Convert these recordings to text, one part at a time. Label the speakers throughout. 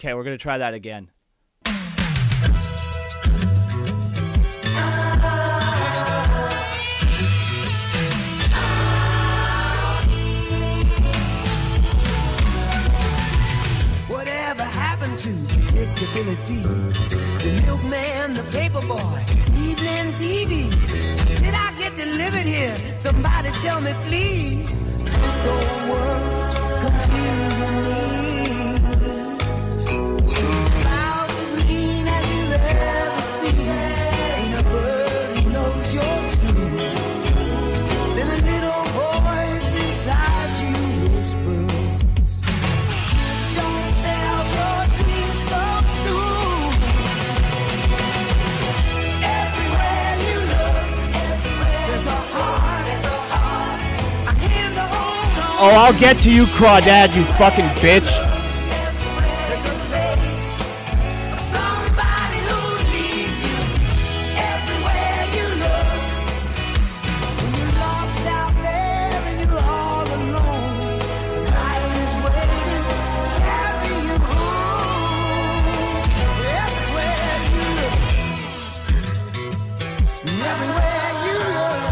Speaker 1: Okay, we're gonna try that again.
Speaker 2: Whatever happened to predictability? The milkman, the paper boy, evening TV. Did I get delivered here? Somebody tell me, please. This old world confusing me. Clouds as lean as you've ever seen. Ain't a bird who knows you're true. Then a little voice inside you whispers, don't sell your dreams so soon. Everywhere you look, there's a heart, a hand to hold on.
Speaker 1: Oh, I'll get to you, crawdad, you fucking bitch.
Speaker 2: There's a face of somebody who needs you. Everywhere you look, when you're lost out there and you're all alone, life is waiting to carry you home. Everywhere you look, everywhere you look.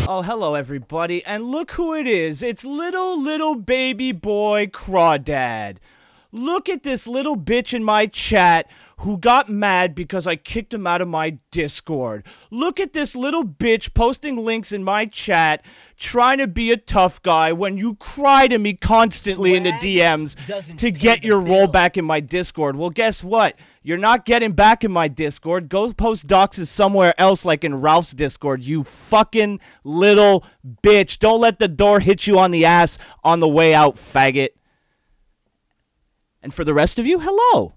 Speaker 1: Oh, hello, everybody, and look who it is. It's little baby boy Crawdad. Look at this little bitch in my chat who got mad because I kicked him out of my Discord. Look at this little bitch posting links in my chat trying to be a tough guy when you cry to me constantly in the DMs to get your role back in my Discord. Well, guess what? You're not getting back in my Discord. Go post doxes somewhere else like in Ralph's Discord, you fucking little bitch. Don't let the door hit you on the ass on the way out, faggot. And for the rest of you, hello.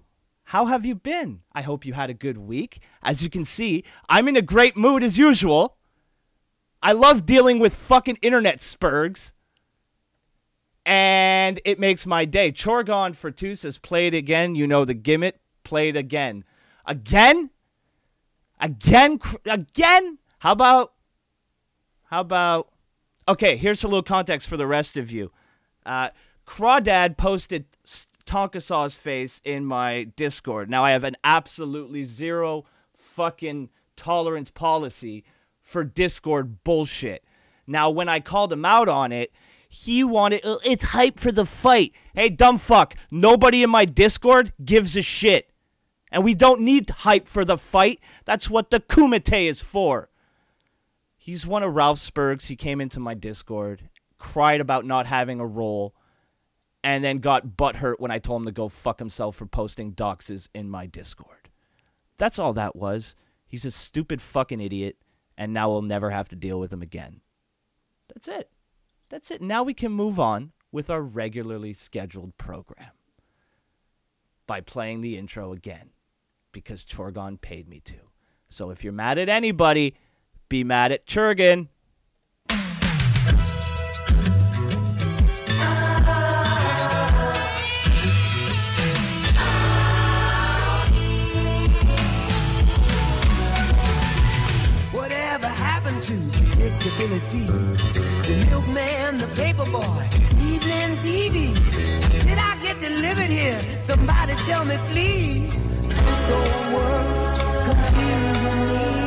Speaker 1: How have you been? I hope you had a good week. As you can see, I'm in a great mood as usual. I love dealing with fucking internet spurgs. And it makes my day. Chorgon Fortu says, played again. You know the gimmick. Played again. Again? Again? Again? How about... Okay, here's a little context for the rest of you. Crawdad posted Tonkasaw's face in my Discord. Now, I have an absolutely zero fucking tolerance policy for Discord bullshit. Now, when I called him out on it, he wanted... it's hype for the fight. Hey, dumb fuck. Nobody in my Discord gives a shit. And we don't need hype for the fight. That's what the Kumite is for. He's one of Ralph Spurgs. He came into my Discord, cried about not having a role, and then got butthurt when I told him to go fuck himself for posting doxes in my Discord. That's all that was. He's a stupid fucking idiot, and now we'll never have to deal with him again. That's it. That's it. Now we can move on with our regularly scheduled program by playing the intro again, because Chorgon paid me to. So if you're mad at anybody, be mad at Churgan.
Speaker 2: Whatever happened to predictability? The milkman, the paper boy, evening TV. Did I get delivered here? Somebody tell me, please. This old world confusing me.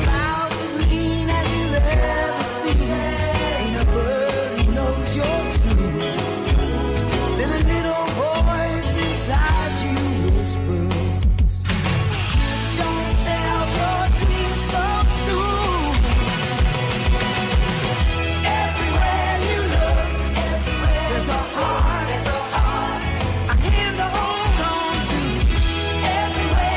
Speaker 2: Clouds as lean as you've ever seen. Ain't a bird who knows you're true. Then a little voice inside you whispers, don't sell your dreams so soon. Everywhere you look, there's a heart, a hand to hold on to. Everywhere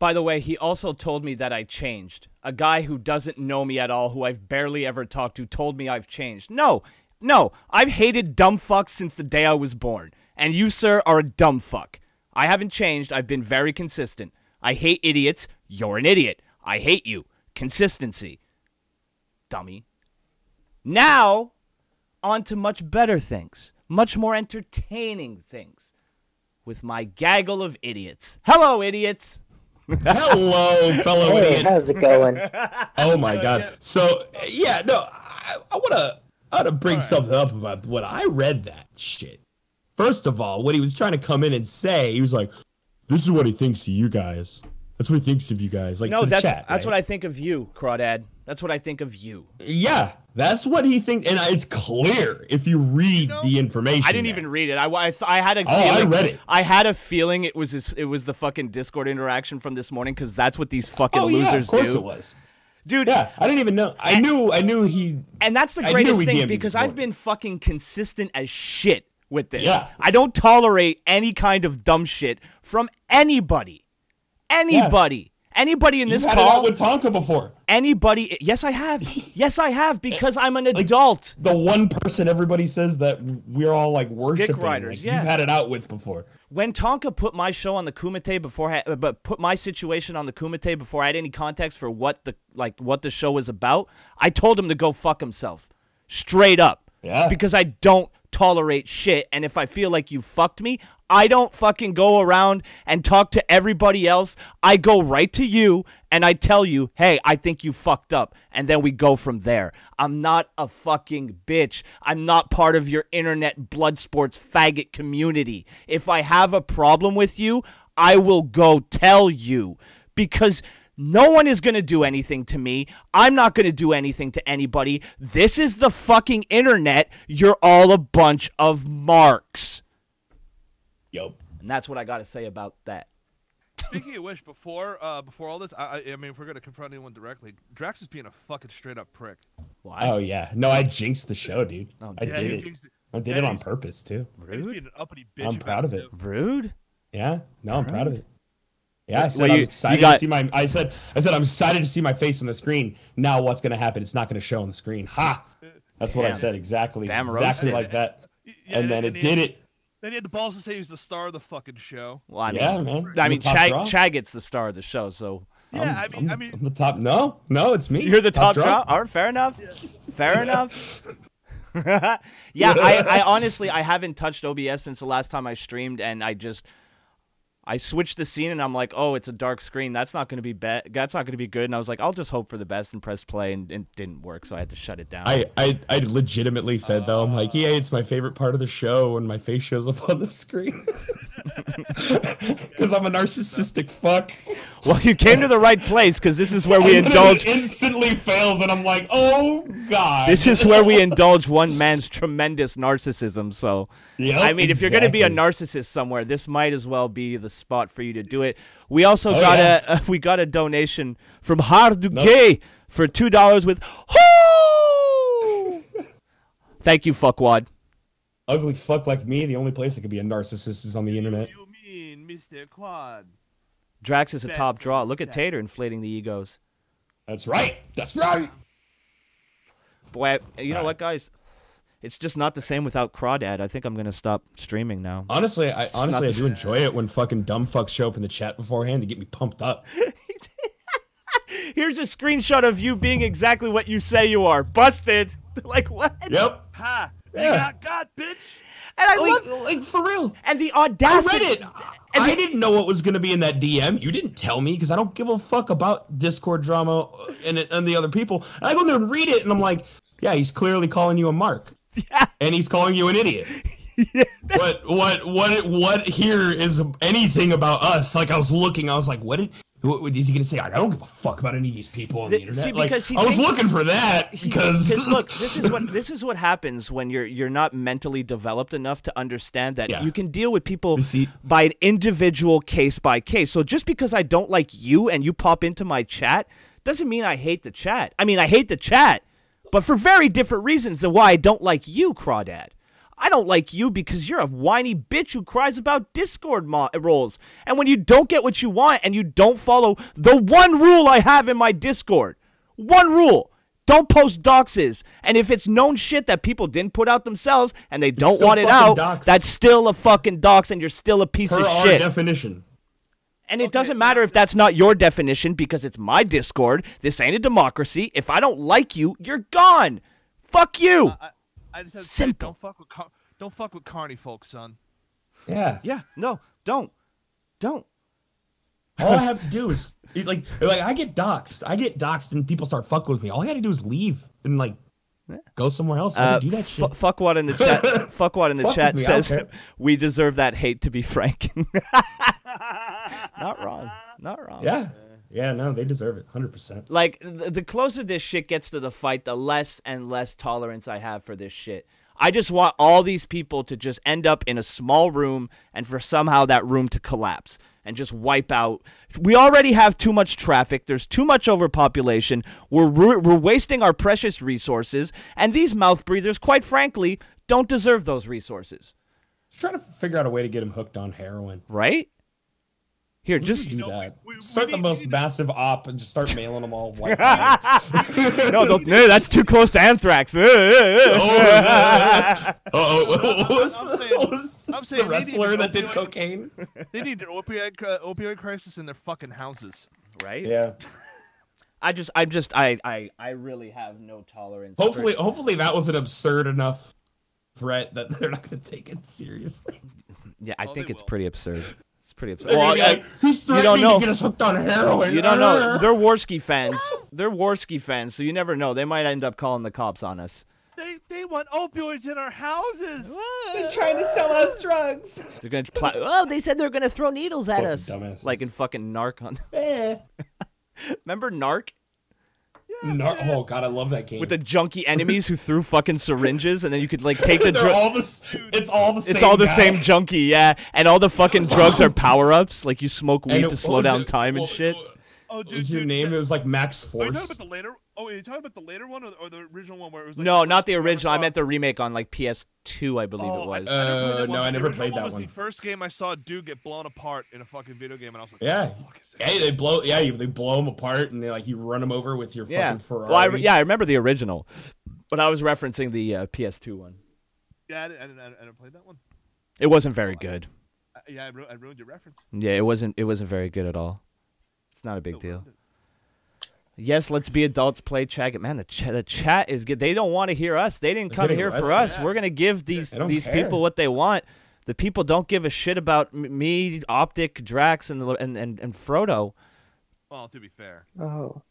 Speaker 1: By the way, he also told me that I changed. A guy who doesn't know me at all, who I've barely ever talked to, told me I've changed. No, I've hated dumb fucks since the day I was born. And you, sir, are a dumb fuck. I haven't changed. I've been very consistent. I hate idiots. You're an idiot. I hate you. Consistency. Dummy. Now, on to much better things. Much more entertaining things. With my gaggle of idiots. Hello, idiots.
Speaker 3: Hello, fellow idiot.
Speaker 4: How's it going?
Speaker 3: Oh, my God. So, yeah, no, I want to bring something up about when I read that shit. First of all, when he was trying to come in and say, he was like, this is what he thinks of you guys. That's what he thinks of you guys. Like,
Speaker 1: no,
Speaker 3: to the
Speaker 1: that's
Speaker 3: chat,
Speaker 1: that's
Speaker 3: right?
Speaker 1: what I think of you, Crawdad. That's what I think of you.
Speaker 3: Yeah, that's what he thinks, and it's clear if you read the information.
Speaker 1: I didn't even read it. I had a feeling.
Speaker 3: I read it.
Speaker 1: I had a feeling it was the fucking Discord interaction from this morning because that's what these fucking losers do.
Speaker 3: Of course it was.
Speaker 1: Dude.
Speaker 3: Yeah, I didn't even know. I knew he.
Speaker 1: And that's the greatest thing because I've been fucking consistent as shit with this.
Speaker 3: Yeah.
Speaker 1: I don't tolerate any kind of dumb shit from anybody. Anybody. Yeah. Anybody in this
Speaker 3: call.
Speaker 1: You've
Speaker 3: had it out with Tonka before.
Speaker 1: Anybody. Yes, I have. Yes, I have because I'm an adult.
Speaker 3: The one person everybody says that we're all like worshiping.
Speaker 1: Dick riders,
Speaker 3: like,
Speaker 1: yeah.
Speaker 3: You've had it out with before.
Speaker 1: When Tonka put my show on the Kumite but put my situation on the Kumite before I had any context for what the show was about, I told him to go fuck himself. Straight up.
Speaker 3: Yeah.
Speaker 1: Because I don't tolerate shit, and if I feel like you fucked me, I don't fucking go around and talk to everybody else. I go right to you and I tell you, hey, I think you fucked up, and then we go from there. I'm not a fucking bitch. I'm not part of your internet blood sports faggot community. If I have a problem with you, I will go tell you, because no one is going to do anything to me. I'm not going to do anything to anybody. This is the fucking internet. You're all a bunch of marks.
Speaker 3: Yup.
Speaker 1: And that's what I got to say about that.
Speaker 5: Speaking of which, before all this, I mean, if we're going to confront anyone directly, Drax is being a fucking straight up prick.
Speaker 1: Why?
Speaker 3: Oh, yeah. No, I jinxed the show, dude.
Speaker 1: Oh,
Speaker 3: I did it. I did it on purpose, too.
Speaker 5: He's being an uppity bitch.
Speaker 3: I'm proud of it.
Speaker 1: Rude?
Speaker 3: Yeah. No, I'm proud of it. Yeah, I said
Speaker 1: Well,
Speaker 3: I'm excited to see my. I said I'm excited to see my face on the screen. Now what's going to happen? It's not going to show on the screen. Ha! That's what I said exactly.
Speaker 1: Damn
Speaker 3: exactly
Speaker 1: roasted.
Speaker 3: like that.
Speaker 5: Yeah,
Speaker 3: and then it did it.
Speaker 5: Then he had the balls to say he's the star of the fucking show.
Speaker 1: Well, I mean,
Speaker 3: yeah, man.
Speaker 1: I mean,
Speaker 3: Chaggot's
Speaker 1: Chaggot's the star of the show, so.
Speaker 5: Yeah,
Speaker 3: I'm the top. No, it's me.
Speaker 1: You're the top draw? All right, fair enough. Yes. Fair enough. Yeah, I honestly, I haven't touched OBS since the last time I streamed, and I switched the scene and I'm like, oh, it's a dark screen. That's not going to be That's not going to be good. And I was like, I'll just hope for the best and press play, and it didn't work, so I had to shut it down.
Speaker 3: I legitimately said though, I'm like, yeah, it's my favorite part of the show when my face shows up on the screen. Because I'm a narcissistic fuck.
Speaker 1: Well, you came to the right place, because this is where we indulge.
Speaker 3: It instantly fails, and I'm like, oh god.
Speaker 1: This is where we indulge one man's tremendous narcissism. So,
Speaker 3: yep,
Speaker 1: I mean, if you're going to be a narcissist somewhere, this might as well be the spot for you to do it. We also got a donation from Harduge for $2 with Thank you, fuckwad.
Speaker 3: Ugly fuck like me, the only place that could be a narcissist is on the internet.
Speaker 5: You mean Mr. Quad?
Speaker 1: Drax is a top draw. Look at Tater inflating the egos.
Speaker 3: That's right. That's right.
Speaker 1: Boy, you know what, guys? It's just not the same without Crawdad. I think I'm gonna stop streaming now.
Speaker 3: Honestly, I do enjoy it when fucking dumb fucks show up in the chat beforehand to get me pumped up.
Speaker 1: Here's a screenshot of you being exactly what you say you are. Busted. Like what?
Speaker 3: Yep.
Speaker 5: Ha!
Speaker 3: Yeah.
Speaker 5: You got God, bitch.
Speaker 1: And I love,
Speaker 3: like for real.
Speaker 1: And the audacity.
Speaker 3: I read it. I didn't know what was going to be in that DM. You didn't tell me because I don't give a fuck about Discord drama and the other people. And I go there and read it, and I'm like, yeah, he's clearly calling you a mark.
Speaker 1: Yeah.
Speaker 3: And he's calling you an idiot. Yeah. What here is anything about us? Like I was looking, I was like, what is he gonna say? I don't give a fuck about any of these people on the internet.
Speaker 1: See,
Speaker 3: like,
Speaker 1: because
Speaker 3: I was looking for that because
Speaker 1: look, this is what happens when you're not mentally developed enough to understand that you can deal with people by an individual case by case. So just because I don't like you and you pop into my chat doesn't mean I hate the chat. I mean, I hate the chat, but for very different reasons than why I don't like you, Crawdad. I don't like you because you're a whiny bitch who cries about Discord roles. And when you don't get what you want and you don't follow the one rule I have in my Discord, one rule, don't post doxes. And if it's known shit that people didn't put out themselves and they don't want it out, that's still a fucking dox and you're still a piece of shit.
Speaker 3: Per our definition.
Speaker 1: And it doesn't matter if that's not your definition because it's my Discord. This ain't a democracy. If I don't like you, you're gone. Fuck you.
Speaker 5: I just have to
Speaker 1: Simple.
Speaker 5: say, don't fuck with carny folks, son.
Speaker 3: Yeah.
Speaker 1: Yeah. No. Don't.
Speaker 3: All I have to do is like I get doxed and people start fucking with me. All I got to do is leave and like go somewhere else. I do that shit.
Speaker 1: Fuck what in the chat. Fuck what in the chat
Speaker 3: me,
Speaker 1: says we deserve that hate, to be frank. Not wrong.
Speaker 3: Yeah. Yeah, no, they deserve it, 100%.
Speaker 1: Like, the closer this shit gets to the fight, the less and less tolerance I have for this shit. I just want all these people to just end up in a small room and for somehow that room to collapse and just wipe out. We already have too much traffic. There's too much overpopulation. We're wasting our precious resources. And these mouth breathers, quite frankly, don't deserve those resources.
Speaker 3: Just trying to figure out a way to get him hooked on heroin.
Speaker 1: Right? Here, just
Speaker 3: do that. Start the most massive op and just start mailing them all white.
Speaker 1: No, that's too close to anthrax.
Speaker 3: I'm saying the wrestler that did cocaine.
Speaker 5: They need an opioid crisis in their fucking houses.
Speaker 1: Right?
Speaker 3: Yeah.
Speaker 1: I really have no tolerance.
Speaker 3: Hopefully that was an absurd enough threat that they're not going to take it seriously.
Speaker 1: Yeah, I think it's pretty absurd. Pretty absurd.
Speaker 3: Well, he's threatening to get us hooked on heroin.
Speaker 1: You don't know. They're Warski fans. They're Warski fans, so you never know. They might end up calling the cops on us.
Speaker 5: They want opioids in our houses.
Speaker 3: They're trying to sell us drugs.
Speaker 1: They're gonna they said they're gonna throw needles at us,
Speaker 3: dumbasses.
Speaker 1: like in fucking Narc. Remember Narc?
Speaker 3: Oh god, I love that game.
Speaker 1: With the junky enemies who threw fucking syringes, and then you could like take the
Speaker 3: it's all the same.
Speaker 1: It's all the same junkie, yeah. And all the fucking drugs are power-ups. Like you smoke weed to slow down time and shit.
Speaker 5: Oh, dude,
Speaker 3: was your name? It was like Max Force.
Speaker 5: Are you talking about the later? Oh, are you talking about the later one or the original one where it was like?
Speaker 1: No, not the original. I meant the remake on like PS2, I believe it was.
Speaker 3: I never played that one.
Speaker 5: Was the first game I saw a dude get blown apart in a fucking video game, and I was like,
Speaker 3: yeah,
Speaker 5: what the fuck is this?
Speaker 3: Hey, they blow them apart, and you run them over with your fucking Ferrari.
Speaker 1: Well, I remember the original, but I was referencing the PS2 one.
Speaker 5: Yeah, I didn't play that one.
Speaker 1: It wasn't very good.
Speaker 5: Yeah, I ruined your reference.
Speaker 1: Yeah, it wasn't very good at all. It's not a big deal. Yes, let's be adults, play Chaggot. Man, the chat is good. They don't want to hear us. They didn't come here for us. Yeah. We're going to give these people what they want. The people don't give a shit about me, Optic, Drax, and Frodo.
Speaker 5: Well, to be fair.
Speaker 4: Oh.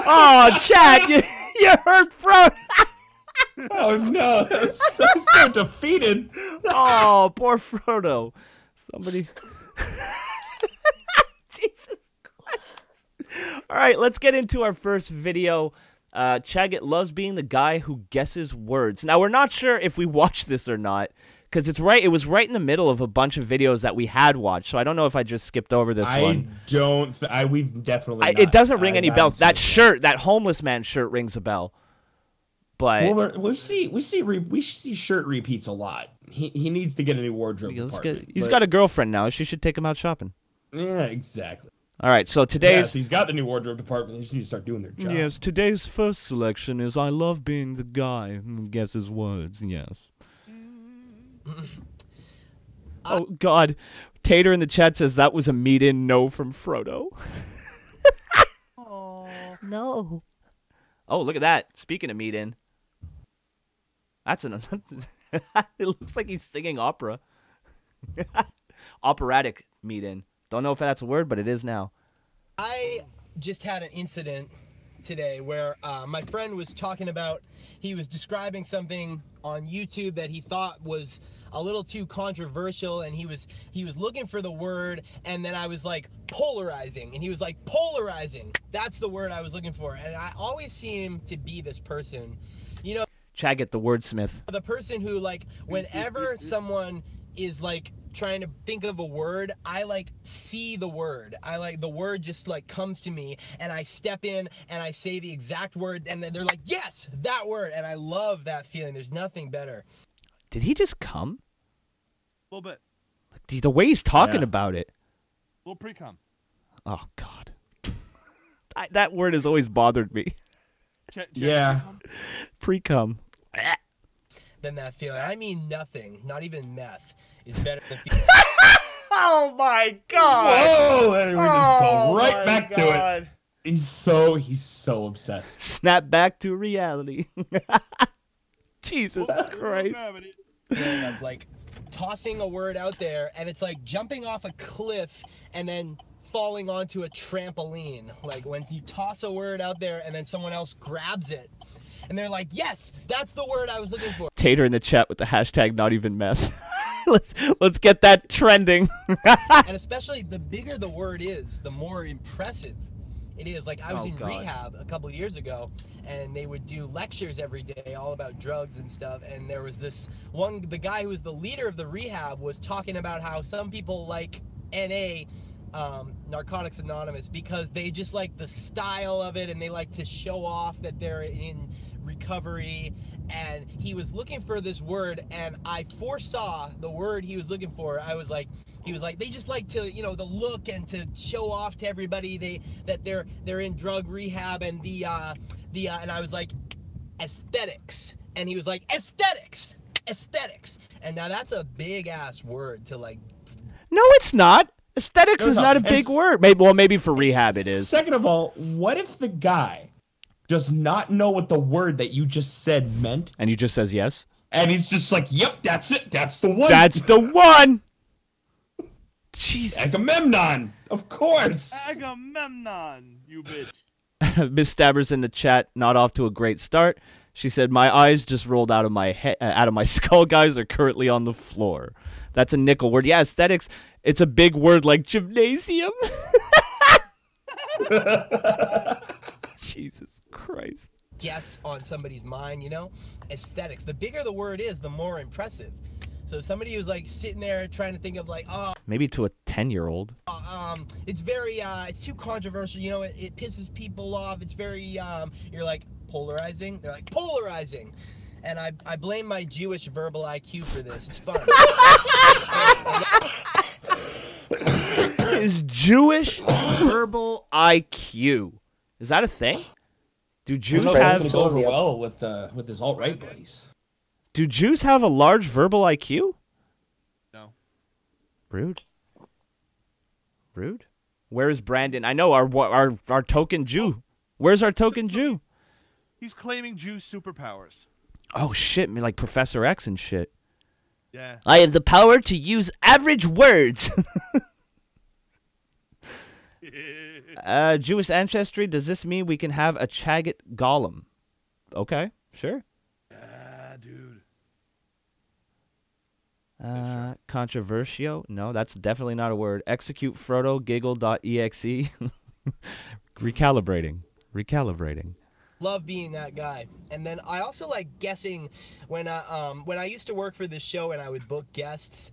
Speaker 1: Oh, chat, you heard Frodo.
Speaker 3: Oh, no. That's so defeated.
Speaker 1: Oh, poor Frodo. Somebody... Jesus Christ. All right, let's get into our first video. Chaggot loves being the guy who guesses words. Now, we're not sure if we watched this or not, because it was right in the middle of a bunch of videos that we had watched, so I don't know if I just skipped over this one.
Speaker 3: We've definitely not.
Speaker 1: It doesn't ring any bells. That shirt, that homeless man shirt rings a bell. But
Speaker 3: well, we see shirt repeats a lot. He needs to get a new wardrobe department.
Speaker 1: He's got a girlfriend now. She should take him out shopping.
Speaker 3: Yeah, exactly.
Speaker 1: All right, so today's...
Speaker 3: so he's got the new wardrobe department. They just need to start doing their job.
Speaker 1: Yes, today's first selection is I love being the guy who guesses words, yes. Oh, God. Tater in the chat says that was a meet-in no from Frodo. No. Oh, look at that. Speaking of meet-in. That's an... It looks like he's singing opera. Operatic meet-in. Don't know if that's a word, but it is now.
Speaker 6: I just had an incident today where my friend was talking about, he was describing something on YouTube that he thought was a little too controversial, and he was looking for the word, and then I was like, polarizing, and he was like, polarizing. That's the word I was looking for, and I always seem to be this person, you know.
Speaker 1: Chaggot the wordsmith.
Speaker 6: The person who, like, whenever someone is like trying to think of a word, I like see the word. I like the word just like comes to me, and I step in and I say the exact word, and then they're like, yes, that word. And I love that feeling. There's nothing better.
Speaker 1: Did he just come?
Speaker 5: A little bit.
Speaker 1: The way he's talking about it.
Speaker 5: A little pre-com.
Speaker 1: Oh, God. That word has always bothered me.
Speaker 3: Yeah.
Speaker 1: Pre-cum.
Speaker 6: Than that feeling. I mean, nothing, not even meth, is better than feeling.
Speaker 1: Oh, my God.
Speaker 3: Whoa, and we just go right
Speaker 1: my
Speaker 3: back to
Speaker 1: God.
Speaker 3: it. He's so obsessed.
Speaker 1: Snap back to reality. Jesus Christ.
Speaker 6: Feeling of like tossing a word out there, and it's like jumping off a cliff and then falling onto a trampoline. Like when you toss a word out there and then someone else grabs it and they're like, yes, that's the word I was looking for.
Speaker 1: Tater in the chat with the hashtag not even meth. let's get that trending.
Speaker 6: And especially the bigger the word is, the more impressive it is. Like I was in rehab a couple of years ago, and they would do lectures every day all about drugs and stuff, and there was this one, the guy who was the leader of the rehab was talking about how some people like NA, Narcotics Anonymous, because they just like the style of it, and they like to show off that they're in recovery. And he was looking for this word, and I foresaw the word he was looking for. He was like, they just like to, you know, the look and to show off to everybody that they're in drug rehab, and and I was like, aesthetics. And he was like, aesthetics. And now that's a big ass word to like.
Speaker 1: No, it's not. Aesthetics is not a big word. Maybe for rehab it is.
Speaker 3: Second of all, what if the guy does not know what the word that you just said meant?
Speaker 1: And he just says yes?
Speaker 3: And he's just like, yep, that's it. That's the one.
Speaker 1: That's the one. Jesus.
Speaker 3: Agamemnon, of course.
Speaker 5: Agamemnon, you bitch.
Speaker 1: Miss Stabber's in the chat, not off to a great start. She said, my eyes just rolled out of my head, out of my skull, guys, are currently on the floor. That's a nickel word. Yeah, aesthetics, it's a big word like gymnasium. Jesus Christ.
Speaker 6: Guess on somebody's mind, you know? Aesthetics. The bigger the word is, the more impressive. So if somebody who's like sitting there trying to think of like,
Speaker 1: maybe to a 10-year-old.
Speaker 6: It's very, it's too controversial, you know, it pisses people off. It's very, you're like, polarizing. They're like, polarizing. And I blame my Jewish verbal IQ for this. It's fun.
Speaker 1: Is Jewish verbal IQ? Is that a thing? Do Jews have
Speaker 3: go over well with his alt-right buddies?
Speaker 1: Do Jews have a large verbal IQ?
Speaker 5: No.
Speaker 1: Rude. Where is Brandon? I know our token Jew. Where's our token Jew?
Speaker 5: He's claiming Jew superpowers.
Speaker 1: Oh shit, like Professor X and shit.
Speaker 5: Yeah.
Speaker 1: I have the power to use average words. Jewish ancestry, does this mean we can have a Chaggot golem? Okay, sure.
Speaker 5: Dude.
Speaker 1: Controversial? No, that's definitely not a word. Execute Frodo giggle.exe. Recalibrating.
Speaker 6: Love being that guy. And then I also like guessing when I used to work for this show and I would book guests.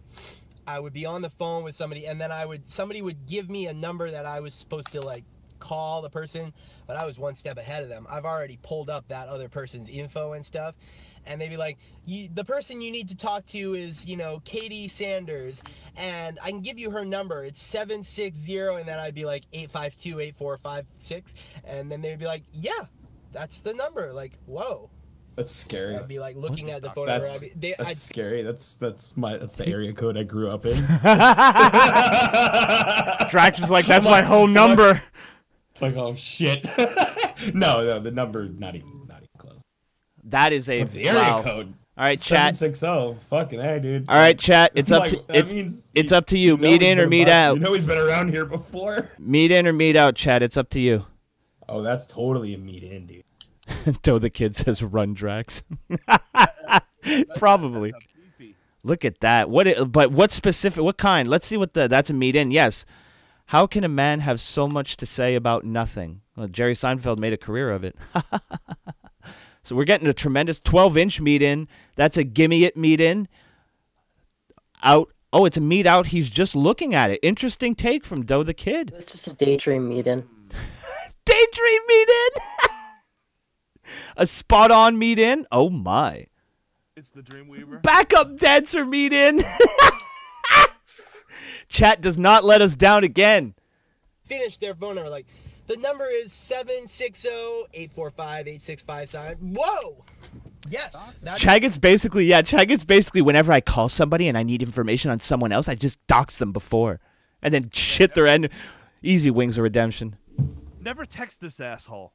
Speaker 6: I would be on the phone with somebody, and then somebody would give me a number that I was supposed to like call the person, but I was one step ahead of them. I've already pulled up that other person's info and stuff, and they'd be like, the person you need to talk to is, you know, Katie Sanders, and I can give you her number. It's 760, and then I'd be like 852-8456, and then they'd be like, yeah, that's the number. Like, whoa.
Speaker 3: That's scary.
Speaker 6: I'd be like looking at the phone.
Speaker 3: That's scary. That's the area code I grew up in.
Speaker 1: Drax is like, that's my whole number.
Speaker 3: It's like, oh shit. No, the number not even close.
Speaker 1: That is a
Speaker 3: the area code.
Speaker 1: All right, chat.
Speaker 3: 760. Fucking hey, dude.
Speaker 1: All right, chat. It's up to it's up to you. Meet in or meet out.
Speaker 3: You know he's been around here before.
Speaker 1: Meet in or meet out, chat. It's up to you.
Speaker 3: Oh, that's totally a meet in, dude.
Speaker 1: Though the kid says run, Drax. Probably. Look at that. But what specific? What kind? Let's see what that's a meet in. Yes. How can a man have so much to say about nothing? Well, Jerry Seinfeld made a career of it. So we're getting a tremendous 12-inch meet in. That's a gimme it meet in. Out Oh, it's a meet out. He's just looking at it. Interesting take from Doe the Kid.
Speaker 4: It's just a daydream meet-in.
Speaker 1: Daydream meet-in? A spot-on meet-in? Oh, my.
Speaker 5: It's the Dreamweaver.
Speaker 1: Backup dancer meet-in. Chat does not let us down again.
Speaker 6: Finish their phone number. Like, the number is 760-845-8657. Whoa! Yes.
Speaker 1: Chaggot's basically whenever I call somebody and I need information on someone else, I just dox them before. And then shit their end. Easy Wings of Redemption.
Speaker 5: Never text this asshole.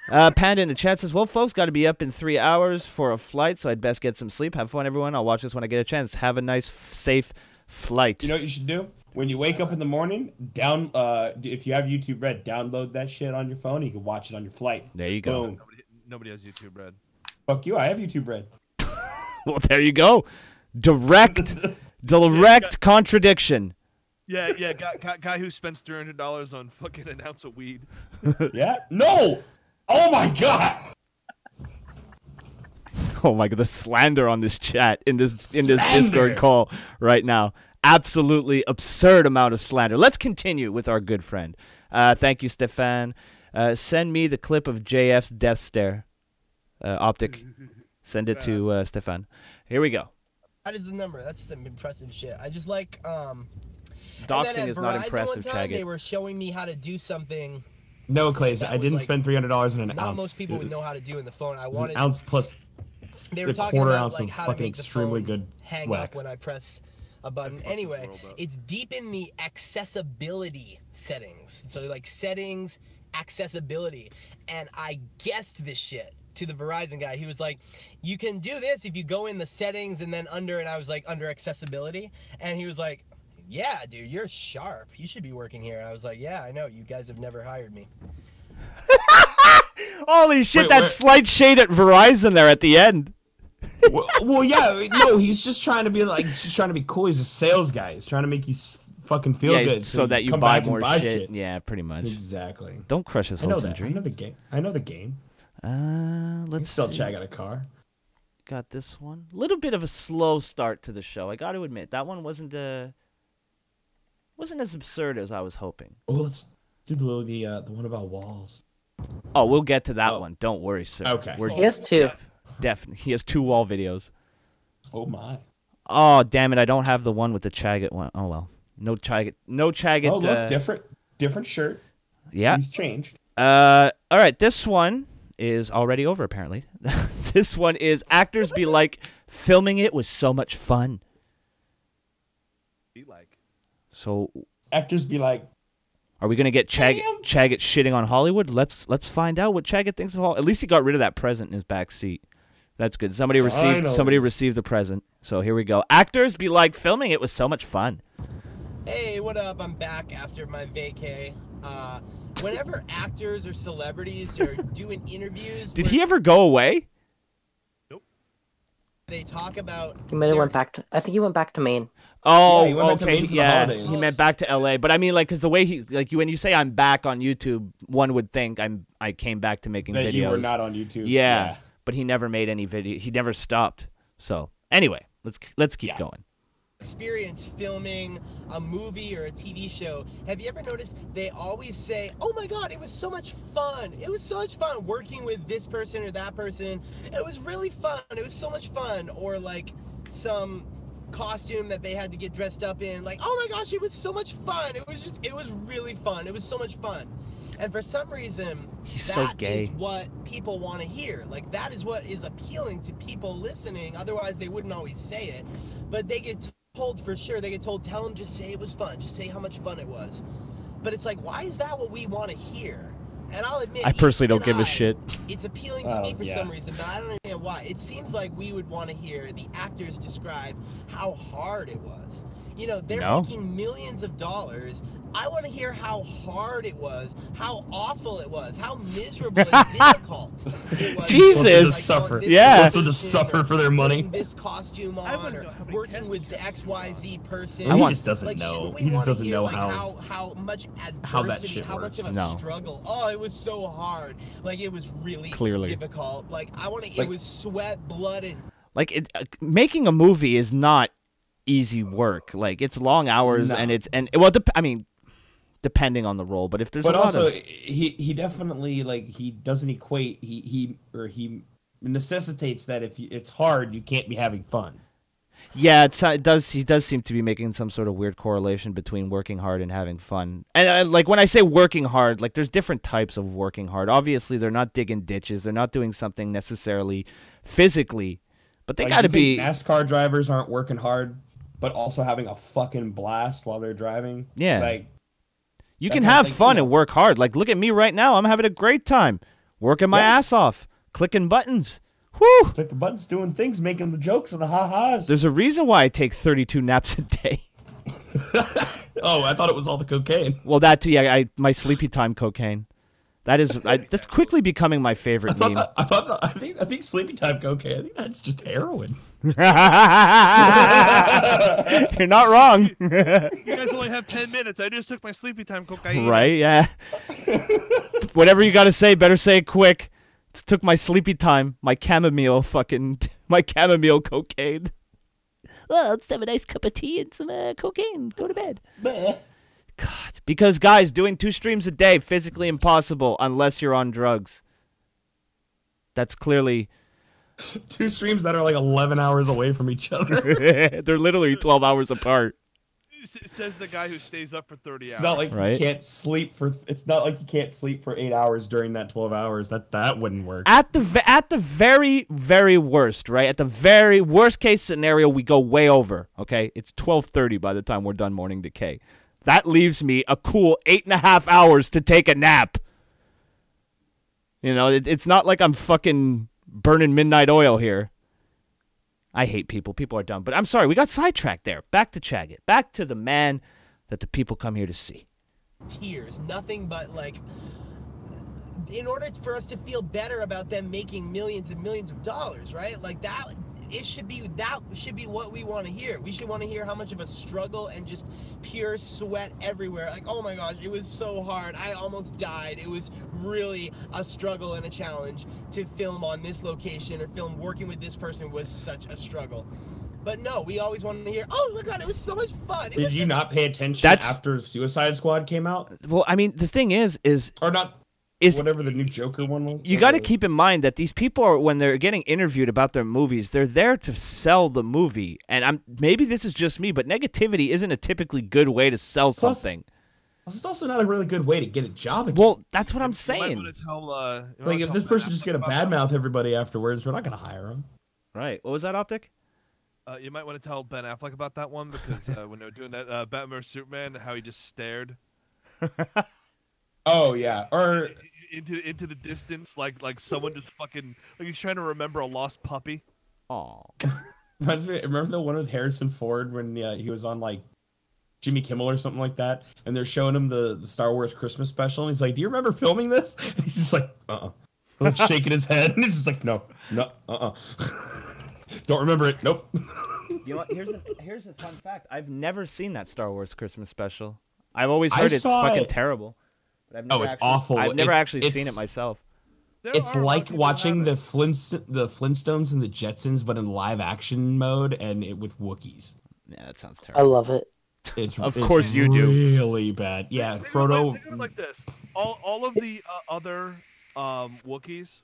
Speaker 1: Panda in the chat says, well, folks, got to be up in 3 hours for a flight, so I'd best get some sleep. Have fun, everyone. I'll watch this when I get a chance. Have a nice, safe flight.
Speaker 3: You know what you should do? When you wake up in the morning, if you have YouTube Red, download that shit on your phone. You can watch it on your flight.
Speaker 1: There you go.
Speaker 3: Boom.
Speaker 5: Nobody has YouTube Red.
Speaker 3: Fuck you, I have YouTube Red.
Speaker 1: Well, there you go. Direct contradiction.
Speaker 5: Yeah, guy who spends $300 on fucking an ounce of weed.
Speaker 3: Yeah? No! Oh my god!
Speaker 1: Oh my god, the slander on this chat, in this Discord call right now. Absolutely absurd amount of slander. Let's continue with our good friend. Thank you, Stefan. Send me the clip of JF's death stare. Optic. Send it to Stefan. Here we go.
Speaker 6: That is the number. That's some impressive shit. I just like
Speaker 1: doxing is not impressive, Chaggot.
Speaker 6: They were showing me how to do something.
Speaker 3: No, Clays, I didn't spend $300 on an ounce.
Speaker 6: Not most people would know how to do in the phone. I wanted
Speaker 3: an ounce plus
Speaker 6: they were
Speaker 3: a
Speaker 6: talking
Speaker 3: quarter
Speaker 6: about,
Speaker 3: ounce
Speaker 6: like,
Speaker 3: of
Speaker 6: how to
Speaker 3: fucking
Speaker 6: make the
Speaker 3: extremely
Speaker 6: phone
Speaker 3: good
Speaker 6: hang
Speaker 3: wax.
Speaker 6: up when I press a button. Anyway, it's deep in the accessibility settings. So like settings, accessibility, and I guessed this shit to the Verizon guy. He was like, you can do this if you go in the settings and then under, and I was like, under accessibility, and he was like, yeah, dude, you're sharp. You should be working here. And I was like, yeah, I know. You guys have never hired me.
Speaker 1: Holy shit, that slight shade at Verizon there at the end.
Speaker 3: well, yeah, no, he's just trying to be like, he's just trying to be cool. He's a sales guy. He's trying to make you fucking feel good,
Speaker 1: so that you buy more shit. Yeah, pretty much.
Speaker 3: Exactly.
Speaker 1: Don't crush his hopes and dreams.
Speaker 3: I know the game. I know the game.
Speaker 1: Let's
Speaker 3: still check out a car.
Speaker 1: Got this one. A little bit of a slow start to the show. I got to admit that one wasn't as absurd as I was hoping.
Speaker 3: Oh, let's do the one about walls.
Speaker 1: Oh, we'll get to that one. Don't worry, sir.
Speaker 3: Okay.
Speaker 4: He has two.
Speaker 1: Definitely. He has 2 wall videos.
Speaker 3: Oh, my.
Speaker 1: Oh, damn it. I don't have the one with the Chaggot one. Oh, well. No Chaggot. No Chaggot.
Speaker 3: Oh, look, different shirt.
Speaker 1: Yeah.
Speaker 3: He's changed.
Speaker 1: All right. This one is already over, apparently. This one is actors be like, filming it was so much fun.
Speaker 5: Be like.
Speaker 1: So.
Speaker 3: Actors be like.
Speaker 1: Are we gonna get Chaggot shitting on Hollywood? Let's find out what Chaggot thinks of Hollywood. At least he got rid of that present in his back seat. That's good. Somebody received the present. So here we go. Actors be like, filming it was so much fun.
Speaker 6: Hey, what up? I'm back after my vacay. Whenever actors or celebrities are doing interviews,
Speaker 1: did he ever go away?
Speaker 5: Nope.
Speaker 6: They talk about.
Speaker 4: He might have went back to. I think he went back to Maine.
Speaker 1: Oh,
Speaker 3: he went
Speaker 1: okay,
Speaker 3: back to Maine for
Speaker 1: he meant back to LA. But I mean, like, because the way when you say I'm back on YouTube, one would think I came back to making videos.
Speaker 3: You were not on YouTube.
Speaker 1: Yeah, but he never made any video. He never stopped. So anyway, let's keep going.
Speaker 6: Experience filming a movie or a TV show. Have you ever noticed they always say, oh my god, it was so much fun. It was so much fun working with this person or that person. It was really fun. It was so much fun. Or like some costume that they had to get dressed up in, like, oh my gosh, it was so much fun. It was really fun. It was so much fun. And for some reason, that is what people want to hear. Like, that is what is appealing to people listening. Otherwise, they wouldn't always say it. But they get told for sure. They get told, tell them, just say it was fun. Just say how much fun it was. But it's like, why is that what we want to hear? And I'll admit,
Speaker 1: I personally don't give a shit.
Speaker 6: It's appealing to me for some reason, but I don't understand why. It seems like we would want to hear the actors describe how hard it was. You know, they're making millions of dollars. I want to hear how hard it was, how awful it was, how miserable and difficult it was.
Speaker 1: Jesus!
Speaker 3: Wants them to suffer for their money.
Speaker 6: This costume on, or working with the XYZ person.
Speaker 3: He just doesn't know. He just doesn't know
Speaker 6: how much adversity,
Speaker 3: how that shit
Speaker 6: how
Speaker 3: works.
Speaker 6: much of a struggle. Oh, it was so hard. Like, it was really difficult. Like, I want to. It was sweat, blood, and
Speaker 1: like making a movie is not easy work. Like it's long hours
Speaker 3: No.
Speaker 1: I mean, depending on the role, but if there's
Speaker 3: But
Speaker 1: a lot
Speaker 3: also,
Speaker 1: of...
Speaker 3: he definitely like he doesn't equate he necessitates that if it's hard, you can't be having fun.
Speaker 1: Yeah, it does. He does seem to be making some sort of weird correlation between working hard and having fun. And like when I say working hard, like there's different types of working hard. Obviously, they're not digging ditches. They're not doing something necessarily physically, but they
Speaker 3: Like,
Speaker 1: got to
Speaker 3: you think
Speaker 1: be.
Speaker 3: NASCAR drivers aren't working hard, but also having a fucking blast while they're driving.
Speaker 1: Yeah.
Speaker 3: Like
Speaker 1: You
Speaker 3: that
Speaker 1: can
Speaker 3: kind of
Speaker 1: have
Speaker 3: thing,
Speaker 1: fun
Speaker 3: you know.
Speaker 1: and work hard. Like look at me right now. I'm having a great time, working my
Speaker 3: Yeah.
Speaker 1: ass off, clicking buttons. Whew.
Speaker 3: click the buttons, doing things, making the jokes and the ha-has.
Speaker 1: There's a reason why I take 32 naps a day.
Speaker 3: Oh, I thought it was all the cocaine.
Speaker 1: Well, that too. Yeah, my sleepy time cocaine. That's quickly becoming my favorite meme.
Speaker 3: I think sleepy time cocaine. I think that's just heroin.
Speaker 1: You're not wrong.
Speaker 5: You guys only have 10 minutes. I just took my sleepy time cocaine.
Speaker 1: Right? Yeah. Whatever you got to say, better say it quick. Took my sleepy time, my chamomile cocaine. Well, let's have a nice cup of tea and some cocaine. Go to bed. God, because guys, doing 2 streams a day physically impossible unless you're on drugs. That's clearly
Speaker 3: 2 streams that are like 11 hours away from each other.
Speaker 1: they're literally 12 hours apart.
Speaker 5: Says the guy who stays up for 30 hours.
Speaker 3: It's not like
Speaker 1: Right.
Speaker 3: you can't sleep for. It's not like you can't sleep for 8 hours during that 12 hours. That wouldn't work.
Speaker 1: At the very, very worst, right? At the very worst case scenario, we go way over. Okay, it's 12:30 by the time we're done Morning Decay. That leaves me a cool 8.5 hours to take a nap. You know, it's not like I'm fucking burning midnight oil here. I hate people. People are dumb. But I'm sorry, we got sidetracked there. Back to Chaggot. Back to the man that the people come here to see.
Speaker 6: Tears, nothing but like, in order for us to feel better about them making millions and millions of dollars, right? Like that should be what we want to hear. We should want to hear how much of a struggle and just pure sweat everywhere. Like, oh my gosh, it was so hard. I almost died. It was really a struggle and a challenge to film on this location or film working with this person was such a struggle. But no, we always want to hear, oh my god, it was so much fun.
Speaker 3: Did you not pay attention after Suicide Squad came out?
Speaker 1: Well, I mean, the thing is
Speaker 3: Or not?
Speaker 1: Is
Speaker 3: whatever the new Joker one was.
Speaker 1: you got to keep in mind that these people are, when they're getting interviewed about their movies, they're there to sell the movie. And maybe this is just me, but negativity isn't a typically good way to sell something.
Speaker 3: It's also not a really good way to get a job again.
Speaker 1: Well, that's what I'm saying.
Speaker 3: Like, if this person just gonna badmouth everybody afterwards, we're not gonna hire them.
Speaker 1: Right. What was that, Optic?
Speaker 5: You might want to tell Ben Affleck about that one because when they were doing that Batman vs Superman, how he just stared.
Speaker 3: Oh yeah, or
Speaker 5: into the distance, like someone just fucking like he's trying to remember a lost puppy.
Speaker 1: Oh.
Speaker 3: remember the one with Harrison Ford when he was on like Jimmy Kimmel or something like that, and they're showing him the Star Wars Christmas special, and he's like, "Do you remember filming this?" And he's just like, like shaking his head, and he's just like, "No, don't remember it. Nope."
Speaker 1: You know what? Here's a fun fact. I've never seen that Star Wars Christmas special. I've always heard it's fucking terrible. But I've never
Speaker 3: it's awful.
Speaker 1: I've never actually seen it myself.
Speaker 3: It's like watching the Flintstones and the Jetsons, but in live action mode and with Wookiees.
Speaker 1: Yeah, that sounds
Speaker 4: I
Speaker 1: terrible.
Speaker 4: love it.
Speaker 1: Of course you do.
Speaker 3: Really bad. Yeah, Frodo.
Speaker 5: Think of it like this. All of the other Wookiees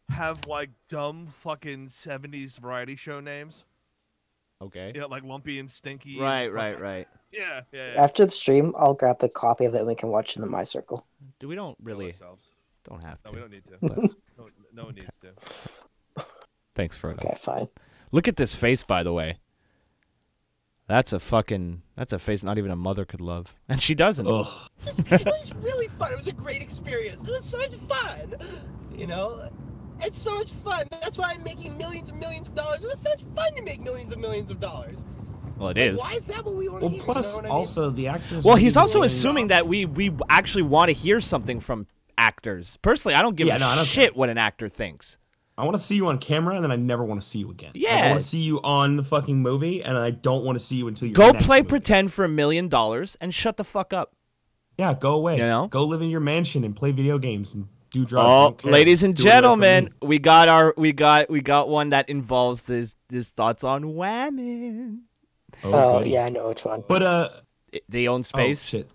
Speaker 5: have like dumb fucking 70s variety show names.
Speaker 1: Okay.
Speaker 5: Yeah, like Lumpy and Stinky.
Speaker 1: Right.
Speaker 5: Yeah.
Speaker 4: After the stream, I'll grab the copy of it and we can watch it in my circle.
Speaker 1: We don't really
Speaker 5: Ourselves.
Speaker 1: don't have to.
Speaker 5: No, we don't need to.
Speaker 1: But
Speaker 5: No one needs to.
Speaker 1: thanks, Frodo.
Speaker 4: Okay, fine.
Speaker 1: Look at this face, by the way. That's a face not even a mother could love. And she doesn't.
Speaker 3: Ugh.
Speaker 6: It was really fun. It was a great experience. It was so much fun. You know? It's so much fun. That's why I'm making millions and millions of dollars. It was so much fun to make millions and millions of dollars.
Speaker 1: Well, it is.
Speaker 6: Why is that what we want to
Speaker 3: Well,
Speaker 6: hear?
Speaker 3: plus,
Speaker 6: you know what I mean?
Speaker 3: also, the actors...
Speaker 1: Well,
Speaker 3: are
Speaker 1: he's
Speaker 3: really
Speaker 1: also assuming that we actually want to hear something from actors. Personally, I don't give
Speaker 3: I don't
Speaker 1: shit what an actor thinks.
Speaker 3: I want to see you on camera, and then I never want to see you again. Like,
Speaker 1: Yeah.
Speaker 3: I want to see you on the fucking movie, and I don't want to see you until you
Speaker 1: Go play pretend for $1 million and shut the fuck up.
Speaker 3: Yeah, go away.
Speaker 1: You know?
Speaker 3: Go live in your mansion and play video games and do drugs. I
Speaker 1: Oh,
Speaker 3: don't care.
Speaker 1: ladies and
Speaker 3: Do it away from
Speaker 1: gentlemen,
Speaker 3: me.
Speaker 1: we got one that involves this thoughts on whamming.
Speaker 4: Oh,
Speaker 3: goody.
Speaker 4: yeah, I know which one.
Speaker 3: But
Speaker 1: They own space.
Speaker 3: Oh, shit.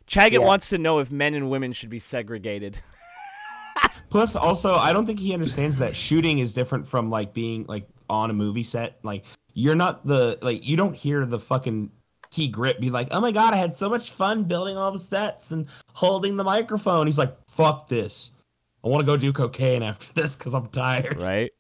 Speaker 1: Chaggott
Speaker 4: Yeah.
Speaker 1: wants to know if men and women should be segregated.
Speaker 3: Plus, also, I don't think he understands that shooting is different from like being like on a movie set. Like, you're not you don't hear the fucking key grip be like, "Oh my god, I had so much fun building all the sets and holding the microphone." He's like, "Fuck this. I want to go do cocaine after this because I'm tired.
Speaker 1: Right?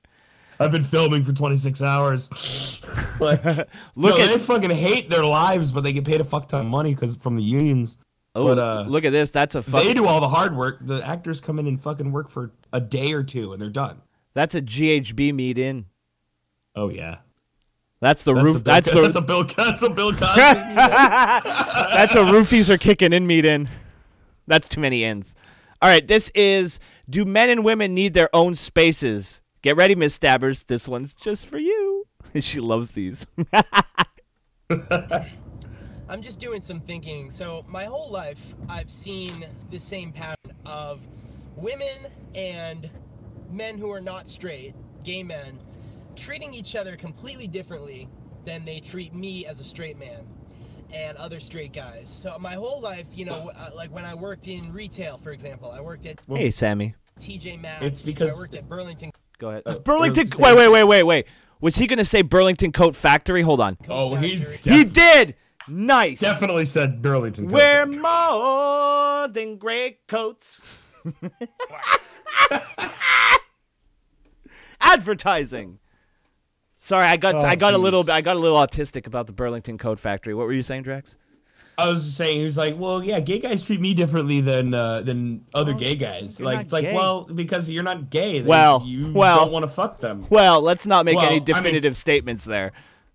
Speaker 3: I've been filming for 26 hours." Like, they fucking hate their lives, but they get paid a fuck ton of money from the unions.
Speaker 1: Oh,
Speaker 3: But,
Speaker 1: look at this. That's a
Speaker 3: they do all the hard work. The actors come in and fucking work for a day or two, and they're done.
Speaker 1: That's a GHB meet-in.
Speaker 3: Oh yeah,
Speaker 1: That's the roof. That's
Speaker 3: a Bill Cosby.
Speaker 1: That's a roofies are kicking in meet-in. That's too many ins. All right, this is, do men and women need their own spaces? Get ready, Miss Stabbers. This one's just for you. She loves these.
Speaker 6: I'm just doing some thinking. So my whole life, I've seen the same pattern of women and men who are not straight, gay men, treating each other completely differently than they treat me as a straight man and other straight guys. So my whole life, you know, like when I worked in retail, for example, I worked at
Speaker 1: Hey, Sammy.
Speaker 6: TJ Maxx.
Speaker 3: It's because-
Speaker 6: I worked at Burlington.
Speaker 1: Go ahead.
Speaker 3: Oh,
Speaker 1: Burlington.
Speaker 3: it was-
Speaker 1: Wait. Was he going to say Burlington Coat Factory? Hold on.
Speaker 3: Oh, he's
Speaker 1: He did. Nice.
Speaker 3: definitely said Burlington.
Speaker 1: We're more than great coats. Advertising. Sorry, I got a little autistic about the Burlington Coat Factory. What were you saying, Drax?
Speaker 3: I was just saying, he was like, well, yeah, gay guys treat me differently than other gay guys.
Speaker 1: you're
Speaker 3: Like,
Speaker 1: not
Speaker 3: it's like,
Speaker 1: gay.
Speaker 3: well, because you're not gay, then
Speaker 1: Well,
Speaker 3: you
Speaker 1: well.
Speaker 3: don't want to fuck them.
Speaker 1: Well, let's not make
Speaker 3: Well,
Speaker 1: any
Speaker 3: I mean-
Speaker 1: definitive statements there.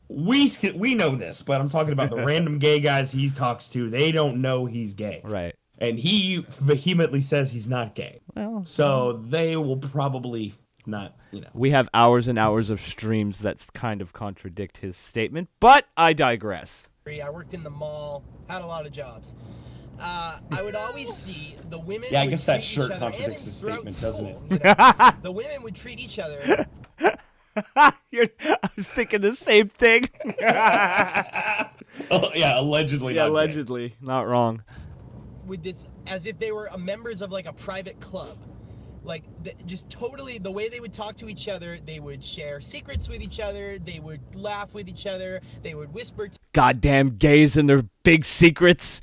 Speaker 3: We know this, but I'm talking about the random gay guys he talks to. They don't know he's gay.
Speaker 1: Right.
Speaker 3: And he vehemently says he's not gay.
Speaker 1: Well,
Speaker 3: So they will probably not,
Speaker 1: we have hours and hours of streams that kind of contradict his statement, but I digress.
Speaker 6: I worked in the mall, had a lot of jobs. I would always see the women.
Speaker 3: Yeah, I
Speaker 6: would
Speaker 3: guess that
Speaker 6: treat each
Speaker 3: shirt
Speaker 6: other,
Speaker 3: contradicts
Speaker 6: and
Speaker 3: his
Speaker 6: throughout
Speaker 3: statement, doesn't
Speaker 6: school, you know, the women would treat each other.
Speaker 1: I was thinking the same thing.
Speaker 3: Oh, yeah, allegedly.
Speaker 1: Yeah,
Speaker 3: not gay.
Speaker 1: allegedly. Not wrong.
Speaker 6: With this, as if they were members of like a private club. Like, just totally the way they would talk to each other. They would share secrets with each other. They would laugh with each other. They would whisper
Speaker 1: Goddamn gays and their big secrets.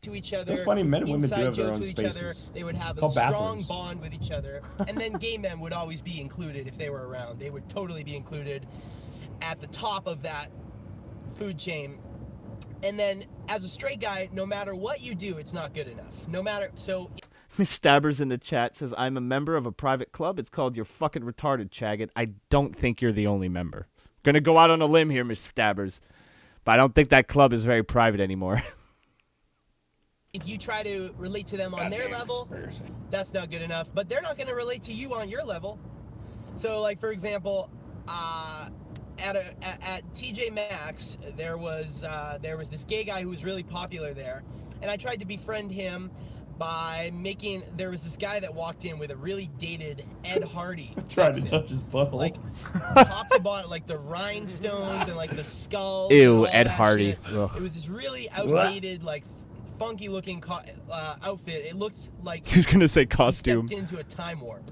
Speaker 6: to each other.
Speaker 3: They're funny. Men and women do
Speaker 6: inside
Speaker 3: have their
Speaker 6: jokes
Speaker 3: own
Speaker 6: with each
Speaker 3: spaces.
Speaker 6: other. They would have a
Speaker 3: Called
Speaker 6: strong
Speaker 3: bathrooms.
Speaker 6: bond with each other. And then gay men would always be included if they were around. They would totally be included at the top of that food chain. And then as a straight guy, no matter what you do, it's not good enough. No matter, so
Speaker 1: Miss Stabbers in the chat says, I'm a member of a private club. It's called You're Fucking Retarded, Chaggott. I don't think you're the only member. Gonna go out on a limb here, Miss Stabbers. But I don't think that club is very private anymore.
Speaker 6: if you try to relate to them on their level, that's not good enough. But they're not going to relate to you on your level. So, like, for example, at TJ Maxx, there was this gay guy who was really popular there, and I tried to befriend him by making. There was this guy that walked in with a really dated Ed Hardy.
Speaker 3: Tried to touch his butthole.
Speaker 6: Like top to bottom, like the rhinestones and like the skulls.
Speaker 1: Ew,
Speaker 6: and all
Speaker 1: Ed
Speaker 6: that
Speaker 1: Hardy.
Speaker 6: shit.
Speaker 1: Ugh.
Speaker 6: It was this really outdated, like funky looking outfit. It looked like
Speaker 1: He was gonna say
Speaker 6: he
Speaker 1: costume.
Speaker 6: stepped into a time warp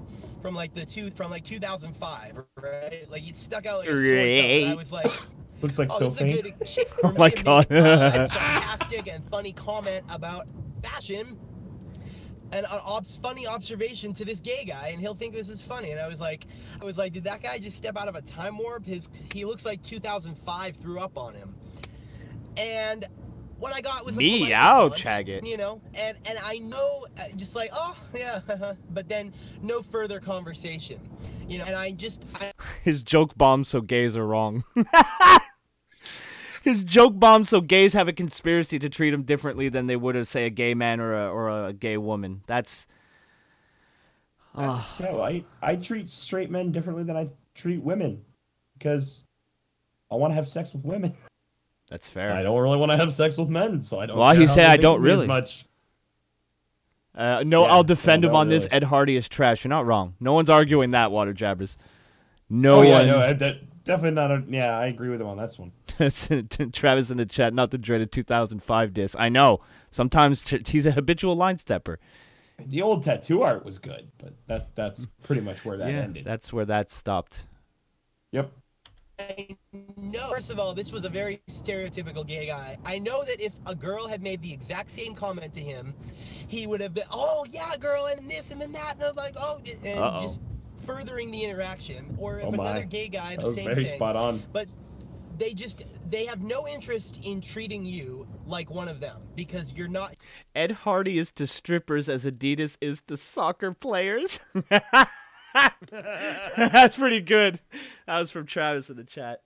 Speaker 6: from like 2005, right? Like it stuck out like a sore thumb. And I was like,
Speaker 3: Looked like
Speaker 6: oh,
Speaker 3: so
Speaker 6: this is a good chick for
Speaker 1: Oh
Speaker 6: me
Speaker 1: my
Speaker 6: to
Speaker 1: God.
Speaker 6: make a sarcastic and funny comment about fashion. And an funny observation to this gay guy, and he'll think this is funny. And I was like, did that guy just step out of a time warp? He looks like 2005 threw up on him. And what I got was a polite
Speaker 1: Meow,
Speaker 6: response,
Speaker 1: Chaggott.
Speaker 6: you know. And I know, just like, oh yeah, but then no further conversation, you know. And I
Speaker 1: His joke bombs so gays are wrong. His joke bombs so gays have a conspiracy to treat him differently than they would, say, a gay man or a gay woman. That's...
Speaker 3: So I treat straight men differently than I treat women because I want to have sex with women.
Speaker 1: That's fair.
Speaker 3: I don't really want to have sex with men, so I don't.
Speaker 1: Well,
Speaker 3: care
Speaker 1: he
Speaker 3: how
Speaker 1: said
Speaker 3: they
Speaker 1: I
Speaker 3: think
Speaker 1: don't
Speaker 3: of me
Speaker 1: really.
Speaker 3: as much.
Speaker 1: No,
Speaker 3: Yeah,
Speaker 1: I'll defend
Speaker 3: no,
Speaker 1: him
Speaker 3: not
Speaker 1: on this.
Speaker 3: really.
Speaker 1: Ed Hardy is trash. You're not wrong. No one's arguing that, Water Jabbers. No
Speaker 3: Oh yeah,
Speaker 1: one.
Speaker 3: no, Definitely not a. Yeah, I agree with him on this one.
Speaker 1: Travis in the chat, not the dreaded 2005 diss. I know. Sometimes he's a habitual line stepper.
Speaker 3: The old tattoo art was good, but that's pretty much where that ended.
Speaker 1: That's where that stopped.
Speaker 3: Yep.
Speaker 6: I know, first of all, this was a very stereotypical gay guy. I know that if a girl had made the exact same comment to him, he would have been, oh, yeah, girl, and this and then that, and I was like, oh, and just furthering the interaction. Or if another gay guy, the same thing.
Speaker 3: Very spot on.
Speaker 6: But they have no interest in treating you like one of them because you're not.
Speaker 1: Ed Hardy is to strippers as Adidas is to soccer players. That's pretty good. That was from Travis in the chat.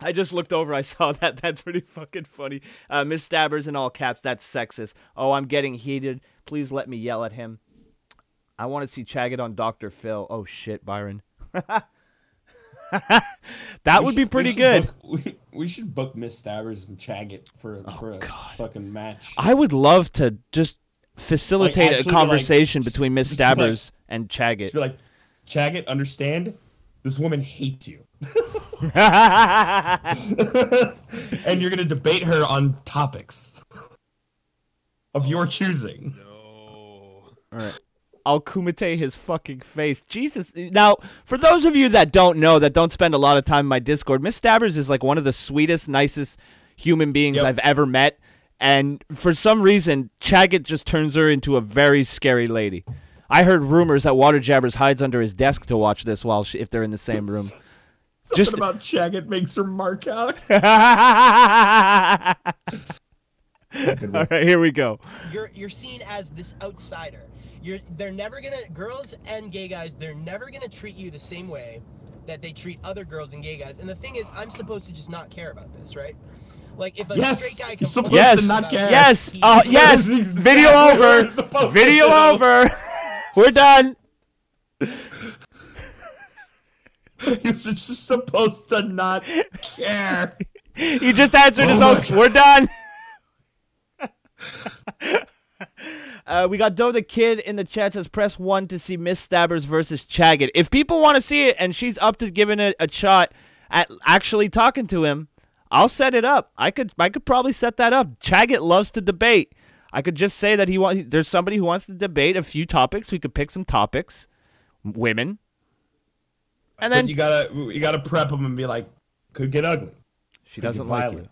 Speaker 1: I just looked over. I saw that. That's pretty fucking funny. Miss Stabbers in all caps. That's sexist. Oh, I'm getting heated. Please let me yell at him. I want to see Chaggott on Dr. Phil. Oh, shit, Byron. That would be pretty good.
Speaker 3: We should book Miss Stabbers and Chaggott for a fucking match.
Speaker 1: I would love to just facilitate a conversation between Miss Stabbers and Chaggott.
Speaker 3: Just be like, Chaggott, understand? This woman hates you. And you're going to debate her on topics of your choosing.
Speaker 5: No.
Speaker 1: All right. I'll kumite his fucking face. Jesus. Now, for those of you that don't know, that don't spend a lot of time in my Discord, Miss Stabbers is like one of the sweetest, nicest human beings I've ever met. And for some reason, Chaggott just turns her into a very scary lady. I heard rumors that Water Jabbers hides under his desk to watch this while if they're in the same room.
Speaker 3: Something about Chaggott makes her mark out.
Speaker 1: All right, here we go.
Speaker 6: You're seen as this outsider. They're never gonna, girls and gay guys, they're never gonna treat you the same way that they treat other girls and gay guys. And the thing is, I'm supposed to just not care about this, right? Like if a straight guy comes
Speaker 3: to not care.
Speaker 1: Yes, yes. Exactly video over. Video over. We're done.
Speaker 3: You're just supposed to not care.
Speaker 1: He just answered his own. We're done. We got Doe the Kid in the chat says press 1 to see Miss Stabbers versus Chaggott. If people want to see it and she's up to giving it a shot at actually talking to him, I'll set it up. I could probably set that up. Chaggott loves to debate. I could just say that there's somebody who wants to debate a few topics. We could pick some topics, women, and then
Speaker 3: you gotta prep them and be like, could get ugly.
Speaker 1: She doesn't like you.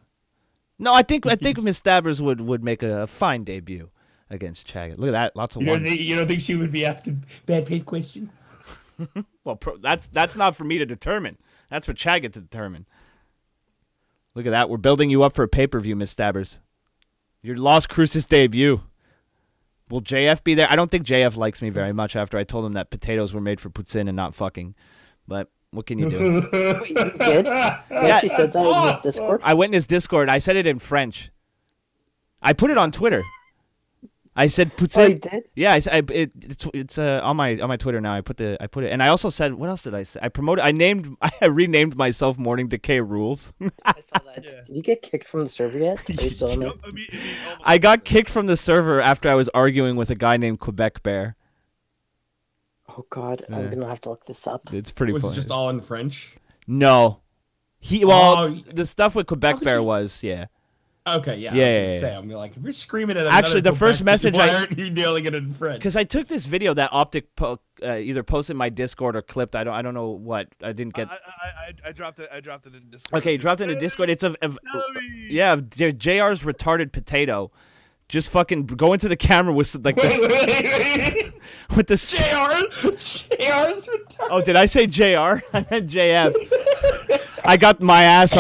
Speaker 1: No, I think Miss Stabbers would make a fine debut against Chaggott. Look at that, lots of.
Speaker 3: You don't think she would be asking bad faith questions?
Speaker 1: Well, that's not for me to determine. That's for Chaggott to determine. Look at that. We're building you up for a pay-per-view, Miss Stabbers. Your Las Cruces debut. Will JF be there? I don't think JF likes me very much after I told him that potatoes were made for poutine and not fucking. But what can you do?
Speaker 4: Wait, you did? You actually said that in his Discord?
Speaker 1: I went in his Discord. I said it in French. I put it on Twitter. I said poutine.
Speaker 4: Oh, you did?
Speaker 1: Yeah, it's on my Twitter now. I put it, and I also said, what else did I say? I renamed myself Morning Decay Rules.
Speaker 4: I saw that. Yeah. Did you get kicked from the server yet? Are you still in it?
Speaker 1: I got kicked from the server after I was arguing with a guy named Quebec Bear.
Speaker 4: Oh God, I'm gonna have to look this up.
Speaker 1: It's pretty.
Speaker 3: Was
Speaker 1: funny.
Speaker 3: it just all in French?
Speaker 1: No, the stuff with Quebec Bear was
Speaker 3: Okay, yeah. I'm like, if you're screaming at
Speaker 1: actually the first message
Speaker 3: why aren't you dealing it in French?
Speaker 1: Because I took this video that Optic either posted in my Discord or clipped. I don't know what. I didn't get.
Speaker 5: I dropped it. I dropped it in Discord.
Speaker 1: Okay, dropped it in Discord. It's JR's retarded potato. Just fucking go into the camera with like
Speaker 3: wait.
Speaker 1: with the
Speaker 3: JR's retarded.
Speaker 1: Oh, did I say JR? I meant JF. I got the My Ass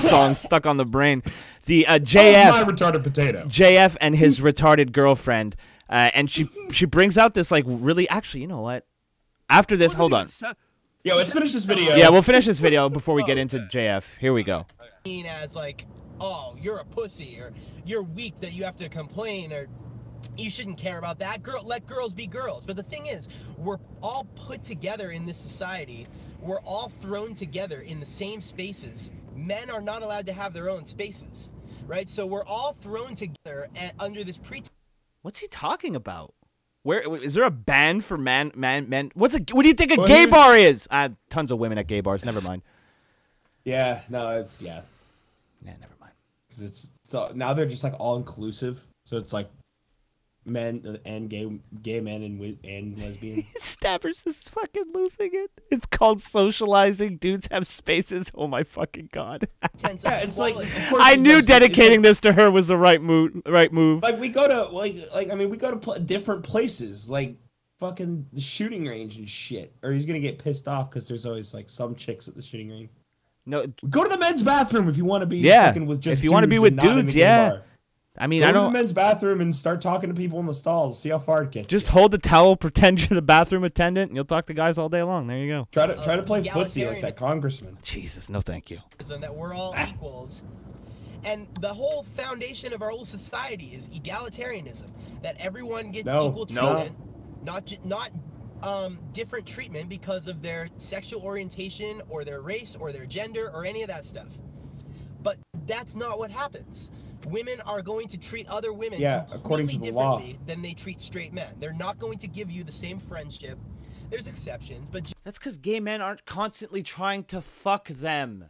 Speaker 1: song stuck on the brain. The JF.
Speaker 3: My retarded potato.
Speaker 1: JF and his retarded girlfriend, and she brings out this like really. Actually, you know what? After this, hold on.
Speaker 3: Yeah, let's finish this video.
Speaker 1: Yeah, we'll finish this video before we get into JF. Here we go.
Speaker 6: As like, oh, you're a pussy, or you're weak that you have to complain, or you shouldn't care about that. Let girls be girls. But the thing is, we're all put together in this society. We're all thrown together in the same spaces. Men are not allowed to have their own spaces, right? So we're all thrown together under this pretense.
Speaker 1: What's he talking about? Where is there a ban for men? What do you think a gay bar is? Tons of women at gay bars. Never mind.
Speaker 3: Yeah, no, it's
Speaker 1: Yeah, never mind.
Speaker 3: So now they're just like all inclusive. So it's like men and gay men and lesbians.
Speaker 1: Stabbers is fucking losing it. It's called socializing. Dudes have spaces. Oh my fucking god.
Speaker 6: Yeah,
Speaker 3: it's like
Speaker 1: I knew dedicating this to her was the right move.
Speaker 3: Like we go to we go to different places, like fucking the shooting range and shit. Or he's gonna get pissed off because there's always like some chicks at the shooting range.
Speaker 1: No,
Speaker 3: go to the men's bathroom if you want to be fucking with just.
Speaker 1: If you want to be with dudes, yeah. I mean,
Speaker 3: go to the men's bathroom and start talking to people in the stalls. See how far it gets.
Speaker 1: Just hold the towel, pretend you're the bathroom attendant, and you'll talk to guys all day long. There you go.
Speaker 3: Try to play footsie like that congressman.
Speaker 1: Jesus, no, thank you.
Speaker 6: That we're all equals, and the whole foundation of our whole society is egalitarianism. That everyone gets equal treatment, not different treatment because of their sexual orientation or their race or their gender or any of that stuff. But that's not what happens. Women are going to treat other women
Speaker 3: according to the
Speaker 6: differently
Speaker 3: law
Speaker 6: than they treat straight men. They're not going to give you the same friendship. There's exceptions, but
Speaker 1: that's because gay men aren't constantly trying to fuck them.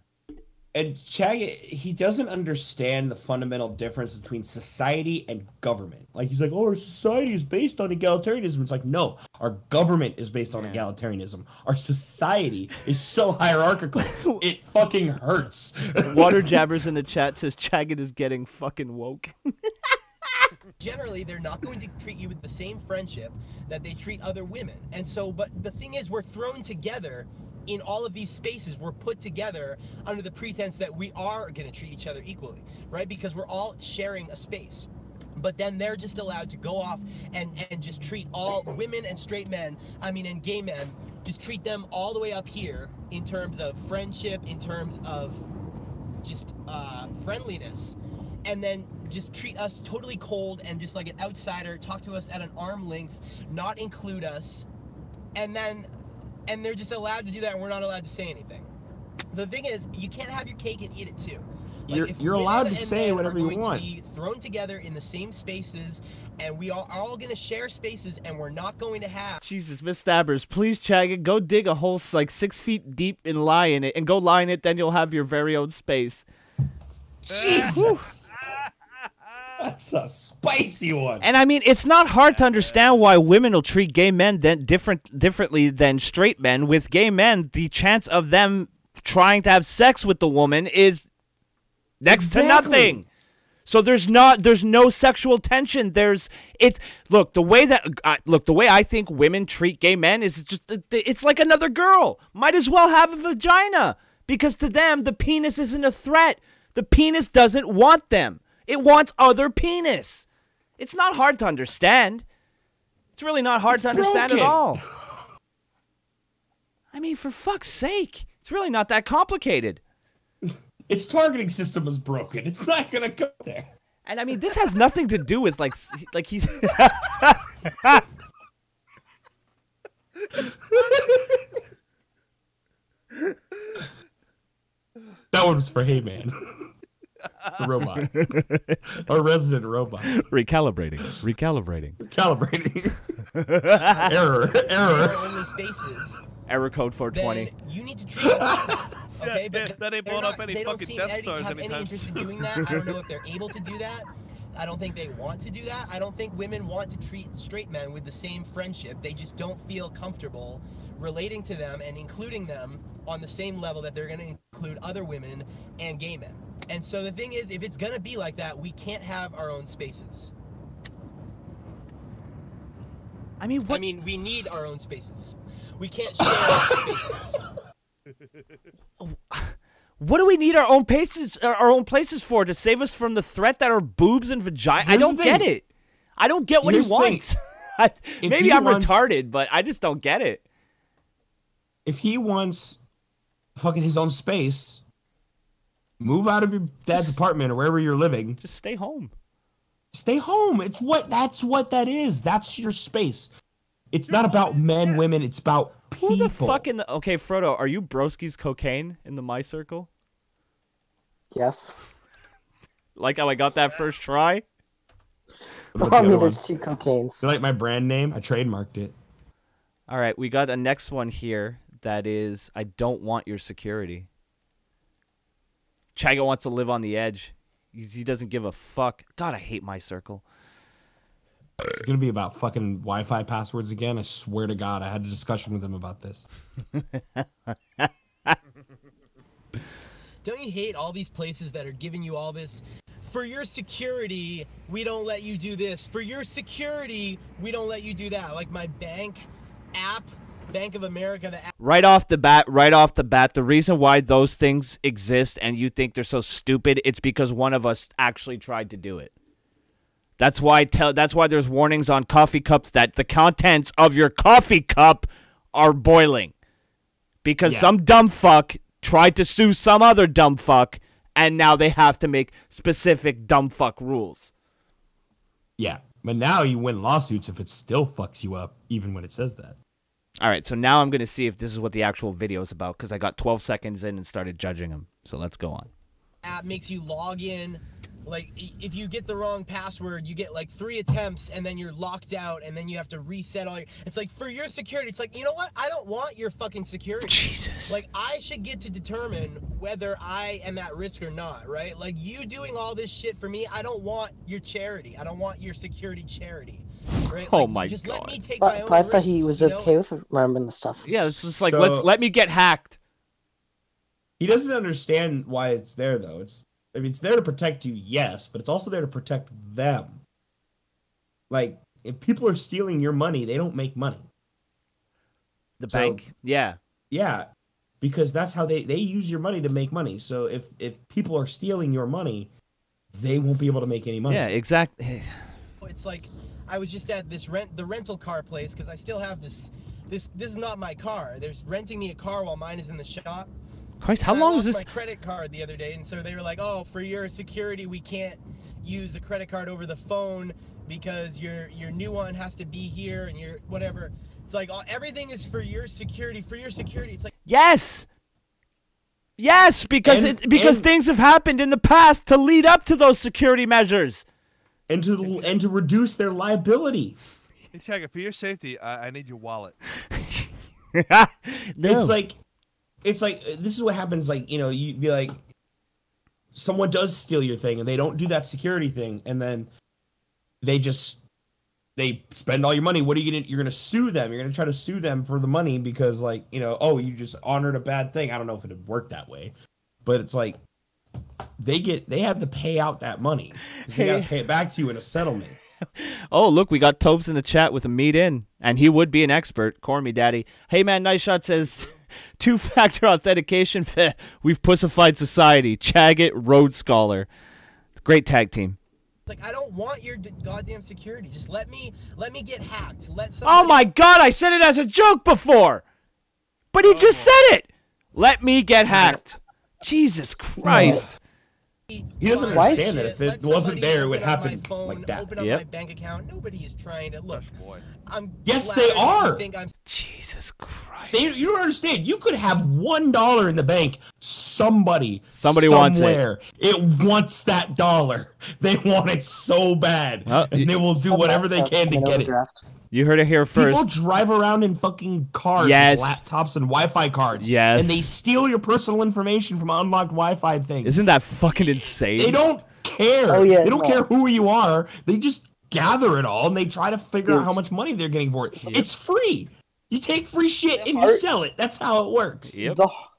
Speaker 3: And he doesn't understand the fundamental difference between society and government. Like, he's like, oh, our society is based on egalitarianism. It's like, no, our government is based on egalitarianism. Our society is so hierarchical, it fucking hurts.
Speaker 1: Water Jabbers in the chat says Chaggott is getting fucking woke.
Speaker 6: generally, they're not going to treat you with the same friendship that they treat other women. And so, but the thing is, we're thrown together in all of these spaces. We're put together under the pretense that we are going to treat each other equally, right? Because we're all sharing a space. But then they're just allowed to go off and just treat all women and straight men, and gay men, just treat them all the way up here in terms of friendship, in terms of just friendliness, and then just treat us totally cold and just like an outsider, talk to us at an arm length, not include us, and they're just allowed to do that and we're not allowed to say anything. The thing is, you can't have your cake and eat it too. Like,
Speaker 3: you're allowed to say whatever you want.
Speaker 6: To be thrown together in the same spaces, and we are all going to share spaces, and we're not going to have.
Speaker 1: Jesus, Miss Stabbers, please, Chaggott, go dig a hole like 6 feet deep and lie in it, and go lie in it. Then you'll have your very own space.
Speaker 3: Jesus, that's a spicy one.
Speaker 1: And it's not hard to understand why women will treat gay men differently than straight men. With gay men, the chance of them trying to have sex with the woman is next to nothing. So there's no sexual tension. Look, the way I think women treat gay men is it's like another girl. Might as well have a vagina, because to them the penis isn't a threat. The penis doesn't want them. It wants other penis. It's not hard to understand. It's really not hard to understand at all. For fuck's sake. It's really not that complicated.
Speaker 3: Its targeting system is broken. It's not gonna go there.
Speaker 1: And this has nothing to do with like he's.
Speaker 3: That one was for Hey Man, the robot, our resident robot.
Speaker 1: Recalibrating.
Speaker 3: Error.
Speaker 6: In these spaces.
Speaker 1: Error code 420.
Speaker 6: Then you need to treat us. Okay, but
Speaker 5: that ain't blown up any fucking Death Stars
Speaker 6: have any
Speaker 5: anytime
Speaker 6: interest in
Speaker 5: soon.
Speaker 6: doing that. I don't know if they're able to do that. I don't think they want to do that. I don't think women want to treat straight men with the same friendship. They just don't feel comfortable relating to them and including them on the same level that they're going to include other women and gay men. And so the thing is, if it's going to be like that, we can't have our own spaces. We need our own spaces. We can't share our spaces.
Speaker 1: What do we need our own places for? To save us from the threat that are boobs and vagina? I don't get it. I don't get what he wants. Maybe I'm retarded, but I just don't get it.
Speaker 3: If he wants fucking his own space, move out of your dad's apartment or wherever you're living.
Speaker 1: Just stay home.
Speaker 3: Stay home. That's what that is. That's your space. It's not about men, women. It's about people.
Speaker 1: Who the fuck okay, Frodo, are you Broski's cocaine in the My Circle?
Speaker 4: Yes.
Speaker 1: Like how I got that first try?
Speaker 3: What about
Speaker 4: Well, I
Speaker 3: the
Speaker 4: mean,
Speaker 3: other
Speaker 4: there's
Speaker 3: one?
Speaker 4: 2 cocaines.
Speaker 3: You like my brand name? I trademarked it.
Speaker 1: All right, we got a next one here that is, I don't want your security. Chaggo wants to live on the edge. He doesn't give a fuck. God, I hate my circle.
Speaker 3: It's gonna be about fucking Wi-Fi passwords again. I swear to God, I had a discussion with him about this.
Speaker 6: Don't you hate all these places that are giving you all this? For your security, we don't let you do this. For your security, we don't let you do that. Like my bank app, Bank of America, the app.
Speaker 1: Right off the bat, the reason why those things exist and you think they're so stupid, it's because one of us actually tried to do it. That's why there's warnings on coffee cups that the contents of your coffee cup are boiling. Because some dumb fuck tried to sue some other dumb fuck, and now they have to make specific dumb fuck rules.
Speaker 3: Yeah, but now you win lawsuits if it still fucks you up, even when it says that.
Speaker 1: All right, so now I'm going to see if this is what the actual video is about, because I got 12 seconds in and started judging him. So let's go on.
Speaker 6: App makes you log in. Like, if you get the wrong password, you get like 3 attempts, and then you're locked out, and then you have to reset all your... It's like, for your security, it's like, you know what? I don't want your fucking security.
Speaker 1: Jesus.
Speaker 6: Like, I should get to determine whether I am at risk or not, right? Like, you doing all this shit for me, I don't want your charity. I don't want your security charity. Right?
Speaker 1: Oh
Speaker 6: like,
Speaker 1: my
Speaker 6: just
Speaker 1: God.
Speaker 6: let me take my own
Speaker 4: But I thought he
Speaker 6: risks,
Speaker 4: was
Speaker 6: you know?
Speaker 4: okay with remembering the stuff.
Speaker 1: Yeah, it's just like,
Speaker 3: So-
Speaker 1: let me get hacked.
Speaker 3: He doesn't understand why it's there, though. It's there to protect you, yes, but it's also there to protect them. Like, if people are stealing your money, they don't make money.
Speaker 1: The
Speaker 3: So-
Speaker 1: bank, yeah.
Speaker 3: Yeah, because that's how they use your money to make money. So if people are stealing your money, they won't be able to make any money.
Speaker 1: Yeah, exactly.
Speaker 6: It's like I was just at the rental car place because I still have this is not my car. There's renting me a car while mine is in the shop.
Speaker 1: Christ, how
Speaker 6: And I
Speaker 1: long is
Speaker 6: lost
Speaker 1: this?
Speaker 6: my credit card the other day, and so they were like, "Oh, for your security, we can't use a credit card over the phone because your new one has to be here and your whatever." It's like everything is for your security. For your security, it's like
Speaker 1: Yes. Yes, because
Speaker 3: And-
Speaker 1: because
Speaker 3: and-
Speaker 1: things have happened in the past to lead up to those security measures.
Speaker 3: And to reduce their liability.
Speaker 5: Hey, Chagga, for your safety, I need your wallet.
Speaker 1: No.
Speaker 3: It's like this is what happens. Like, you know, you'd be like, someone does steal your thing and they don't do that security thing, and then they spend all your money. What are you gonna? You're gonna sue them. You're gonna try to sue them for the money because, like, you know, oh, you just honored a bad thing. I don't know if it'd work that way, but it's like they have to pay out that money. 'Cause they gotta pay it back to you in a settlement.
Speaker 1: Oh, look, we got Tobes in the chat with a meet in, and he would be an expert. Call me daddy. Hey, man, Nice Shot says, 2-factor authentication. We've pussified society. Chaggot, Rhodes Scholar. Great tag team.
Speaker 6: Like, I don't want your goddamn security. Just let me get hacked.
Speaker 1: Oh, my God, I said it as a joke before. But he just said it. Let me get hacked. Jesus Christ.
Speaker 3: He doesn't
Speaker 4: Why?
Speaker 3: understand that if it wasn't there, it would happen like that.
Speaker 6: Open up
Speaker 1: Yep.
Speaker 6: my bank account. Nobody is trying to look.
Speaker 5: Boy.
Speaker 6: I'm
Speaker 3: Yes,
Speaker 6: glad
Speaker 3: they
Speaker 6: that you
Speaker 3: are.
Speaker 6: think I'm
Speaker 1: Jesus Christ.
Speaker 3: You don't understand. You could have $1 in the bank. Somebody
Speaker 1: wants it.
Speaker 3: somewhere, it wants that dollar. They want it so bad,
Speaker 1: Well,
Speaker 3: and they will do whatever they can to get it.
Speaker 4: Overdraft.
Speaker 1: You heard it here first.
Speaker 3: People drive around in fucking cars,
Speaker 1: Yes.
Speaker 3: with laptops, and Wi-Fi cards.
Speaker 1: Yes.
Speaker 3: And they steal your personal information from unlocked Wi-Fi things.
Speaker 1: Isn't that fucking insane?
Speaker 3: They don't care.
Speaker 4: Oh, yeah,
Speaker 3: they don't
Speaker 4: no.
Speaker 3: care who you are. They just gather it all and they try to figure out how much money they're getting for it. It's free. You take free shit and you sell it. That's how it works.
Speaker 1: Yep.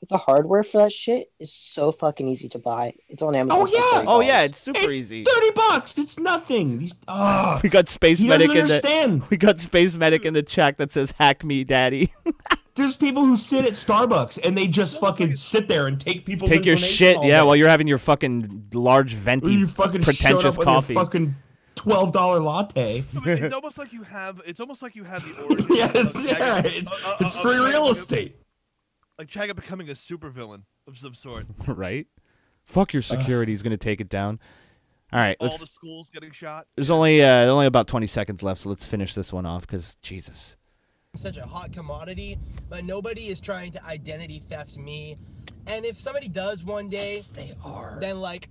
Speaker 4: The hardware for that shit is so fucking easy to buy. It's on Amazon.
Speaker 3: Oh,
Speaker 4: for
Speaker 3: yeah.
Speaker 4: $30.
Speaker 1: Oh, yeah, it's super
Speaker 3: It's
Speaker 1: easy.
Speaker 3: $30. It's nothing. These
Speaker 1: We got Space
Speaker 3: he
Speaker 1: Medic
Speaker 3: doesn't
Speaker 1: in the
Speaker 3: understand.
Speaker 1: We got Space Medic in the chat that says hack me daddy.
Speaker 3: There's people who sit at Starbucks and they just fucking sit there and take people's
Speaker 1: Take your
Speaker 3: information
Speaker 1: shit,
Speaker 3: all
Speaker 1: yeah,
Speaker 3: day.
Speaker 1: while you're having your fucking large venti
Speaker 3: you fucking showed
Speaker 1: pretentious
Speaker 3: up with
Speaker 1: coffee.
Speaker 3: your fucking $12 latte.
Speaker 5: It's almost like you have. It's almost like you have the origin.
Speaker 3: Yes,
Speaker 5: of
Speaker 3: yeah,
Speaker 5: Chagga-
Speaker 3: it's
Speaker 5: of
Speaker 3: free
Speaker 5: Chagga
Speaker 3: real
Speaker 5: becoming-
Speaker 3: estate.
Speaker 5: Like Chagga becoming a supervillain of some sort.
Speaker 1: Right? Fuck your security. He's gonna take it down. All right,
Speaker 5: All
Speaker 1: let's.
Speaker 5: the schools getting shot.
Speaker 1: There's only about 20 seconds left, so let's finish this one off. Cause Jesus.
Speaker 6: such a hot commodity, but nobody is trying to identity theft me. And if somebody does one day,
Speaker 3: Yes, they are.
Speaker 6: then like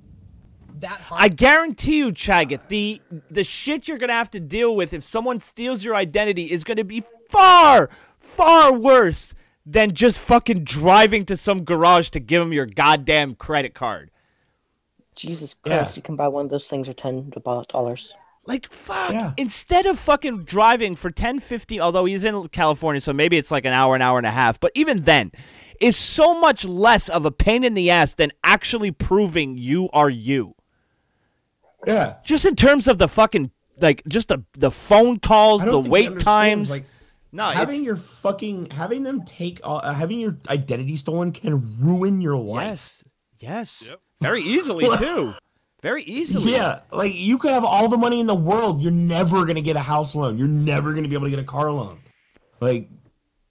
Speaker 6: that hard.
Speaker 1: I guarantee you, Chaggot, the shit you're gonna have to deal with if someone steals your identity is gonna be far, far worse than just fucking driving to some garage to give them your goddamn credit card.
Speaker 4: Jesus Christ, you can buy one of those things for $10.
Speaker 1: Like, fuck.
Speaker 3: Yeah.
Speaker 1: Instead of fucking driving for 10, 15, although he's in California, so maybe it's like an hour and a half, but even then, is so much less of a pain in the ass than actually proving you are you.
Speaker 3: Yeah.
Speaker 1: Just in terms of the fucking, like, just the phone calls,
Speaker 3: I
Speaker 1: the
Speaker 3: don't think he
Speaker 1: wait
Speaker 3: understands,
Speaker 1: times.
Speaker 3: Like,
Speaker 1: No,
Speaker 3: having having them take, having your identity stolen can ruin your life.
Speaker 1: Yes.
Speaker 5: Yep.
Speaker 1: Very easily, too. Very easily.
Speaker 3: Yeah, like you could have all the money in the world, you're never gonna get a house loan. You're never gonna be able to get a car loan. Like,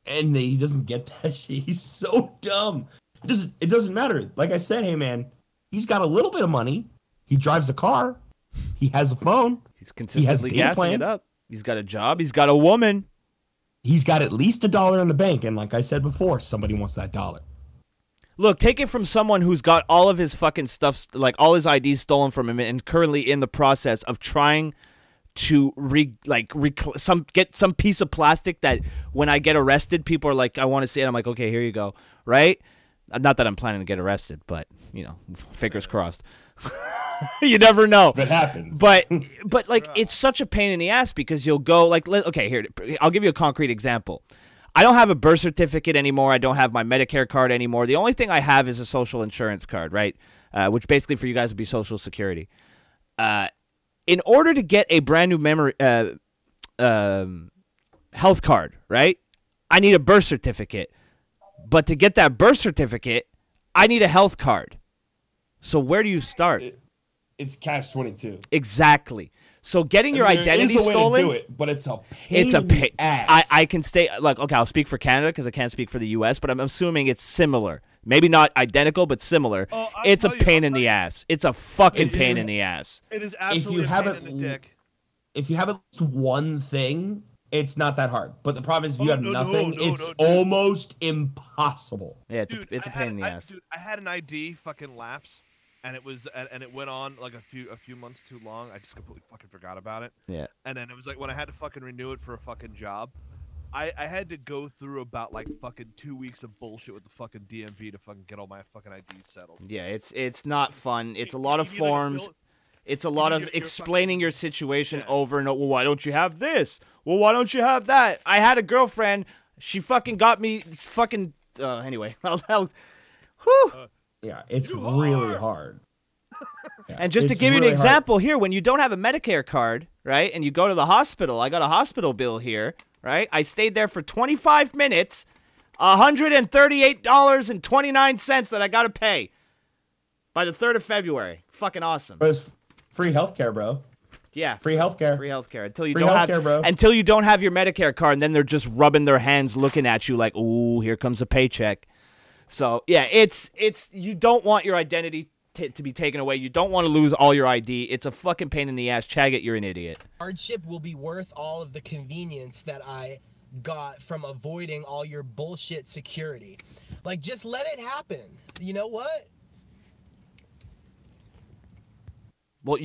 Speaker 3: and he doesn't get that shit. He's so dumb. It doesn't matter. Like I said, hey man, he's got a little bit of money. He drives a car. He has a phone.
Speaker 1: He's consistently
Speaker 3: data
Speaker 1: gassing
Speaker 3: plan.
Speaker 1: it up. He's got a job. He's got a woman.
Speaker 3: He's got at least $1 in the bank. And like I said before, somebody wants that dollar.
Speaker 1: Look, take it from someone who's got all of his fucking stuff, like all his IDs stolen from him, and currently in the process of trying to get some piece of plastic that when I get arrested, people are like, I want to see it. I'm like, okay, here you go, right? Not that I'm planning to get arrested, but you know, fingers crossed. You never know.
Speaker 3: If it happens.
Speaker 1: But like, it's such a pain in the ass because you'll go like, okay, here, I'll give you a concrete example. I don't have a birth certificate anymore. I don't have my Medicare card anymore. The only thing I have is a social insurance card, right? Which basically for you guys would be Social Security. In order to get a brand new health card, right? I need a birth certificate. But to get that birth certificate, I need a health card. So where do you start?
Speaker 3: It's catch-22.
Speaker 1: Exactly. So getting your identity stolen,
Speaker 3: to do it, but it's a pain
Speaker 1: it's a
Speaker 3: in the
Speaker 1: pain.
Speaker 3: ass.
Speaker 1: I can stay like, okay, I'll speak for Canada because I can't speak for the U.S., but I'm assuming it's similar. Maybe not identical, but similar. It's a pain in the ass. It's a fucking pain in the ass.
Speaker 5: It is absolutely a pain in the dick.
Speaker 3: If you have at least one thing, it's not that hard. But the problem is if you have nothing, it's
Speaker 5: dude.
Speaker 3: almost impossible.
Speaker 1: Yeah,
Speaker 5: Dude,
Speaker 1: it's a pain in the ass.
Speaker 5: Dude, I had an ID fucking lapse. And it went on like a few months too long. I just completely fucking forgot about it.
Speaker 1: Yeah.
Speaker 5: And then it was like when I had to fucking renew it for a fucking job, I had to go through about like fucking 2 weeks of bullshit with the fucking DMV to fucking get all my fucking IDs settled.
Speaker 1: Yeah, it's not fun. It's a lot of forms. It's a lot of explaining your situation over and over. Well, why don't you have this? Well, why don't you have that? I had a girlfriend. She fucking got me fucking. Anyway, whew.
Speaker 3: Yeah, it's really hard. Yeah,
Speaker 1: And just to give you an example here, when you don't have a Medicare card, right, and you go to the hospital, I got a hospital bill here, right? I stayed there for 25 minutes, $138.29 that I got to pay by the 3rd of February. Fucking awesome.
Speaker 3: But it's free healthcare, bro.
Speaker 1: Yeah.
Speaker 3: Free healthcare.
Speaker 1: Free healthcare until you
Speaker 3: Free
Speaker 1: don't
Speaker 3: healthcare,
Speaker 1: have
Speaker 3: bro.
Speaker 1: until you don't have your Medicare card, and then they're just rubbing their hands looking at you like, "Ooh, here comes a paycheck." So, yeah, it's you don't want your identity to be taken away. You don't want to lose all your ID. It's a fucking pain in the ass. Chaggot, you're an idiot.
Speaker 6: Hardship will be worth all of the convenience that I got from avoiding all your bullshit security. Like, just let it happen. You know what?
Speaker 1: Well,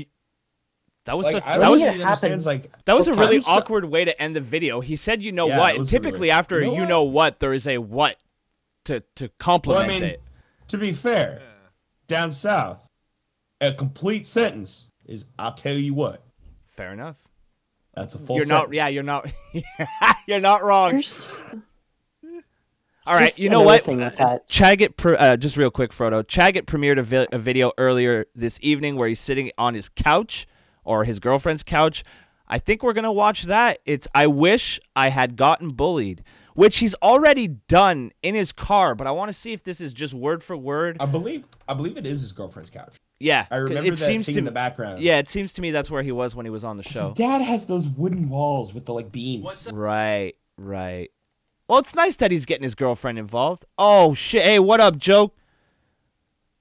Speaker 1: that was
Speaker 3: Like,
Speaker 1: such,
Speaker 3: I
Speaker 1: that
Speaker 3: don't
Speaker 1: was
Speaker 3: think he understands, like,
Speaker 1: that was a really
Speaker 3: sometimes-
Speaker 1: awkward way to end the video. He said, "You know
Speaker 3: Yeah,
Speaker 1: what?"
Speaker 3: it
Speaker 1: And
Speaker 3: was
Speaker 1: typically
Speaker 3: really-
Speaker 1: after
Speaker 3: You know
Speaker 1: you
Speaker 3: what?
Speaker 1: know what, there is a what to complement
Speaker 3: Well, I mean,
Speaker 1: it.
Speaker 3: to be fair, down south, a complete sentence is "I'll tell you what."
Speaker 1: Fair enough.
Speaker 3: That's a full
Speaker 1: You're
Speaker 3: sentence.
Speaker 1: not. Yeah, you're not. You're not wrong.
Speaker 4: There's,
Speaker 1: All right,
Speaker 4: there's
Speaker 1: you know
Speaker 4: another
Speaker 1: what?
Speaker 4: thing with that.
Speaker 1: Chaggot, just real quick, Frodo. Chaggot premiered a video earlier this evening where he's sitting on his couch or his girlfriend's couch. I think we're gonna watch that. It's "I wish I had gotten bullied," which he's already done in his car. But I want to see if this is just word for word.
Speaker 3: I believe it is his girlfriend's couch.
Speaker 1: Yeah,
Speaker 3: I remember
Speaker 1: it
Speaker 3: that
Speaker 1: seems
Speaker 3: thing
Speaker 1: to
Speaker 3: in the background.
Speaker 1: Yeah, it seems to me that's where he was when he was on the show.
Speaker 3: His dad has those wooden walls with the like beams.
Speaker 1: Right. Well, it's nice that he's getting his girlfriend involved. Oh shit! Hey, what up, Joke?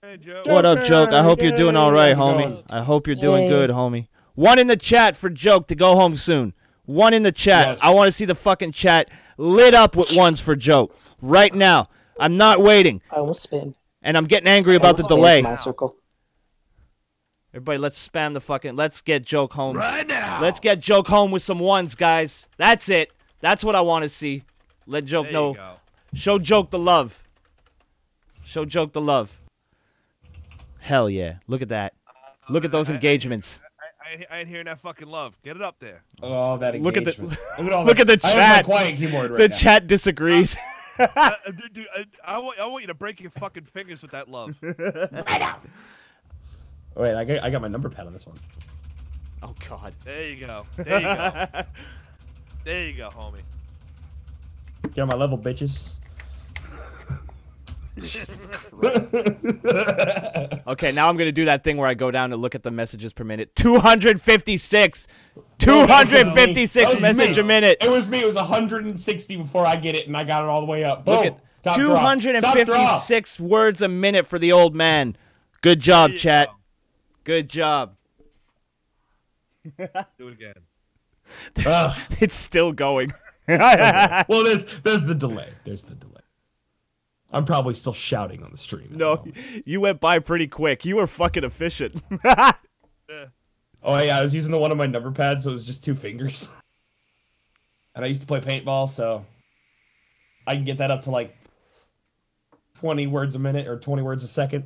Speaker 5: Hey, Joe.
Speaker 1: What up, Joke? I hope you're doing all right,
Speaker 3: How's it
Speaker 1: homie.
Speaker 3: going?
Speaker 1: I hope you're doing
Speaker 4: Yay.
Speaker 1: good, homie. One in the chat for Joke to go home soon. One in the chat.
Speaker 3: Yes.
Speaker 1: I want to see the fucking chat lit up with ones for Joke right now. I'm not waiting,
Speaker 4: I almost spammed.
Speaker 1: and I'm getting angry
Speaker 4: I
Speaker 1: about the
Speaker 4: almost spammed
Speaker 1: delay.
Speaker 4: My circle.
Speaker 1: Everybody, let's spam the fucking. Let's get Joke home.
Speaker 5: Right now.
Speaker 1: Let's get Joke home with some ones, guys. That's it. That's what I want to see. Let Joke
Speaker 5: There
Speaker 1: know.
Speaker 5: you go.
Speaker 1: Show Joke the love. Show Joke the love. Hell yeah. Look at that. Look at those engagements.
Speaker 5: I ain't hearing that fucking love. Get it up there.
Speaker 3: Oh, that
Speaker 1: Look at the
Speaker 3: engagement.
Speaker 1: look at the
Speaker 3: I have
Speaker 1: chat.
Speaker 3: my quiet keyboard right
Speaker 1: The
Speaker 3: now.
Speaker 1: chat disagrees.
Speaker 5: Dude, I want you to break your fucking fingers with that love.
Speaker 3: Wait, I got my number pad on this one.
Speaker 1: Oh God.
Speaker 5: There you go. There you go. There you go, homie.
Speaker 3: Get on my level, bitches.
Speaker 1: Okay, now I'm gonna do that thing where I go down and look at the messages per minute. 256. 256 message a minute.
Speaker 3: It was me. It was 160 before I get it, and I got it all the way up. Boom.
Speaker 1: Look at
Speaker 3: Top drop. Top drop.
Speaker 1: 256 words a minute for the old man. Good job, chat. Good job.
Speaker 5: Do it again.
Speaker 1: It's still going.
Speaker 3: Well, there's the delay. There's the delay. I'm probably still shouting on the stream.
Speaker 1: No, you went by pretty quick. You were fucking efficient.
Speaker 3: Oh yeah, I was using the one on my number pad, so it was just 2 fingers. And I used to play paintball, so I can get that up to like 20 words a minute or 20 words a second.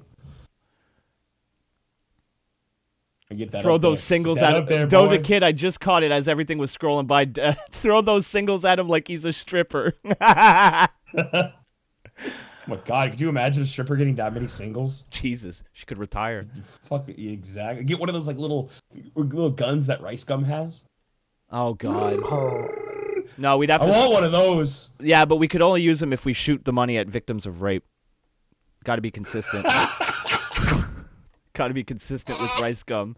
Speaker 3: I get that.
Speaker 1: Throw
Speaker 3: up
Speaker 1: those
Speaker 3: there.
Speaker 1: sings
Speaker 3: Get that
Speaker 1: at
Speaker 3: up there,
Speaker 1: him. Though the
Speaker 3: boy.
Speaker 1: kid, I just caught it as everything was scrolling by. Throw those singles at him like he's a stripper.
Speaker 3: Oh my God, could you imagine a stripper getting that many singles?
Speaker 1: Jesus, she could retire.
Speaker 3: Fuck, exactly. Get one of those like little guns that Rice Gum has.
Speaker 1: Oh God.
Speaker 4: Oh,
Speaker 1: No, we'd have
Speaker 3: I
Speaker 1: to.
Speaker 3: want one of those.
Speaker 1: Yeah, but we could only use them if we shoot the money at victims of rape. Got to be consistent. Got to be consistent with Rice Gum.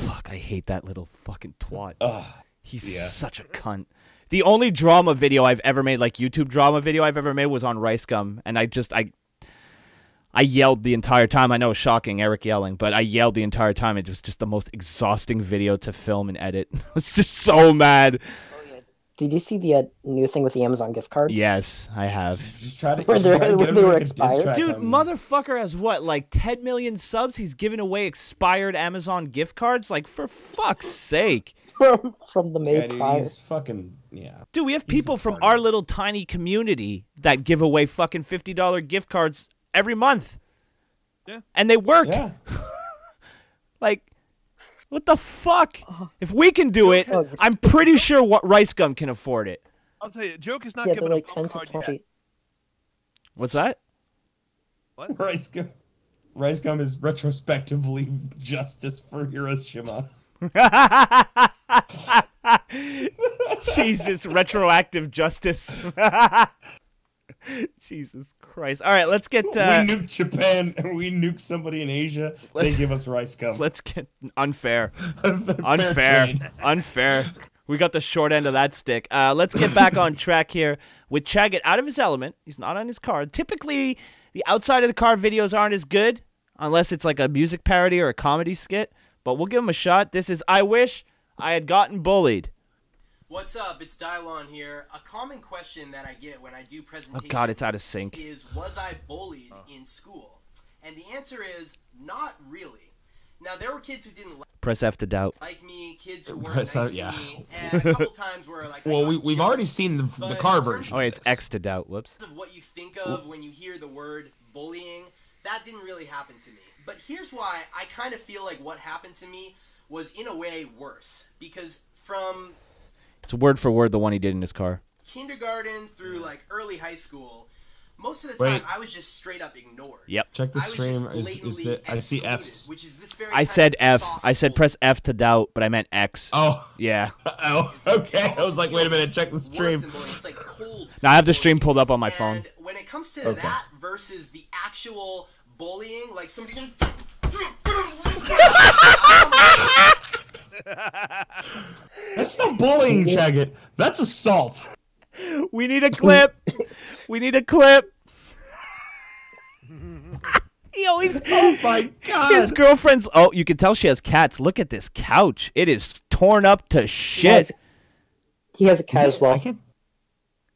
Speaker 1: Fuck, I hate that little fucking twat. He's such a cunt. The only drama video I've ever made, like YouTube drama video I've ever made, was on Rice Gum, and I yelled the entire time. I know it's shocking, Eric yelling, but I yelled the entire time. It was just the most exhausting video to film and edit. I was just so mad.
Speaker 4: did you see the new thing with the Amazon gift cards?
Speaker 1: Yes, I have.
Speaker 3: Just try to.
Speaker 4: Where
Speaker 3: just try to
Speaker 4: they
Speaker 3: get him
Speaker 4: were
Speaker 3: like a diss
Speaker 4: expired?
Speaker 3: track
Speaker 1: Dude,
Speaker 3: on-
Speaker 1: motherfucker has what, like 10 million subs? He's giving away expired Amazon gift cards? Like, for fuck's sake.
Speaker 4: from the
Speaker 3: Yeah,
Speaker 4: May
Speaker 3: dude,
Speaker 4: prior.
Speaker 3: he's fucking
Speaker 1: Dude, we have people from
Speaker 3: retarded.
Speaker 1: our little tiny community that give away fucking $50 gift cards every month.
Speaker 5: Yeah.
Speaker 1: And they work.
Speaker 3: Yeah.
Speaker 1: Like, what the fuck? If we can do it, I'm pretty sure what Rice Gum can afford it.
Speaker 5: I'll tell you, Joke is not
Speaker 4: Yeah,
Speaker 5: giving
Speaker 4: they're
Speaker 5: a
Speaker 4: like
Speaker 5: phone
Speaker 4: 10 to
Speaker 5: card
Speaker 4: 20.
Speaker 5: yet.
Speaker 1: What's that?
Speaker 5: What?
Speaker 3: Rice Gum is retrospectively justice for Hiroshima.
Speaker 1: Jesus, retroactive justice. Jesus Christ. All right, let's get...
Speaker 3: We nuke Japan and we nuke somebody in Asia. They
Speaker 1: Let's-
Speaker 3: give us Rice Gum.
Speaker 1: Let's get... Unfair.
Speaker 3: Fair
Speaker 1: Unfair.
Speaker 3: trade.
Speaker 1: Unfair. We got the short end of that stick. Let's get back on track here with Chaggot out of his element. He's not on his card. Typically, the outside of the card videos aren't as good unless it's like a music parody or a comedy skit. But we'll give him a shot. This is I Wish I Had Gotten Bullied.
Speaker 6: What's up? It's Dylon here. A common question that I get when I do presentations
Speaker 1: Oh, God, it's out of sync.
Speaker 6: is, was I bullied in school? And the answer is, not really. Now, there were kids who didn't
Speaker 1: Press F to doubt.
Speaker 6: like me, kids who weren't
Speaker 3: Press
Speaker 6: nice
Speaker 3: F,
Speaker 6: to
Speaker 3: yeah.
Speaker 6: me, and a couple times where, like, I
Speaker 3: Well,
Speaker 6: got
Speaker 3: we've
Speaker 6: jumped.
Speaker 3: already seen the
Speaker 6: But
Speaker 3: car
Speaker 6: in terms
Speaker 3: version.
Speaker 1: Oh, wait, it's
Speaker 3: of this.
Speaker 1: X to doubt. Whoops.
Speaker 6: Of what you think of when you hear the word bullying, that didn't really happen to me. But here's why I kind of feel like what happened to me was in a way worse. Because from
Speaker 1: It's word for word the one he did in his car.
Speaker 6: kindergarten through like early high school, most of the
Speaker 3: Wait.
Speaker 6: time I was just straight up ignored.
Speaker 1: Yep.
Speaker 3: Check the
Speaker 6: I was
Speaker 3: stream.
Speaker 6: just
Speaker 3: Is
Speaker 6: blatantly
Speaker 3: that I see
Speaker 6: excluded,
Speaker 3: F's.
Speaker 6: which is this very
Speaker 1: I
Speaker 6: kind
Speaker 1: said
Speaker 6: of
Speaker 1: F.
Speaker 6: soft
Speaker 1: I said
Speaker 6: bullying.
Speaker 1: press F to doubt, but I meant X.
Speaker 3: Oh.
Speaker 1: Yeah.
Speaker 3: Oh. Okay. I was like, wait a minute. Check the
Speaker 6: Worse
Speaker 3: stream.
Speaker 6: than bullying. It's like cold.
Speaker 1: Now I have the stream pulled up on my
Speaker 6: And
Speaker 1: phone.
Speaker 6: when it comes to
Speaker 3: Okay.
Speaker 6: that versus the actual bullying, like somebody.
Speaker 3: That's not bullying, Chaggot. That's assault.
Speaker 1: We need a clip. We need a clip. He always.
Speaker 3: Oh my God.
Speaker 1: His girlfriend's. Oh, you can tell she has cats. Look at this couch. It is torn up to shit.
Speaker 4: He has a cat as
Speaker 3: I
Speaker 4: well.
Speaker 3: can't-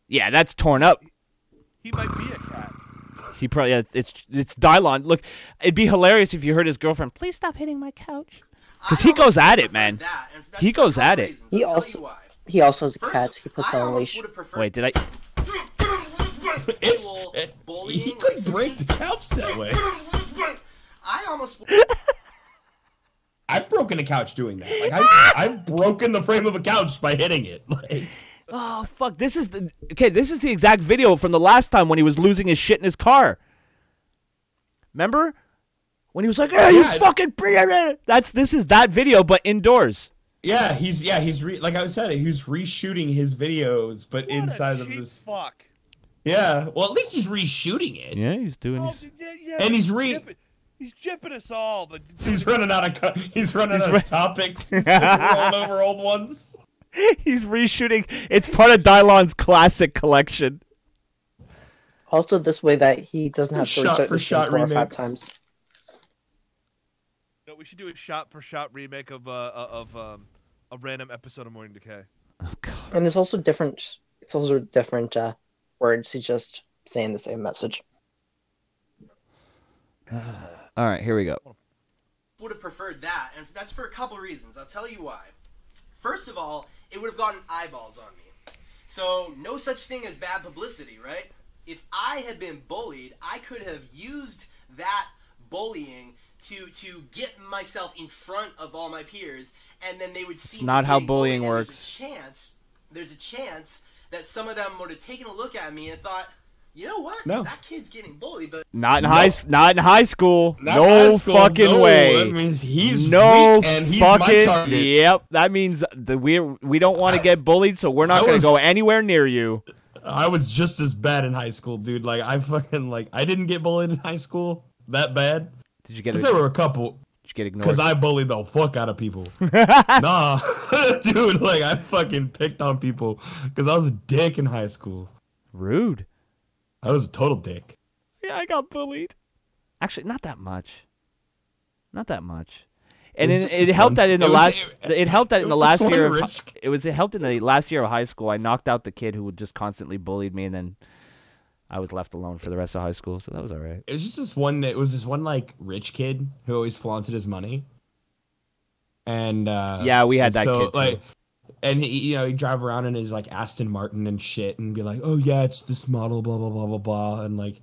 Speaker 1: Yeah, that's torn up.
Speaker 5: He might be a cat.
Speaker 1: He probably it's Dylon. Look, it'd be hilarious if you heard his girlfriend. Please stop hitting my couch. Because he goes at it, man. He goes at it.
Speaker 4: He also has a cat. He puts on a leash.
Speaker 1: Wait, did I?
Speaker 3: He could break the couch that way.
Speaker 2: I almost.
Speaker 3: I've broken a couch doing that. Like I've broken the frame of a couch by hitting it. Like,
Speaker 1: oh fuck! This is the exact video from the last time when he was losing his shit in his car. Remember when he was like, "Hey, you fucking bring it!" This is that video, but indoors.
Speaker 3: Yeah, he's like I said, he's reshooting his videos, but
Speaker 5: What
Speaker 3: inside
Speaker 5: a
Speaker 3: of
Speaker 5: cheap
Speaker 3: this.
Speaker 5: Fuck.
Speaker 3: Yeah, well, at least he's reshooting it.
Speaker 1: Yeah, he's doing.
Speaker 5: Oh,
Speaker 1: His...
Speaker 5: yeah,
Speaker 3: And he's
Speaker 5: jipping us all. But
Speaker 3: He's running out of topics. He's just rolling over old ones.
Speaker 1: He's reshooting. It's part of Dylon's classic collection.
Speaker 4: Also, this way that he doesn't have to
Speaker 3: Shot
Speaker 4: restart
Speaker 3: for
Speaker 4: the
Speaker 3: shot
Speaker 4: game 4 or 5
Speaker 3: remix.
Speaker 4: times.
Speaker 5: no, we should do a shot-for-shot remake of a random episode of Morning Decay.
Speaker 1: Oh god.
Speaker 4: And there's also different. It's also different words. He's just saying the same message.
Speaker 1: All right, here we go.
Speaker 2: Would have preferred that, and that's for a couple reasons. I'll tell you why. First of all, it would have gotten eyeballs on me. So, no such thing as bad publicity, right? If I had been bullied, I could have used that bullying to get myself in front of all my peers, and then they would see.
Speaker 1: It's not
Speaker 2: me
Speaker 1: how
Speaker 2: getting bullied,
Speaker 1: bullying
Speaker 2: and
Speaker 1: works.
Speaker 2: There's a chance that some of them would have taken a look at me and thought, you know what?
Speaker 3: No.
Speaker 2: That kid's getting bullied, but
Speaker 1: Not in high school.
Speaker 3: Not
Speaker 1: No
Speaker 3: high school,
Speaker 1: fucking
Speaker 3: no.
Speaker 1: way.
Speaker 3: That means he's
Speaker 1: no
Speaker 3: weak and he's my
Speaker 1: fucking.
Speaker 3: target.
Speaker 1: Yep, that means we don't want to get bullied, so we're not going to go anywhere near you.
Speaker 3: I was just as bad in high school, dude. Like I didn't get bullied in high school that bad.
Speaker 1: Did you get?
Speaker 3: There were a couple.
Speaker 1: Did you get ignored?
Speaker 3: Because I bullied the fuck out of people. Nah, dude. Like I fucking picked on people because I was a dick in high school.
Speaker 1: Rude.
Speaker 3: I was a total dick.
Speaker 1: Yeah, I got bullied. Actually, not that much. Not that much. And it helped that in the last. It helped that in the last year. It helped in the last year of high school. I knocked out the kid who would just constantly bullied me, and then I was left alone for the rest of high school. So that was all right.
Speaker 3: It was just this one. It was this one like rich kid who always flaunted his money. And
Speaker 1: yeah, we had that kid too.
Speaker 3: Like, and he'd drive around in his like Aston Martin and shit, and be like, "Oh yeah, it's this model, blah blah blah blah blah," and like,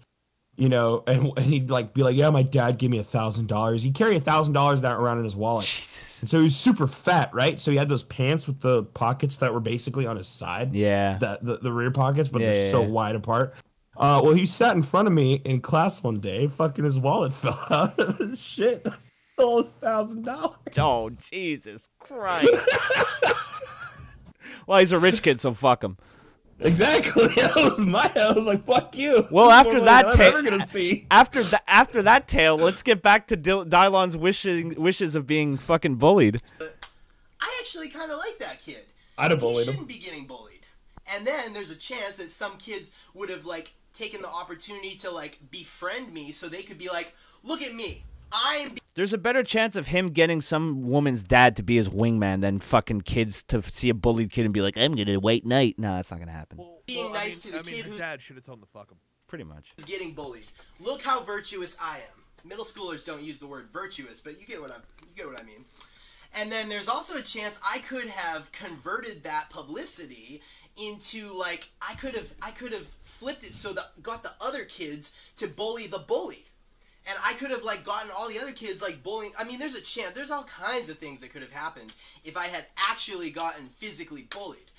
Speaker 3: and he'd like be like, "Yeah, my dad gave me $1,000." He'd carry $1,000 around in his wallet.
Speaker 1: Jesus.
Speaker 3: And so he was super fat, right? So he had those pants with the pockets that were basically on his side.
Speaker 1: Yeah.
Speaker 3: The rear pockets, but they're so wide apart. Well, he sat in front of me in class one day. Fucking his wallet fell out of his shit. I stole his $1,000.
Speaker 1: Oh Jesus Christ! Well, he's a rich kid, so fuck him.
Speaker 3: Exactly. I was like, fuck you.
Speaker 1: Well, after that
Speaker 3: I'm never gonna see.
Speaker 1: After that tale, let's get back to Dylon's wishes of being fucking bullied.
Speaker 2: I actually kind of like that kid.
Speaker 3: I'd have bullied
Speaker 2: He
Speaker 3: him.
Speaker 2: shouldn't be getting bullied. And then there's a chance that some kids would have like taken the opportunity to like befriend me, so they could be like, "Look at me,
Speaker 1: There's a better chance of him getting some woman's dad to be his wingman than fucking kids to see a bullied kid and be like, "I'm gonna wait night." No, that's not gonna happen.
Speaker 2: being nice to the kid
Speaker 5: her
Speaker 2: who's
Speaker 5: dad should have told him to fuck him.
Speaker 1: Pretty much.
Speaker 2: getting bullied. Look how virtuous I am. Middle schoolers don't use the word virtuous, but you get what I mean. And then there's also a chance I could have converted that publicity into like I could have flipped it so that got the other kids to bully the bully. And I could have like gotten all the other kids like bullying. I mean, there's a chance. There's all kinds of things that could have happened if I had actually gotten physically bullied.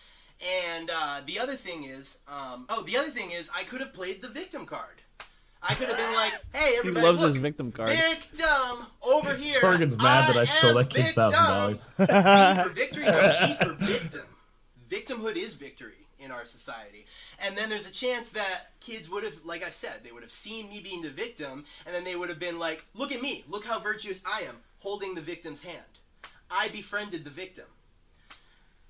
Speaker 2: And the other thing is, I could have played the victim card. I could have been like, "Hey, everybody,
Speaker 1: He loves
Speaker 2: look,
Speaker 1: his victim card.
Speaker 2: victim over here."
Speaker 3: Torgan's mad that I stole that kid's $1,000.
Speaker 2: V for victory, no, V for victim. Victimhood is victory in our society. And then there's a chance that kids would have, like I said, they would have seen me being the victim, and then they would have been like, "Look at me, look how virtuous I am, holding the victim's hand. I befriended the victim."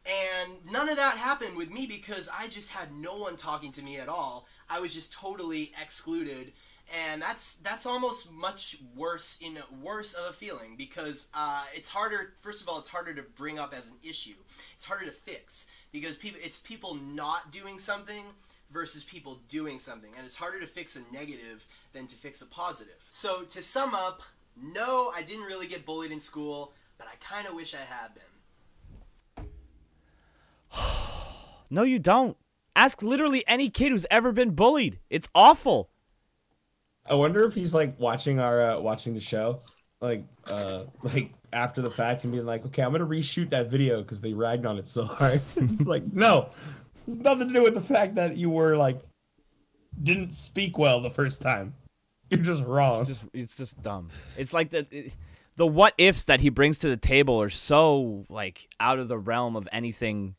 Speaker 2: And none of that happened with me because I just had no one talking to me at all. I was just totally excluded, and that's almost much worse of a feeling because it's harder. First of all, it's harder to bring up as an issue. It's harder to fix because people not doing something
Speaker 7: versus people doing something. And it's harder to fix a negative than to fix a positive. So to sum up, no, I didn't really get bullied in school, but I kind of wish I had been.
Speaker 1: No, you don't. Ask literally any kid who's ever been bullied. It's awful.
Speaker 3: I wonder if he's like watching our watching the show, like after the fact and being like, okay, I'm gonna reshoot that video because they ragged on it so hard. It's like, no, there's nothing to do with the fact that you were like didn't speak well the first time. You're just wrong.
Speaker 1: It's just dumb. It's like the what ifs that he brings to the table are so like out of the realm of anything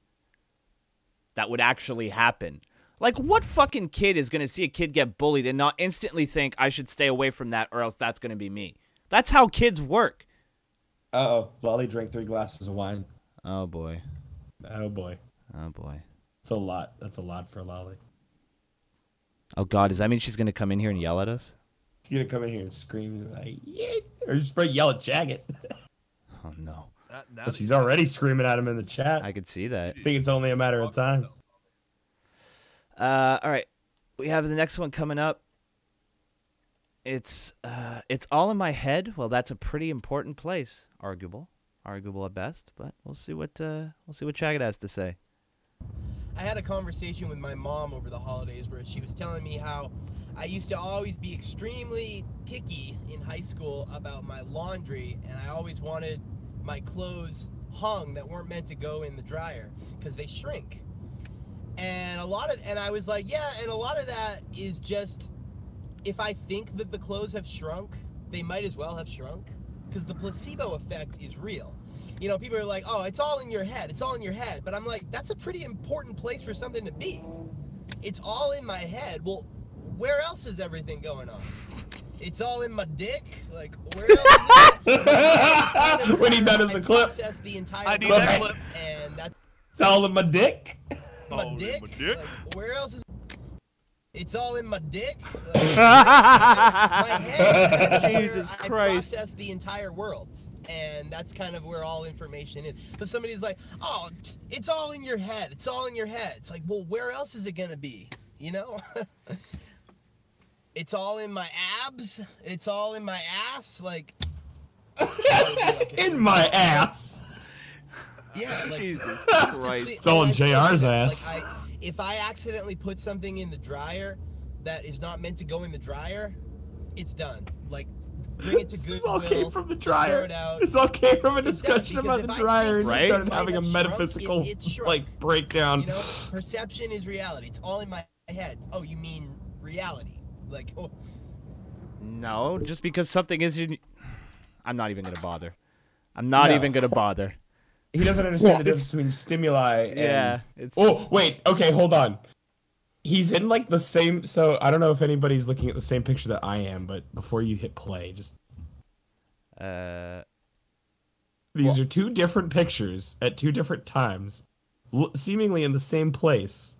Speaker 1: that would actually happen. Like, what fucking kid is going to see a kid get bullied and not instantly think, I should stay away from that or else that's going to be me? That's how kids work.
Speaker 3: Uh-oh. Lollie drank 3 glasses of wine.
Speaker 1: Oh, boy.
Speaker 3: Oh, boy.
Speaker 1: Oh, boy.
Speaker 3: It's a lot. That's a lot for Lollie.
Speaker 1: Oh, God. Does that mean she's going to come in here and yell at us?
Speaker 3: She's going to come in here and scream, like, yeah. Or just probably yell at Jagged.
Speaker 1: Oh, no.
Speaker 3: Well, she's already screaming at him in the chat.
Speaker 1: I could see that.
Speaker 3: I think it's only a matter of time.
Speaker 1: All right, we have the next one coming up. It's all in my head. Well, that's a pretty important place. Arguable at best, but we'll see what Chaggott has to say.
Speaker 6: I had a conversation with my mom over the holidays where she was telling me how I used to always be extremely picky in high school about my laundry, and I always wanted my clothes hung that weren't meant to go in the dryer because they shrink. And I was like, yeah, and a lot of that is just, if I think that the clothes have shrunk, they might as well have shrunk, because the placebo effect is real. You know, people are like, oh, it's all in your head, it's all in your head. But I'm like, that's a pretty important place for something to be. It's all in my head. Well, where else is everything going on? It's all in my dick? Like, where else is it?
Speaker 3: When he done as a clip.
Speaker 6: The entire
Speaker 5: I need that clip.
Speaker 6: And that's
Speaker 3: It's all in my dick.
Speaker 6: my dick?
Speaker 5: dick?
Speaker 6: Like, where else is it's all in my dick? Like, my head.
Speaker 1: Jesus
Speaker 6: I
Speaker 1: Christ.
Speaker 6: process the entire world, and that's kind of where all information is. But somebody's like, oh, it's all in your head, it's all in your head. It's like, well, where else is it gonna be, you know? It's all in my abs, it's all in my ass, like
Speaker 3: In my ass.
Speaker 6: yeah, like,
Speaker 1: Jesus Christ.
Speaker 3: It's all in JR's ass.
Speaker 6: Like, if I accidentally put something in the dryer that is not meant to go in the dryer, it's done. Like, bring it to Goodwill.
Speaker 3: This all came from the
Speaker 6: throw
Speaker 3: dryer.
Speaker 6: it out.
Speaker 3: This all came from a
Speaker 6: It's
Speaker 3: discussion
Speaker 6: done,
Speaker 3: about the
Speaker 6: because if I
Speaker 3: dryer, and
Speaker 6: think
Speaker 3: he
Speaker 1: Right?
Speaker 3: started
Speaker 6: something
Speaker 3: having a
Speaker 6: might have shrunk,
Speaker 3: metaphysical
Speaker 6: it shrunk.
Speaker 3: like breakdown.
Speaker 6: You know, perception is reality. It's all in my head. Oh, you mean reality? Like, oh,
Speaker 1: No, just because something is in... I'm not even going to bother. I'm not even going to bother.
Speaker 3: He doesn't understand the difference between stimuli and...
Speaker 1: Yeah. It's...
Speaker 3: Oh, wait. Okay, hold on. He's in, like, the same... So, I don't know if anybody's looking at the same picture that I am, but before you hit play, just... These are 2 different pictures at 2 different times, seemingly in the same place,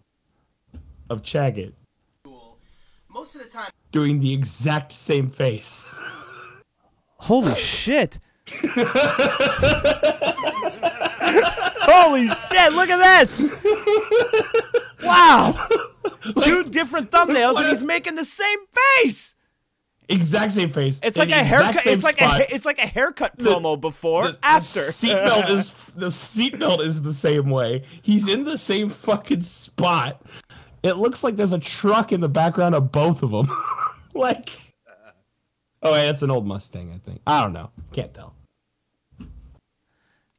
Speaker 3: of Chaggott.
Speaker 7: Most of the time,
Speaker 3: Doing the exact same face.
Speaker 1: Holy shit. Holy shit, look at this! Wow! 2 different thumbnails and he's making the same face!
Speaker 3: Exact same face.
Speaker 1: It's like a haircut. It's like a haircut promo before, after.
Speaker 3: The seatbelt is the same way. He's in the same fucking spot. It looks like there's a truck in the background of both of them. Like, oh, wait, that's an old Mustang, I think. I don't know. Can't tell.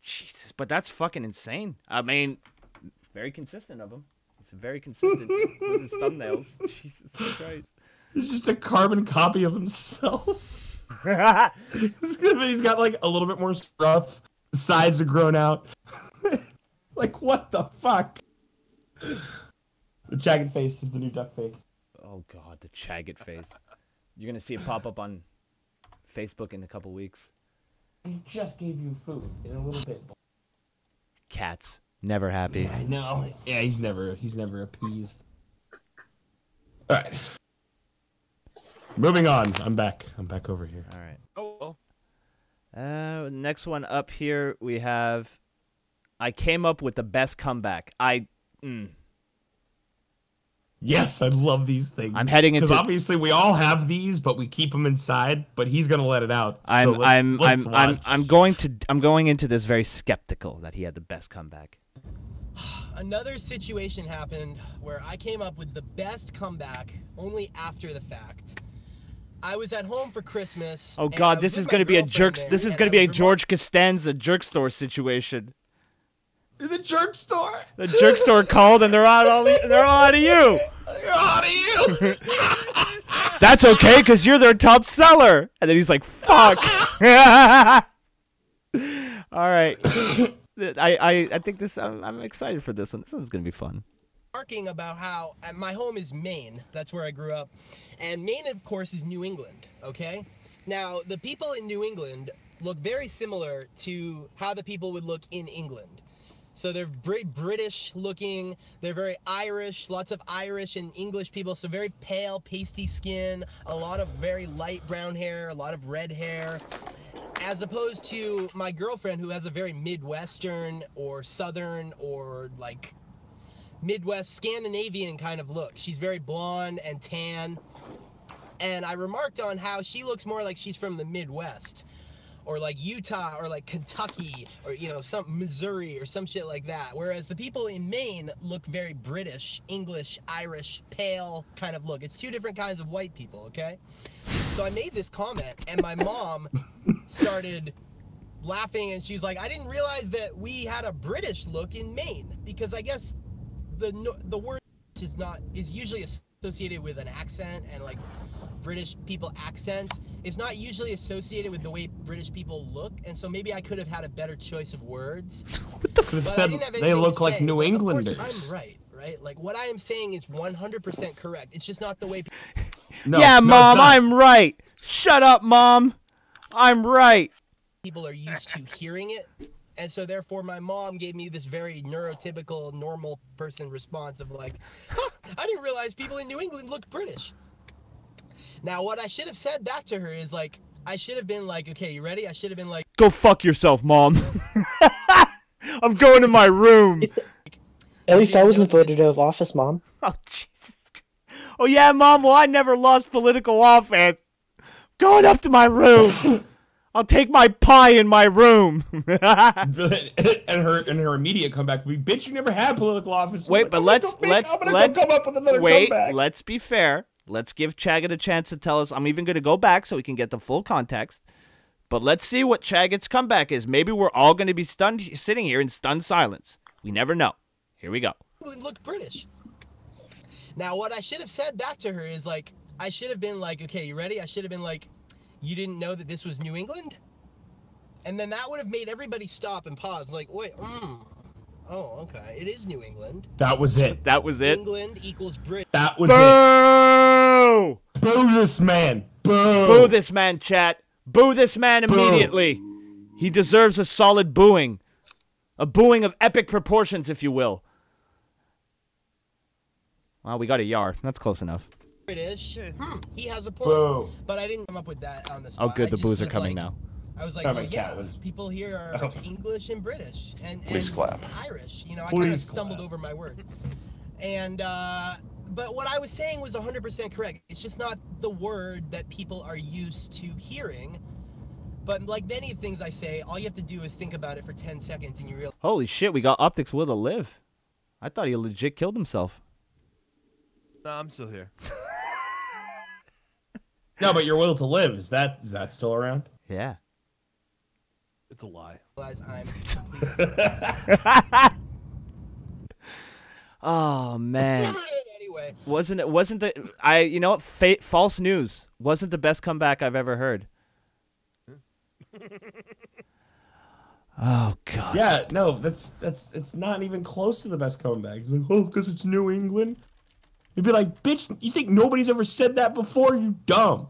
Speaker 1: Jesus, but that's fucking insane. I mean, very consistent of him. It's very consistent with his thumbnails. Jesus Christ.
Speaker 3: It's just a carbon copy of himself. It's good, but he's got like a little bit more scruff. The sides are grown out. Like, what the fuck? The Chaggott face is the new duck face.
Speaker 1: Oh god, the Chaggott face. You're gonna see it pop up on Facebook in a couple weeks.
Speaker 3: He just gave you food in a little bit.
Speaker 1: Cats, never happy.
Speaker 3: Yeah, I know. Yeah, he's never appeased. All right. Moving on. I'm back over here.
Speaker 1: All right.
Speaker 5: Oh.
Speaker 1: Next one up here we have. I came up with the best comeback.
Speaker 3: Yes, I love these things.
Speaker 1: I'm heading into
Speaker 3: because obviously we all have these, but we keep them inside. But he's gonna let it out. So
Speaker 1: I'm going into this very skeptical that he had the best comeback.
Speaker 6: Another situation happened where I came up with the best comeback only after the fact. I was at home for Christmas.
Speaker 1: Oh God, this is going to be a jerk. This is going to be a George Costanza jerk store situation.
Speaker 3: The jerk store.
Speaker 1: The jerk store called and they're out of you.
Speaker 3: They're out of you.
Speaker 1: That's okay because you're their top seller. And then he's like, "Fuck." All right. I think this. I'm excited for this one. This one's gonna be fun.
Speaker 6: Talking about how my home is Maine. That's where I grew up, and Maine, of course, is New England. Okay. Now the people in New England look very similar to how the people would look in England. So they're very British looking, they're very Irish, lots of Irish and English people, so very pale, pasty skin, a lot of very light brown hair, a lot of red hair, as opposed to my girlfriend who has a very Midwestern or Southern or like Midwest Scandinavian kind of look. She's very blonde and tan, and I remarked on how she looks more like she's from the Midwest, or like Utah, or like Kentucky, or, you know, some Missouri, or some shit like that. Whereas the people in Maine look very British, English, Irish, pale kind of look. It's two different kinds of white people, okay? So I made this comment, and my mom started laughing, and she's like, I didn't realize that we had a British look in Maine, because I guess the word is usually associated with an accent, and like British people accents. It's not usually associated with the way British people look, and so maybe I could have had a better choice of words.
Speaker 3: What the fuck? Said they look like New Englanders.
Speaker 6: I'm right? Like what I am saying is 100% correct. It's just not the way.
Speaker 1: No, yeah, Mom, I'm right. Shut up, Mom. I'm right.
Speaker 6: People are used to hearing it, and so therefore my mom gave me this very neurotypical, normal person response of like, huh, I didn't realize people in New England look British. Now, what I should have said back to her is, like, I should have been like, okay, you ready? I should have been like,
Speaker 1: go fuck yourself, Mom. I'm going to my room.
Speaker 4: At least I wasn't voted out of office, Mom.
Speaker 1: Oh, Jesus. Oh, yeah, Mom? Well, I never lost political office. Going up to my room. I'll take my pie in my room.
Speaker 3: and her immediate comeback would be, bitch, you never had political office.
Speaker 1: Wait, but let's
Speaker 3: come up with another comeback.
Speaker 1: Let's be fair. Let's give Chaggot a chance to tell us. I'm even going to go back so we can get the full context. But let's see what Chaggott's comeback is. Maybe we're all going to be sitting here in stunned silence. We never know. Here we go.
Speaker 6: Look British. Now, what I should have said back to her is, like, I should have been like, okay, you ready? I should have been like, you didn't know that this was New England? And then that would have made everybody stop and pause. Like, wait, oh, okay. It is New England.
Speaker 3: That was it.
Speaker 1: That was it.
Speaker 6: England equals Britain.
Speaker 3: That was
Speaker 1: Boo!
Speaker 3: it. Boo this man. Boo.
Speaker 1: Boo this man, chat. Boo this man immediately. Boo. He deserves a solid booing. A booing of epic proportions, if you will. Well, we got a yar. That's close enough.
Speaker 6: British. He has a point.
Speaker 3: Boo.
Speaker 6: But I didn't come up with that on the spot.
Speaker 1: Oh, good. The boos are coming now.
Speaker 6: I was like, well, yeah, people here are English and British and Irish. You know, I kind of stumbled over my words. And, but what I was saying was 100% correct. It's just not the word that people are used to hearing. But like many things I say, all you have to do is think about it for 10 seconds and you realize.
Speaker 1: Holy shit, we got Optics Will to live. I thought he legit killed himself.
Speaker 5: No, I'm still here.
Speaker 3: No, but your will to live, is that still around?
Speaker 1: Yeah.
Speaker 5: It's a lie.
Speaker 1: Oh man.
Speaker 6: Anyway.
Speaker 1: Wasn't the you know what? False news. Wasn't the best comeback I've ever heard. Oh god.
Speaker 3: Yeah, no, it's not even close to the best comeback. It's like, oh, because it's New England. You'd be like, bitch, you think nobody's ever said that before? You dumb.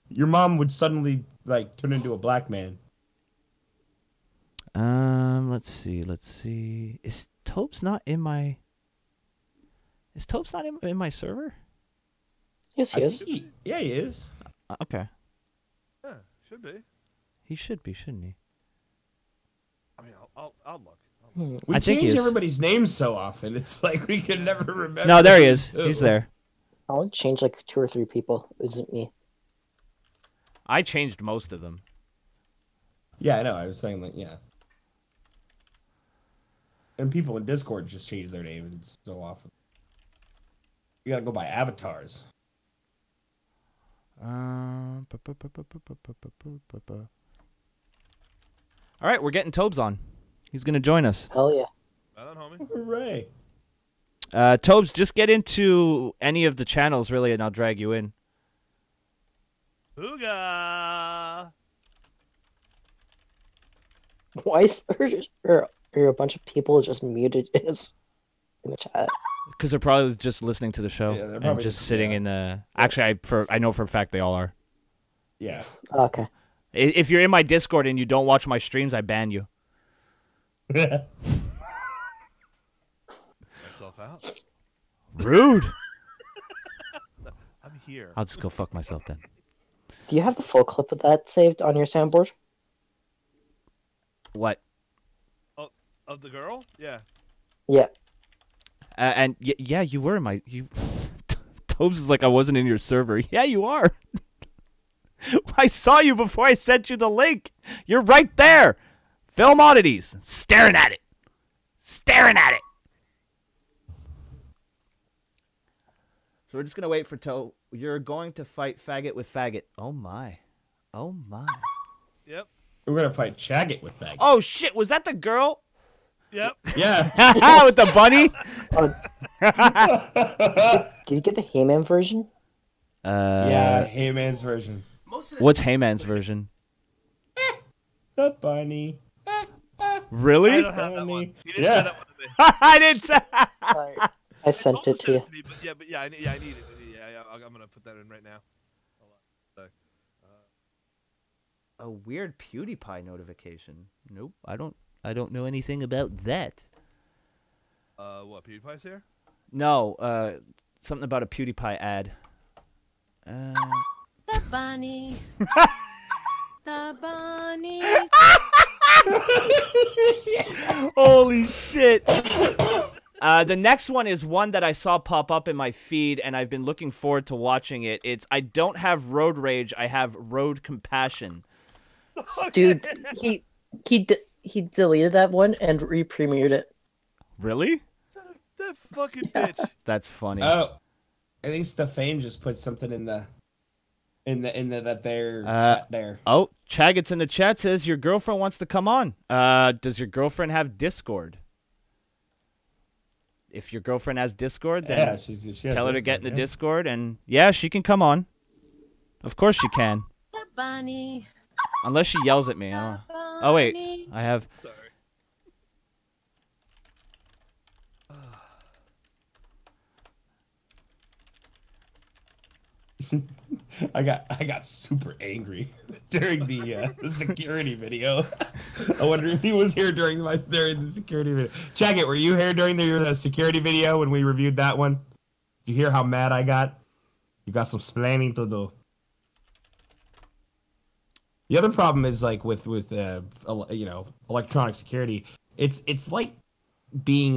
Speaker 3: Your mom would suddenly like turn into a black man.
Speaker 1: Let's see. Is Topes not in my server?
Speaker 4: Yes, he is.
Speaker 3: Yeah, he is.
Speaker 1: Okay.
Speaker 5: Yeah, should be.
Speaker 1: He should be, shouldn't he?
Speaker 5: I mean, I'll look.
Speaker 3: We
Speaker 1: I think he
Speaker 3: change
Speaker 1: is.
Speaker 3: everybody's names so often. It's like we can never remember.
Speaker 1: No, there he is.
Speaker 3: who.
Speaker 1: He's there.
Speaker 4: I only changed like 2 or 3 people. It wasn't me.
Speaker 1: I changed most of them.
Speaker 3: Yeah, I know. I was saying like, yeah. And people in Discord just change their names so often. You gotta go by avatars.
Speaker 1: All right, we're getting Tobes on. He's gonna join us.
Speaker 4: Hell yeah.
Speaker 5: Right on, homie.
Speaker 3: Hooray!
Speaker 1: Tobes, just get into any of the channels really, and I'll drag you in.
Speaker 5: Hooga!
Speaker 4: Why are a bunch of people just muted in the chat?
Speaker 1: Because they're probably just listening to the show
Speaker 3: Yeah, they're
Speaker 1: and
Speaker 3: probably
Speaker 1: just
Speaker 3: just-
Speaker 1: sitting
Speaker 3: yeah.
Speaker 1: in the. Actually, I know for a fact they all are.
Speaker 3: Yeah.
Speaker 4: Okay.
Speaker 1: If you're in my Discord and you don't watch my streams, I ban you.
Speaker 5: Myself out.
Speaker 1: Rude.
Speaker 5: I'm here.
Speaker 1: I'll just go fuck myself then.
Speaker 4: Do you have the full clip of that saved on your soundboard?
Speaker 1: What?
Speaker 5: Of the girl? Yeah.
Speaker 4: Yeah.
Speaker 1: And yeah, you were in my. Tobes is like, I wasn't in your server. Yeah, you are. I saw you before I sent you the link. You're right there. Film oddities. Staring at it. Staring at it. So we're just gonna wait for You're going to fight faggot with faggot. Oh my. Oh my.
Speaker 5: Yep.
Speaker 3: We're gonna fight Chaggott with that.
Speaker 1: Oh shit, was that the girl?
Speaker 5: Yep.
Speaker 3: Yeah.
Speaker 1: With the bunny?
Speaker 4: Did you get the Heyman version?
Speaker 3: Yeah. Heyman's version.
Speaker 7: Most of the
Speaker 1: What's Heyman's version?
Speaker 3: The bunny.
Speaker 1: Really?
Speaker 5: I don't have that one. You didn't
Speaker 3: Yeah.
Speaker 5: send that one to me.
Speaker 1: I didn't say.
Speaker 4: I sent it
Speaker 5: Almost
Speaker 4: to you.
Speaker 5: sent me, but yeah, I need it. Yeah, I'm gonna put that in right now. Hold on.
Speaker 1: A weird PewDiePie notification. Nope, I don't know anything about that.
Speaker 5: What, PewDiePie's here?
Speaker 1: No, something about a PewDiePie ad.
Speaker 8: The bunny. The bunny.
Speaker 1: Holy shit. The next one is one that I saw pop up in my feed, and I've been looking forward to watching it. It's I don't have road rage, I have road compassion.
Speaker 4: Dude, he deleted that one and re-premiered it.
Speaker 1: Really?
Speaker 5: That fucking bitch.
Speaker 1: That's funny.
Speaker 3: Oh, I think Stefan just put something in the that there chat there.
Speaker 1: Oh, Chaggot's in the chat says your girlfriend wants to come on. Does your girlfriend have Discord? If your girlfriend has Discord, then
Speaker 3: Yeah, she has
Speaker 1: tell her to get in the
Speaker 3: yeah.
Speaker 1: Discord, and yeah, she can come on. Of course she can.
Speaker 8: The bunny.
Speaker 1: Unless she yells at me. Oh wait, I have.
Speaker 5: Sorry.
Speaker 3: I got super angry during the security video. I wonder if he was here during the security video. Chaggott, were you here during the security video when we reviewed that one? Did you hear how mad I got? You got some splaining to do. The other problem is like with electronic security. It's like being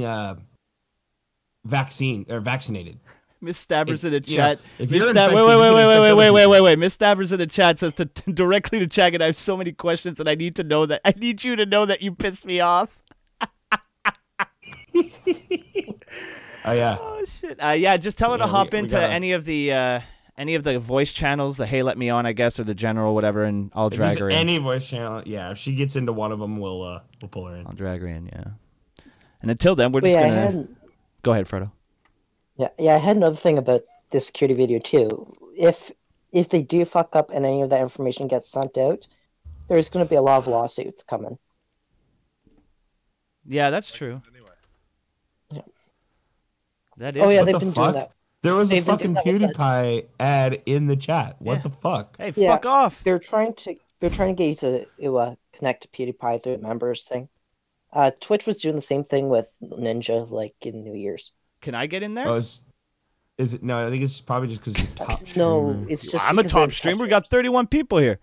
Speaker 3: vaccinated.
Speaker 1: Miss Stabbers in the
Speaker 3: you know,
Speaker 1: chat.
Speaker 3: if
Speaker 1: Miss
Speaker 3: you're
Speaker 1: Stab-
Speaker 3: infected, you can infect other people.
Speaker 1: wait. Miss Stabbers in the chat says to directly to Chaggott. I have so many questions, and I need you to know that you pissed me off.
Speaker 3: Oh yeah.
Speaker 1: Oh shit. Yeah, just tell her to
Speaker 3: Yeah,
Speaker 1: hop
Speaker 3: we
Speaker 1: into
Speaker 3: gotta-
Speaker 1: any of the voice channels, the Hey Let Me On, I guess, or the general, whatever, and I'll
Speaker 3: If
Speaker 1: drag
Speaker 3: there's
Speaker 1: her in.
Speaker 3: any voice channel, yeah. If she gets into one of them, we'll pull her in.
Speaker 1: I'll drag her in, yeah. And until then, we're
Speaker 4: Wait,
Speaker 1: just
Speaker 4: I
Speaker 1: gonna
Speaker 4: had
Speaker 1: go ahead, Frodo.
Speaker 4: I had another thing about this security video too. If they do fuck up and any of that information gets sent out, there's going to be a lot of lawsuits coming.
Speaker 1: Yeah, that's true.
Speaker 5: Anyway.
Speaker 1: That is.
Speaker 4: Oh yeah,
Speaker 3: What
Speaker 4: they've
Speaker 3: the
Speaker 4: been doing
Speaker 3: fuck?
Speaker 4: that.
Speaker 3: There was a
Speaker 4: They've been
Speaker 3: fucking
Speaker 4: doing that with
Speaker 3: PewDiePie ad in the chat. What
Speaker 1: Yeah.
Speaker 3: the fuck?
Speaker 1: Hey,
Speaker 4: Yeah.
Speaker 1: fuck off.
Speaker 4: They're trying to get you to connect to PewDiePie through the members thing. Twitch was doing the same thing with Ninja like in New Year's.
Speaker 1: Can I get in there?
Speaker 3: Oh, is it? No, I think it's probably just because you're top
Speaker 4: No,
Speaker 3: streamer.
Speaker 4: it's just
Speaker 1: I'm a
Speaker 4: because
Speaker 1: top
Speaker 4: they're
Speaker 1: streamer. We
Speaker 4: touching.
Speaker 1: got 31 people here.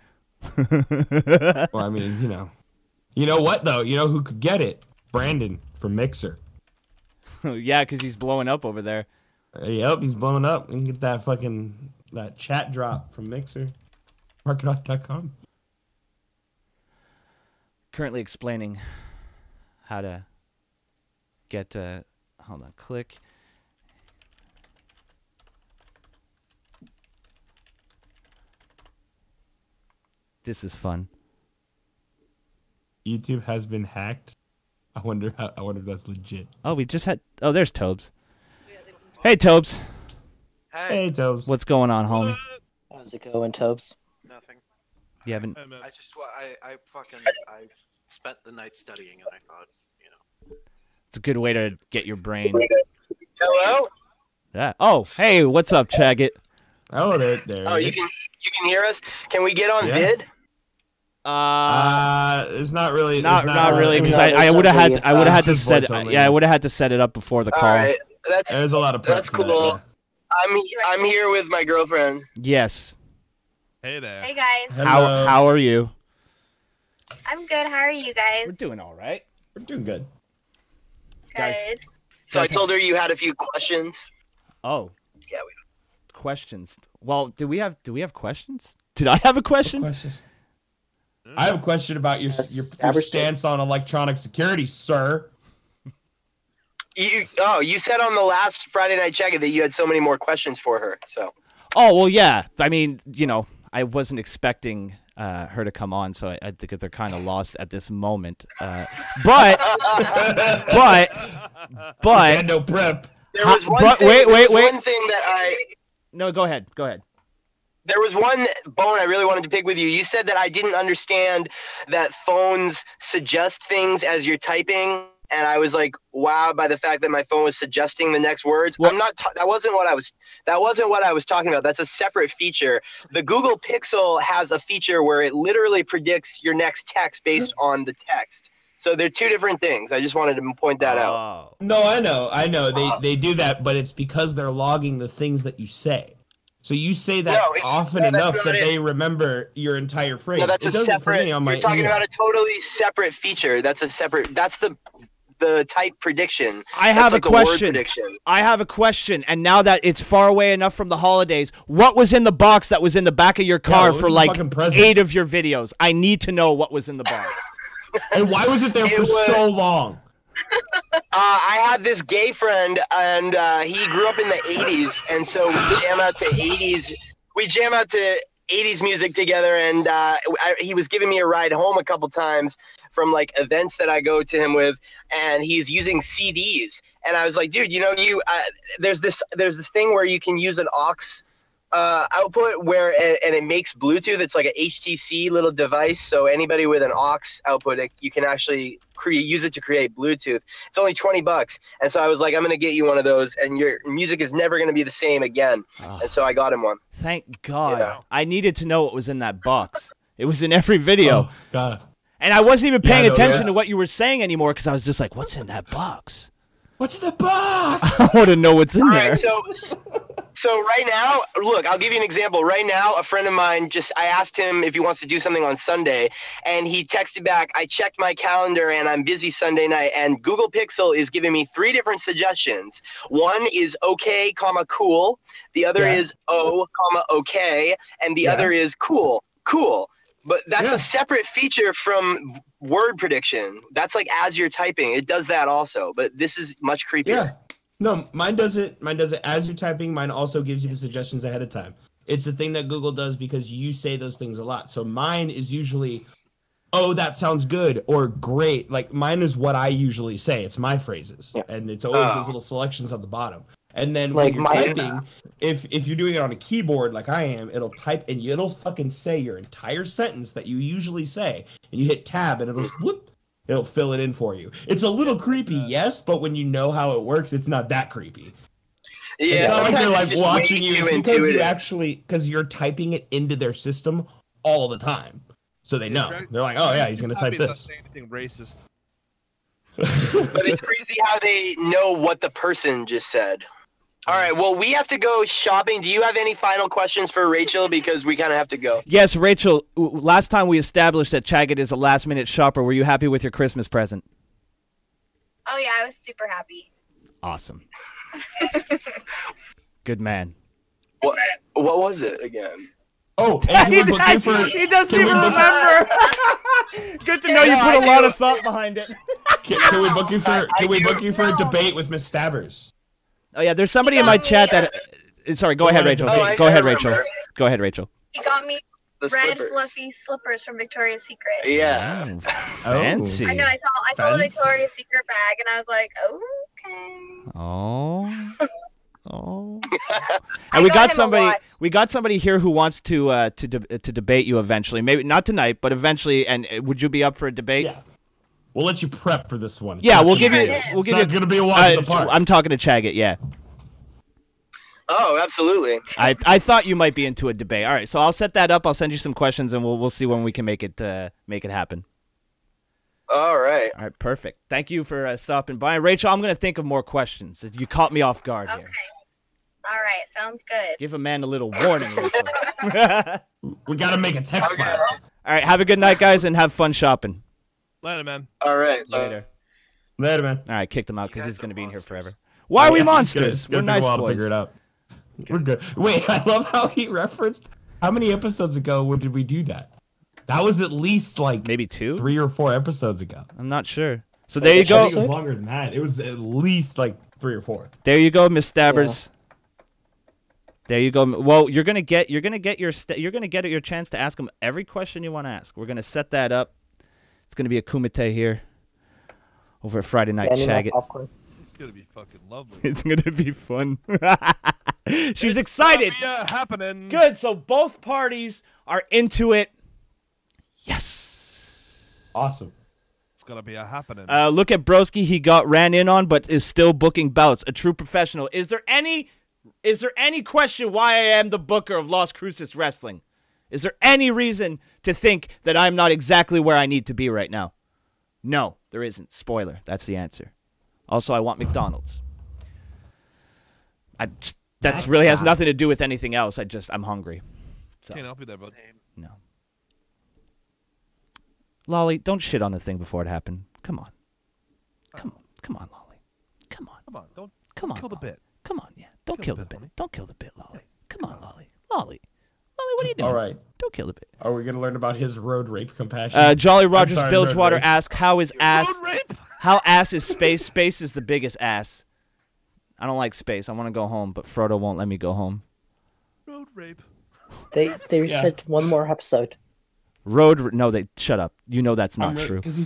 Speaker 3: Well, I mean, you know what though? You know who could get it? Brandon from Mixer.
Speaker 1: Yeah, because he's blowing up over there.
Speaker 3: Yep, he's blowing up. You can get that chat drop from Mixer. Market.com.
Speaker 1: Currently explaining how to get hold on, click. This is fun.
Speaker 3: YouTube has been hacked. I wonder if that's legit.
Speaker 1: Oh, we just had. Oh, there's Tobes. Hey, Tobes.
Speaker 3: Hey, Tobes.
Speaker 1: What's going on, homie?
Speaker 4: How's it going, Tobes?
Speaker 9: Nothing.
Speaker 1: You haven't.
Speaker 9: I spent the night studying, and I thought,
Speaker 1: It's a good way to get your brain.
Speaker 10: Hello?
Speaker 1: Yeah. Oh, hey, what's up, Chaggott?
Speaker 3: Oh, there.
Speaker 10: Oh, you can hear us? Can we get on vid?
Speaker 3: It's not really.
Speaker 1: Not really, because I would have had to set. I would have had to set it up before the call.
Speaker 10: All right,
Speaker 3: there's a lot of prep.
Speaker 10: That's cool.
Speaker 3: That, yeah.
Speaker 10: I'm here with my girlfriend.
Speaker 1: Yes.
Speaker 5: Hey there.
Speaker 11: Hey guys.
Speaker 1: How are you?
Speaker 11: I'm good. How are you guys?
Speaker 1: We're doing all right.
Speaker 3: We're doing good.
Speaker 11: Good.
Speaker 10: So I told her you had a few questions.
Speaker 1: Oh.
Speaker 10: Yeah,
Speaker 1: questions. Well, do we have questions? Did I have a question?
Speaker 3: Questions. I have a question about your stance on electronic security, sir.
Speaker 10: You said on the last Friday Night Check-It that you had so many more questions for her. So.
Speaker 1: Oh well, yeah. I mean, I wasn't expecting her to come on, so I think they're kind of lost at this moment. But
Speaker 3: no prep.
Speaker 10: There was one
Speaker 1: wait.
Speaker 10: One thing that
Speaker 1: No, go ahead.
Speaker 10: There was one bone I really wanted to pick with you. You said that I didn't understand that phones suggest things as you're typing, and I was like, wowed by the fact that my phone was suggesting the next words.
Speaker 1: Well,
Speaker 10: that wasn't what I was talking about. That's a separate feature. The Google Pixel has a feature where it literally predicts your next text based on the text. So they're two different things. I just wanted to point that out.
Speaker 3: No, I know. They do that, but it's because they're logging the things that you say. So you say that often enough that they remember your entire phrase.
Speaker 10: No, that's a separate. You're talking about a totally separate feature. That's the type prediction.
Speaker 1: I have a question. I have a question. And now that it's far away enough from the holidays, what was in the box that was in the back of your car for like 8 of your videos? I need to know what was in the box.
Speaker 3: And why was it there for so long?
Speaker 10: I had this gay friend, and he grew up in the 80s, and so we jam out to 80s. We jam out to 80s music together, and he was giving me a ride home a couple times from like events that I go to him with, and he's using CDs. And I was like, dude, there's this thing where you can use an aux output and it makes Bluetooth. It's like a HTC little device, so anybody with an aux output, you can actually use it to create Bluetooth. It's only $20, and so I was like, I'm gonna get you one of those, and your music is never gonna be the same again. And so I got him one.
Speaker 1: Thank God. Yeah. I needed to know what was in that box. It was in every video.
Speaker 3: Oh, God.
Speaker 1: And I wasn't even paying attention to what you were saying anymore because I was just like, what's in that box?
Speaker 3: What's in the box?
Speaker 1: I want to know what's in there.
Speaker 10: Right, so right now, look, I'll give you an example. Right now, a friend of mine I asked him if he wants to do something on Sunday, and he texted back, I checked my calendar and I'm busy Sunday night, and Google Pixel is giving me 3 different suggestions. One is okay, cool. The other is okay, and the other is cool. But that's a separate feature from word prediction. That's like as you're typing. It does that also, but this is much creepier.
Speaker 3: Yeah. No, mine does it as you're typing. Mine also gives you the suggestions ahead of time. It's the thing that Google does because you say those things a lot. So mine is usually, oh, that sounds good or great. Like mine is what I usually say. It's my phrases. Yeah. And it's always those little selections at the bottom. And then when you're typing, if you're doing it on a keyboard like I am, it'll type and it'll fucking say your entire sentence that you usually say. And you hit tab and it'll fill it in for you. It's a little creepy, yes, but when you know how it works, it's not that creepy.
Speaker 10: Yeah,
Speaker 3: it's not like they're like watching you. It's because you're typing it into their system all the time. So they know. They're like, oh yeah, he's going to type this.
Speaker 5: Say anything racist.
Speaker 10: But it's crazy how they know what the person just said. All right, well, we have to go shopping. Do you have any final questions for Rachel? Because we kind of have to go.
Speaker 1: Yes, Rachel, last time we established that Chaggott is a last-minute shopper. Were you happy with your Christmas present?
Speaker 11: Oh yeah, I was super happy.
Speaker 1: Awesome. Good man.
Speaker 10: What was it again?
Speaker 3: Oh, and
Speaker 1: he doesn't even remember. Good to know you put a lot of thought behind it.
Speaker 3: Can we book you for? Can we book you for a debate with Miss Stabbers?
Speaker 1: Oh yeah, there's somebody in my chat that. Sorry, go ahead, Rachel. Go ahead, Rachel. Go ahead, Rachel.
Speaker 11: He got me
Speaker 10: The
Speaker 11: red
Speaker 10: slippers.
Speaker 11: fluffy slippers from Victoria's Secret.
Speaker 10: Yeah.
Speaker 1: Oh, fancy.
Speaker 11: I know. I saw the
Speaker 3: Fancy.
Speaker 11: Victoria's Secret bag, and I was like, okay.
Speaker 1: Oh. Oh.
Speaker 11: I
Speaker 1: And we got
Speaker 11: him a
Speaker 1: somebody.
Speaker 11: watch.
Speaker 1: We got somebody here who wants to debate you eventually. Maybe not tonight, but eventually. And would you be up for a debate?
Speaker 3: Yeah. We'll let you prep for this one.
Speaker 1: Yeah, we'll give you.
Speaker 11: Yeah.
Speaker 1: We'll
Speaker 3: It's
Speaker 1: give
Speaker 3: not
Speaker 1: you.
Speaker 3: gonna be a walk in the park.
Speaker 1: I'm talking to Chaggott. Yeah.
Speaker 10: Oh, absolutely.
Speaker 1: I thought you might be into a debate. All right, so I'll set that up. I'll send you some questions, and we'll see when we can make it happen.
Speaker 10: All right.
Speaker 1: All right, perfect. Thank you for stopping by, Rachel. I'm gonna think of more questions. You caught me off guard
Speaker 11: Okay.
Speaker 1: here.
Speaker 11: All right. Sounds good.
Speaker 1: Give a man a little warning, Rachel.
Speaker 3: We gotta make a text
Speaker 10: Okay.
Speaker 3: file.
Speaker 1: All right, have a good night, guys, and have fun shopping.
Speaker 5: Later, man.
Speaker 10: All right.
Speaker 1: Later.
Speaker 3: Later, man.
Speaker 1: All right, kicked him out because
Speaker 9: guys
Speaker 1: he's gonna
Speaker 9: are
Speaker 1: be in here
Speaker 9: monsters.
Speaker 1: forever. Why are we
Speaker 3: Yeah,
Speaker 1: monsters?
Speaker 3: It's
Speaker 1: We're
Speaker 3: gonna take
Speaker 1: nice
Speaker 3: a while to
Speaker 1: boys.
Speaker 3: figure it out. We're good. Wait, I love how he referenced. How many episodes ago did we do that? That was at least like
Speaker 1: Maybe 2.
Speaker 3: 3 or 4 episodes ago.
Speaker 1: I'm not sure. So there you
Speaker 3: I
Speaker 1: go.
Speaker 3: think it was longer than that. It was at least like 3 or 4.
Speaker 1: There you go, Miss Stabbers. There you go. Well, you're gonna get your chance to ask him every question you want to ask. We're gonna set that up. It's gonna be a kumite here over at Friday Night
Speaker 4: Banning
Speaker 1: Shag It.
Speaker 4: popcorn.
Speaker 5: It's gonna be fucking lovely.
Speaker 1: It's gonna be fun. She's excited.
Speaker 5: Yeah, happening.
Speaker 1: Good. So both parties are into it. Yes.
Speaker 3: Awesome.
Speaker 5: It's gonna be a happening.
Speaker 1: Look at Broski. He got ran in on, but is still booking bouts. A true professional. Is there any question why I am the booker of Las Cruces Wrestling? Is there any reason to think that I'm not exactly where I need to be right now? No, there isn't. Spoiler. That's the answer. Also, I want McDonald's. That really has nothing to do with anything else. I'm hungry. So,
Speaker 5: Can't help you there, bud.
Speaker 9: Same.
Speaker 1: no. Lollie, don't shit on the thing before it happened. Come on. Come on, Lollie. Come on.
Speaker 5: Come on, don't
Speaker 1: Come on.
Speaker 5: kill the
Speaker 1: Lollie.
Speaker 5: bit.
Speaker 1: Come on, yeah. Don't
Speaker 5: Kill
Speaker 1: kill
Speaker 5: the
Speaker 1: the
Speaker 5: bit,
Speaker 1: bit.
Speaker 5: honey.
Speaker 1: Don't kill the bit, Lollie.
Speaker 5: Hey,
Speaker 1: Come
Speaker 5: come
Speaker 1: on,
Speaker 5: on.
Speaker 1: Lollie. Lollie, what are you doing?
Speaker 3: All right.
Speaker 1: Don't kill the bit.
Speaker 3: Are we gonna learn about his road rape compassion?
Speaker 1: Jolly Rogers
Speaker 3: sorry,
Speaker 1: Bilgewater
Speaker 3: road rape.
Speaker 1: asks, how is ass?
Speaker 5: Road rape.
Speaker 1: How ass is space? Space is the biggest ass. I don't like space. I want to go home, but Frodo won't let me go home.
Speaker 5: Road rape.
Speaker 4: They said one more episode.
Speaker 1: No, they shut up. You know that's not true.
Speaker 3: Because he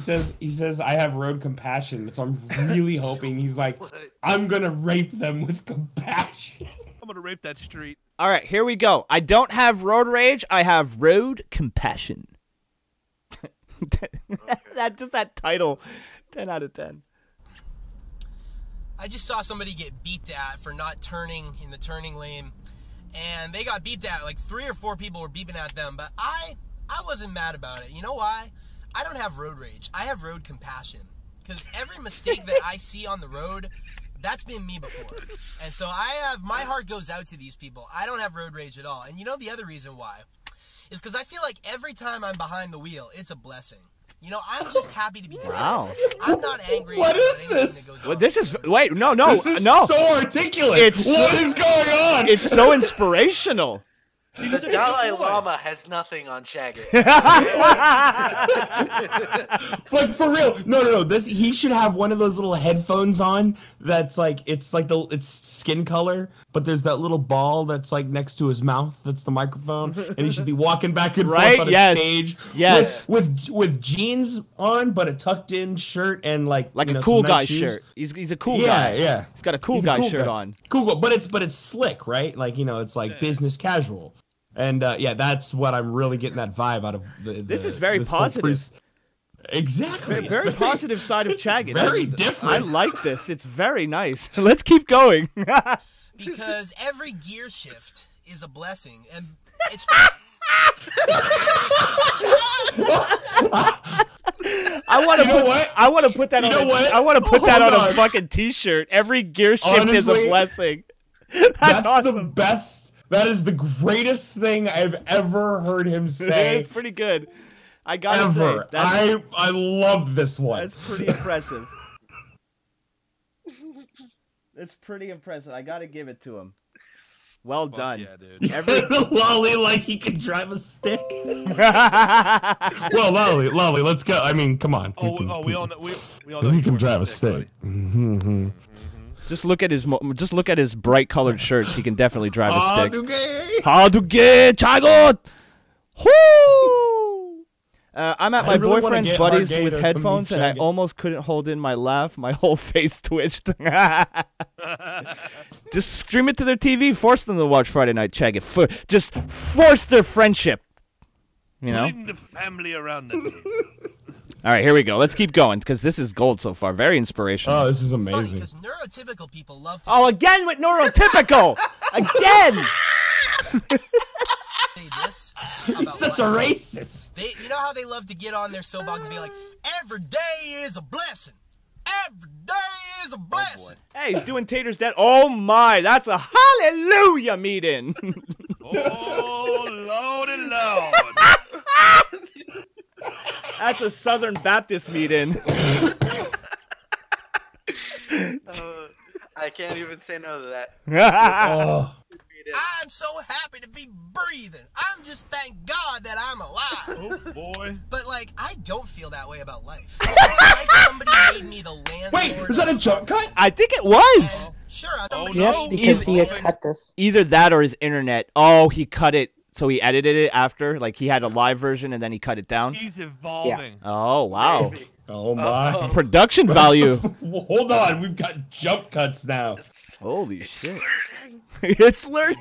Speaker 3: says I have road compassion, so I'm really hoping he's like,
Speaker 9: What?
Speaker 3: I'm gonna rape them with compassion.
Speaker 5: I'm gonna rape that street.
Speaker 1: All right, here we go. I don't have road rage. I have road compassion. That title, 10 out of 10.
Speaker 6: I just saw somebody get beeped at for not turning in the turning lane, and they got beeped at. Like 3 or 4 people were beeping at them, but I wasn't mad about it. You know why? I don't have road rage. I have road compassion. Because every mistake that I see on the road, that's been me before. And so my heart goes out to these people. I don't have road rage at all. And you know the other reason why? Is because I feel like every time I'm behind the wheel, it's a blessing. You know, I'm just happy to be driving.
Speaker 1: Wow.
Speaker 6: I'm not angry.
Speaker 3: What
Speaker 6: about
Speaker 3: is
Speaker 6: anything
Speaker 3: this?
Speaker 6: that goes
Speaker 1: Well,
Speaker 6: on.
Speaker 1: this is wait, no,
Speaker 3: This is so articulate. What is going on?
Speaker 1: It's so inspirational.
Speaker 9: The Dalai Lama has nothing on Chaggott.
Speaker 3: Like for real. No. He should have one of those little headphones on that's like it's skin color, but there's that little ball that's like next to his mouth that's the microphone, and he should be walking back and
Speaker 1: Right?
Speaker 3: forth on
Speaker 1: Yes.
Speaker 3: a stage.
Speaker 1: Yes.
Speaker 3: With jeans on, but a tucked in shirt and like
Speaker 1: Like
Speaker 3: you know,
Speaker 1: a cool
Speaker 3: some nice
Speaker 1: guy
Speaker 3: shoes.
Speaker 1: shirt. He's a cool guy.
Speaker 3: Yeah.
Speaker 1: He's got a cool
Speaker 3: He's
Speaker 1: guy shirt on.
Speaker 3: Cool, but it's slick, right? Like it's like business casual, and that's what I'm really getting that vibe out of.
Speaker 1: This is very
Speaker 3: this whole
Speaker 1: positive.
Speaker 3: Exactly. It's
Speaker 1: Very positive side of Chaggott.
Speaker 3: very
Speaker 1: I
Speaker 3: different.
Speaker 1: like this. It's very nice. Let's keep going.
Speaker 6: Because every gear shift is a blessing, and it's.
Speaker 1: I want to
Speaker 3: You know what?
Speaker 1: I want to put that
Speaker 3: You
Speaker 1: on.
Speaker 3: know what?
Speaker 1: I want to put that
Speaker 3: Hold
Speaker 1: on a
Speaker 3: on.
Speaker 1: fucking t-shirt. Every gear shift is a
Speaker 3: Honestly,
Speaker 1: blessing.
Speaker 3: That's
Speaker 1: awesome.
Speaker 3: the best. That is the greatest thing I've ever heard him say.
Speaker 1: It's pretty good. I gotta
Speaker 3: Ever.
Speaker 1: say, that's
Speaker 3: I love this one.
Speaker 1: pretty impressive. It's pretty impressive. I gotta give it to him. Well done.
Speaker 5: Yeah, dude.
Speaker 3: Lolly like he can drive a stick. Well, Lolly, let's go. I mean, come on.
Speaker 5: We all know
Speaker 3: He can drive a stick.
Speaker 1: Just look at his bright colored shirts. He can definitely drive a stick.
Speaker 3: Okay.
Speaker 1: CHAGGOT'S, CHAGGOT'S. Whoo! I'm at my
Speaker 3: really wanna
Speaker 1: boyfriend's
Speaker 3: get
Speaker 1: buddies
Speaker 3: Argay
Speaker 1: with
Speaker 3: to
Speaker 1: headphones,
Speaker 3: come meet
Speaker 1: and I
Speaker 3: Chaggot.
Speaker 1: almost couldn't hold in my laugh. My whole face twitched. Just stream it to their TV. Force them to watch Friday Night Chaggot. Just force their friendship. You know?
Speaker 5: Bring the family around the table.
Speaker 1: All right, here we go. Let's keep going, because this is gold so far. Very inspirational.
Speaker 3: Oh, this is amazing.
Speaker 6: Because neurotypical people love to
Speaker 1: Oh, again with neurotypical! Again!
Speaker 6: say this
Speaker 3: He's
Speaker 6: about
Speaker 3: such a
Speaker 6: life.
Speaker 3: racist.
Speaker 6: You know how they love to get on their soapbox and be like, every day is a blessing. Every day is a blessing.
Speaker 1: Hey, he's doing Tater's dead. Oh my, that's a hallelujah meeting.
Speaker 5: Oh, Lordy Lord.
Speaker 1: That's a Southern Baptist meeting.
Speaker 9: I can't even say no to that.
Speaker 3: Oh.
Speaker 6: I'm so happy to be breathing. I'm just thank God that I'm alive.
Speaker 5: Oh, boy.
Speaker 6: But, like, I don't feel that way about life. It's like somebody made me the landlord.
Speaker 3: Wait, was that a jump cut?
Speaker 1: I think it was.
Speaker 6: And, sure, I'm
Speaker 5: Oh,
Speaker 6: somebody
Speaker 4: Yeah,
Speaker 5: no.
Speaker 6: made me
Speaker 4: because
Speaker 6: the
Speaker 4: he had
Speaker 6: landlord.
Speaker 4: cut this.
Speaker 1: Either that or his internet. Oh, he cut it. So he edited it after. Like, he had a live version and then he cut it down.
Speaker 5: He's evolving.
Speaker 1: Oh, wow.
Speaker 9: Maybe.
Speaker 3: Oh my.
Speaker 1: Production value.
Speaker 3: Hold on, we've got jump cuts now.
Speaker 1: Holy
Speaker 9: It's
Speaker 1: shit.
Speaker 9: learning.
Speaker 1: It's learning.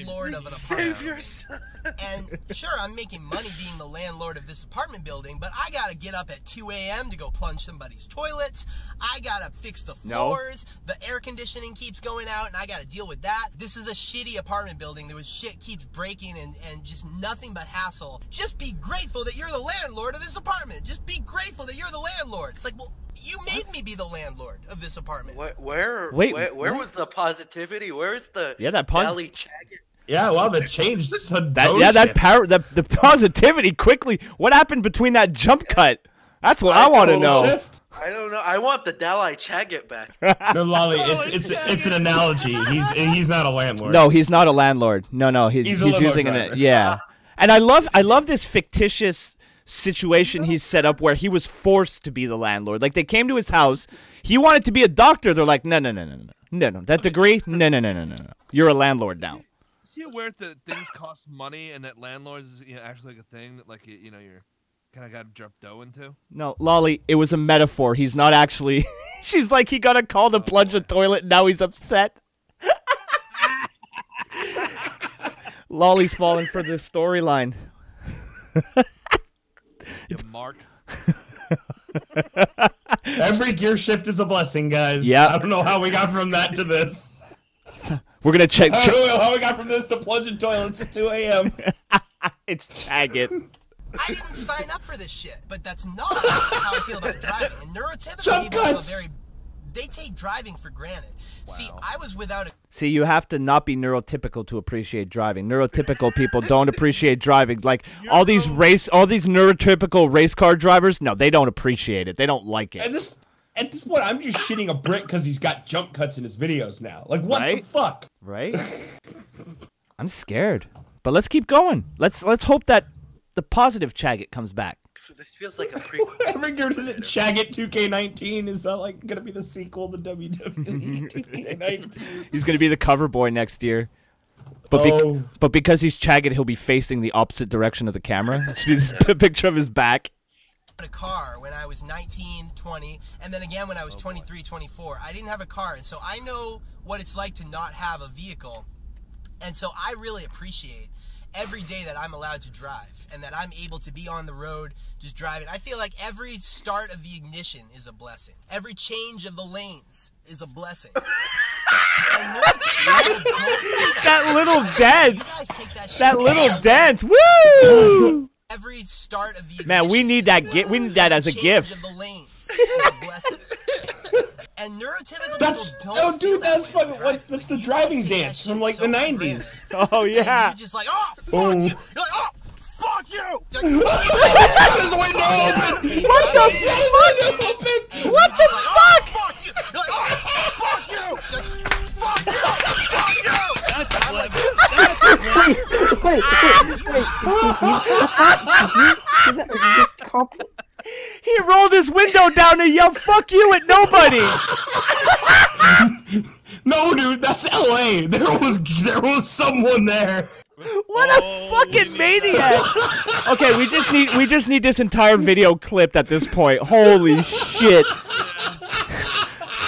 Speaker 6: Lord of an
Speaker 9: Save
Speaker 6: apartment.
Speaker 9: your son.
Speaker 6: And sure, I'm making money being the landlord of this apartment building, but I gotta get up at 2 a.m. to go plunge somebody's toilets. I gotta fix the
Speaker 1: No.
Speaker 6: floors. The air conditioning keeps going out, and I gotta deal with that. This is a shitty apartment building. There was shit keeps breaking and just nothing but hassle. Just be grateful that you're the landlord of this apartment. Just be grateful that you're the landlord. It's like, well, you made me be the landlord of this apartment.
Speaker 1: Wait,
Speaker 9: Where
Speaker 1: what?
Speaker 9: was the positivity? Where is the
Speaker 1: that
Speaker 9: Dally Chaggott?
Speaker 3: Yeah, well, the change.
Speaker 1: The positivity quickly. What happened between that jump cut? That's what I want to know.
Speaker 9: I don't know. I want the Dally Chaggott back.
Speaker 3: No, Lolly, it's an analogy. He's not a landlord.
Speaker 1: No, he's not a landlord. No, he's
Speaker 3: a limo
Speaker 1: using
Speaker 3: driver.
Speaker 1: it. Yeah, and I love this fictitious situation he's set up where he was forced to be the landlord. Like, they came to his house. He wanted to be a doctor. They're like, no. That degree? No. You're a landlord now.
Speaker 5: Is he aware that things cost money and that landlords is actually like a thing that like you're kind of got to drop dough into?
Speaker 1: No, Lolly, it was a metaphor. He's not actually. She's like, he got a call to plunge a toilet, and now he's upset. Lolly's falling for the storyline.
Speaker 5: Yeah, Mark.
Speaker 3: Every gear shift is a blessing, guys.
Speaker 1: Yeah.
Speaker 3: I don't know how we got from that to this.
Speaker 1: We're gonna check.
Speaker 3: I don't know how we got from this to plunging toilets at 2 a.m.
Speaker 1: It's Chaggot.
Speaker 6: I didn't sign up for this shit, but that's not how I feel about driving. And neurotypical
Speaker 3: Jump
Speaker 6: people
Speaker 3: cuts!
Speaker 6: they take driving for granted. See, I was without a
Speaker 1: See, you have to not be neurotypical to appreciate driving. Neurotypical people don't appreciate driving. Like all these neurotypical race car drivers, no, they don't appreciate it. They don't like it.
Speaker 3: At this point, I'm just shitting a brick because he's got jump cuts in his videos now. Like, what
Speaker 1: Right?
Speaker 3: the fuck?
Speaker 1: Right? I'm scared. But let's keep going. Let's hope that the positive Chaggot comes back.
Speaker 9: This feels like a prequel.
Speaker 3: Every year, does it Chaggot 2K19? Is that like gonna be the sequel to WWE 2K19?
Speaker 1: He's gonna be the cover boy next year. But but because he's Chaggot, he'll be facing the opposite direction of the camera. It's this picture of his back.
Speaker 6: a car when I was 19, 20, and then again when I was 23, 24. I didn't have a car, and so I know what it's like to not have a vehicle. And so I really appreciate every day that I'm allowed to drive and that I'm able to be on the road just driving. I feel like every start of the ignition is a blessing. Every change of the lanes is a blessing.
Speaker 1: That little dance. That little dance. Woo!
Speaker 6: Every start of the
Speaker 1: Man, we need that. We need that as a gift.
Speaker 6: of the lanes is a blessing. And neurotypical
Speaker 3: That's
Speaker 6: people don't
Speaker 3: dude, that's fucking like that's the driving dance from like the 90s.
Speaker 1: Oh yeah.
Speaker 6: You're just like, oh, fuck you. You're like, oh, fuck you.
Speaker 3: His window open.
Speaker 1: What the fuck? What the fuck?
Speaker 6: Fuck you. You're like, oh, fuck you.
Speaker 1: He rolled his window down and yelled "fuck you" at nobody.
Speaker 3: No, dude, that's LA. There was someone there.
Speaker 1: What a fucking maniac! Okay, we just need this entire video clipped at this point. Holy shit!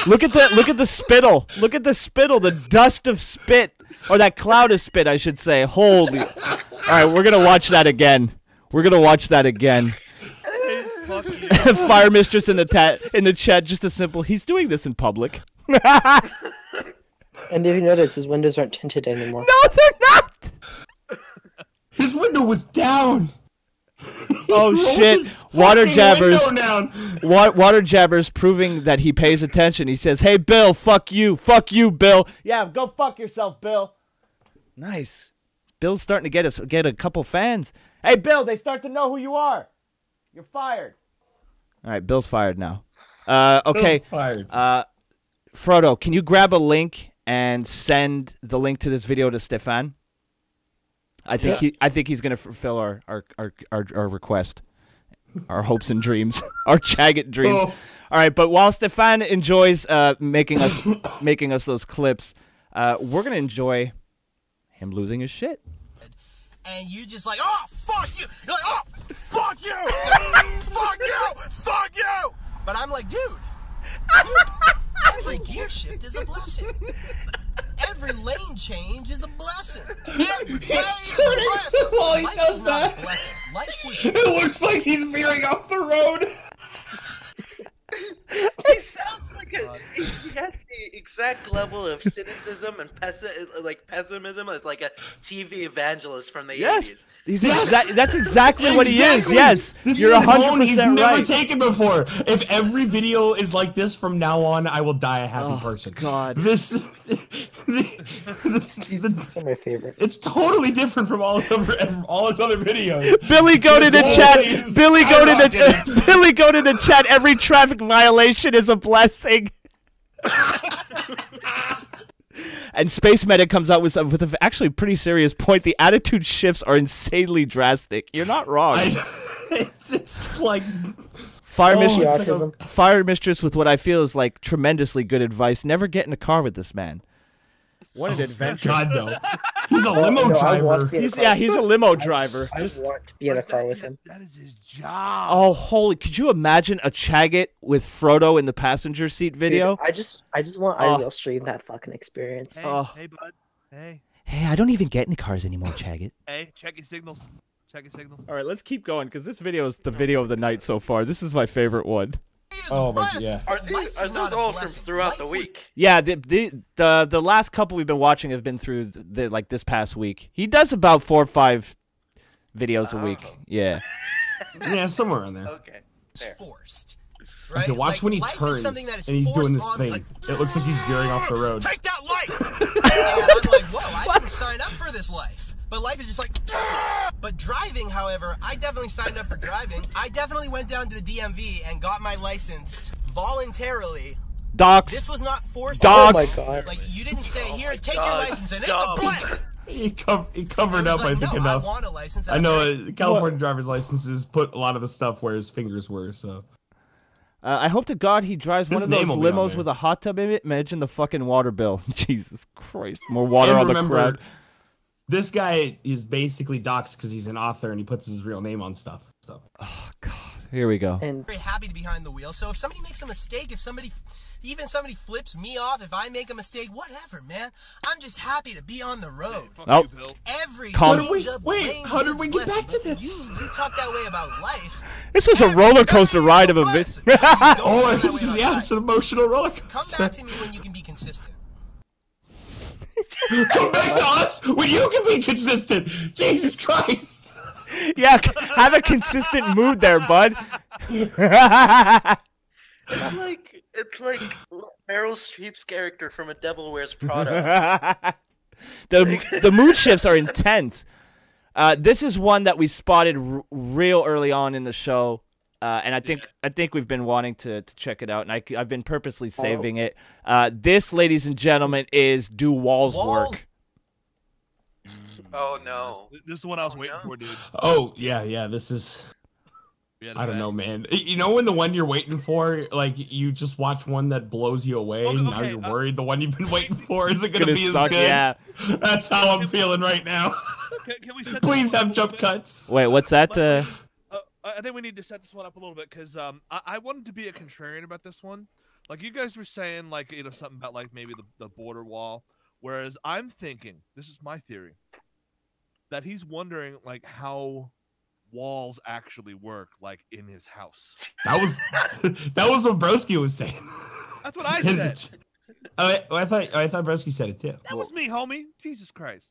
Speaker 1: Look at the spittle. Look at the spittle. The dust of spit, or that cloud of spit, I should say. Holy! All right, we're gonna watch that again. We're gonna watch that again. Fire Mistress in the chat, just a simple. He's doing this in public.
Speaker 4: And if you notice, his windows aren't tinted anymore.
Speaker 1: No, they're not.
Speaker 3: His window was down.
Speaker 1: Oh shit! Water jabbers. Water jabbers proving that he pays attention. He says, "Hey Bill, fuck you, Bill. Yeah, go fuck yourself, Bill." Nice. Bill's starting to get a couple fans. Hey Bill, they start to know who you are. You're fired. All right, Bill's fired now. Okay.
Speaker 3: Bill's fired.
Speaker 1: Frodo, can you grab a link and send the link to this video to Stefan? I think he's gonna fulfill our request, our hopes and dreams, our Chaggot dreams.
Speaker 3: Oh.
Speaker 1: All right, but while Stefan enjoys making us those clips, we're gonna enjoy him losing his shit.
Speaker 6: And you just like, oh fuck you! You're like, oh fuck you! Fuck you! Fuck you! But I'm like, dude, every gear shift is a blessing. Every lane change is a blessing.
Speaker 3: He's turning while he does that. It looks like he's veering off the road.
Speaker 9: He sounds like he has the exact level of cynicism and pessimism as like a TV evangelist from the 80s.
Speaker 1: That's exactly what he is. Yes, you're 100%
Speaker 3: he's
Speaker 1: right.
Speaker 3: never taken before. If every video is like this from now on, I will die a happy person.
Speaker 1: God,
Speaker 3: these
Speaker 4: are my favorite.
Speaker 3: It's totally different from all his other videos.
Speaker 1: Billy, go to the chat. Billy, go to the chat. Every traffic violation is a blessing. And Space Medic comes out with an actually pretty serious point. The attitude shifts are insanely drastic. You're not wrong.
Speaker 3: It's like
Speaker 1: Fire Mistress with what I feel is like tremendously good advice. Never get in a car with this man. What an adventure!
Speaker 3: God, no. He's a limo driver.
Speaker 1: He's a limo driver.
Speaker 4: I want to be in a car with him.
Speaker 5: That is his job.
Speaker 1: Oh, holy! Could you imagine a Chaggot with Frodo in the passenger seat video?
Speaker 4: Dude, I just want I will stream that fucking experience.
Speaker 5: Hey, hey, bud. Hey.
Speaker 1: Hey, I don't even get in cars anymore, Chaggot.
Speaker 5: Hey, check your signals. Check your signals.
Speaker 1: All right, let's keep going because this video is the video of the night so far. This is my favorite one.
Speaker 3: Oh my god!
Speaker 9: Are those all from throughout the week?
Speaker 1: Yeah, the last couple we've been watching have been through this past week. He does about 4 or 5 videos a week. Yeah.
Speaker 3: Yeah, somewhere in there.
Speaker 9: Okay. Fair.
Speaker 6: Forced.
Speaker 3: Right? So watch when he turns and he's doing this thing. It looks like he's veering off the road.
Speaker 6: Take that life! And I'm like, whoa, I didn't sign up for this life. But life is just like, but driving, however, I definitely signed up for driving. I definitely went down to the DMV and got my license voluntarily.
Speaker 1: Docs.
Speaker 6: This was not forced.
Speaker 1: Docs.
Speaker 4: Oh my god.
Speaker 6: Like, you didn't say, here, take your license, and it's a blessing.
Speaker 3: He covered up,
Speaker 6: like,
Speaker 3: I think,
Speaker 6: no,
Speaker 3: enough.
Speaker 6: I want a license.
Speaker 3: I know California driver's licenses put a lot of the stuff where his fingers were, so.
Speaker 1: I hope to God he drives one of those limos with a hot tub image and the fucking water bill. Jesus Christ. More water on the crowd.
Speaker 3: This guy is basically doxxed because he's an author and he puts his real name on stuff. So.
Speaker 1: Oh God, here we go.
Speaker 6: I'm very happy to be behind the wheel. So if somebody makes a mistake, if somebody flips me off, if I make a mistake, whatever, man. I'm just happy to be on the road.
Speaker 1: Oh,
Speaker 3: How did we get back to this?
Speaker 6: You talk that way about life.
Speaker 1: This was a roller coaster ride of a bit.
Speaker 3: It's an emotional roller coaster.
Speaker 6: Come back to me when you can be consistent.
Speaker 3: Come back to us when you can be consistent. Jesus Christ.
Speaker 1: Yeah, have a consistent mood there, bud.
Speaker 9: It's like Meryl Streep's character from A Devil Wears Prada.
Speaker 1: The mood shifts are intense. This is one that we spotted real early on in the show. And I think we've been wanting to check it out, and I've been purposely saving it. This, ladies and gentlemen, is Do Walls Work?
Speaker 9: Oh no.
Speaker 5: This is the one I was waiting for, dude.
Speaker 3: Oh yeah. This is. I don't know, man. You know when the one you're waiting for, like you just watch one that blows you away, and now you're worried the one you've been waiting for isn't gonna be as good.
Speaker 1: Yeah.
Speaker 3: That's how I'm feeling right now.
Speaker 5: Can we set
Speaker 3: Please have jump cuts.
Speaker 1: Wait, what's that?
Speaker 5: I think we need to set this one up a little bit because I wanted to be a contrarian about this one. Like you guys were saying, like something about like maybe the border wall, whereas I'm thinking, this is my theory, that he's wondering like how walls actually work like in his house.
Speaker 3: That was what Broski was saying.
Speaker 5: That's what I said.
Speaker 3: I thought Broski said it too.
Speaker 5: That was me, homie. Jesus Christ.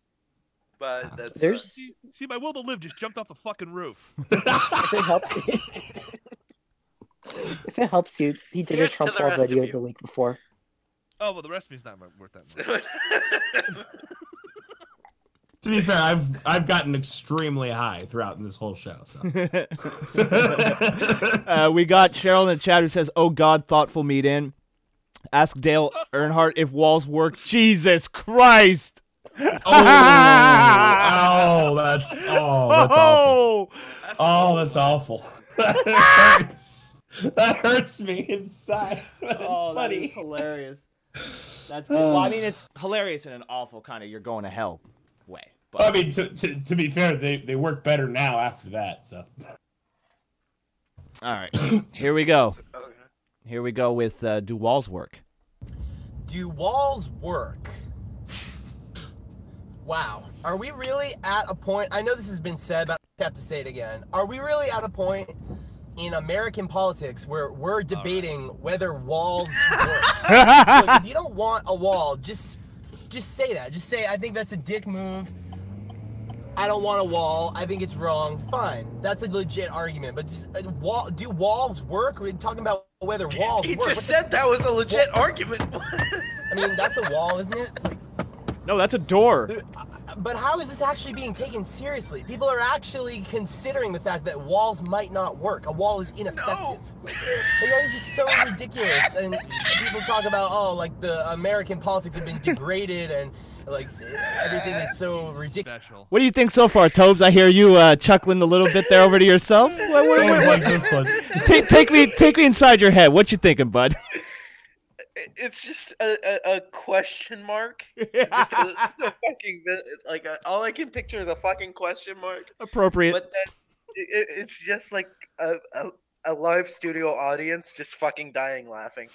Speaker 9: But that's
Speaker 5: see my will to live just jumped off the fucking roof.
Speaker 4: If it helps you, he did a Trump wall video the week before.
Speaker 5: Oh well, the rest of me's not worth that much.
Speaker 3: To be fair, I've gotten extrememily high throughout this whole show. So.
Speaker 1: We got Cheryl in the chat who says, "Oh God, thoughtful meet in. Ask Dale Earnhardt if walls work." Jesus Christ!
Speaker 3: That's awful. Oh, that's awful. That hurts me inside. That's funny.
Speaker 1: That is hilarious. That's good. Well, I mean, it's hilarious in an awful kind of you're going to hell way. But...
Speaker 3: I mean, to be fair, they work better now after that. So.
Speaker 1: All right, here we go. Here we go with do walls work?
Speaker 6: Do walls work? Wow. Are we really at a point? I know this has been said, but I have to say it again. Are we really at a point in American politics where we're debating whether walls work? Look, if you don't want a wall, just say that. Just say, I think that's a dick move. I don't want a wall. I think it's wrong. Fine. That's a legit argument. But just, do walls work? We're talking about whether walls
Speaker 9: He
Speaker 6: work.
Speaker 9: just said that was a legit argument.
Speaker 6: I mean, that's a wall, isn't it?
Speaker 1: No, that's a door.
Speaker 6: But how is this actually being taken seriously? People are actually considering the fact that walls might not work. A wall is ineffective. No. Like, that is just so ridiculous. And people talk about, oh, like the American politics have been degraded and like everything is so ridiculous.
Speaker 1: What do you think so far, Tobes? I hear you chuckling a little bit there over to yourself.
Speaker 3: Like this one.
Speaker 1: Take me inside your head. What you thinking, bud?
Speaker 9: It's just a question mark. Just a fucking like all I can picture is a fucking question mark.
Speaker 1: Appropriate.
Speaker 9: But then it's just like a live studio audience just fucking dying laughing.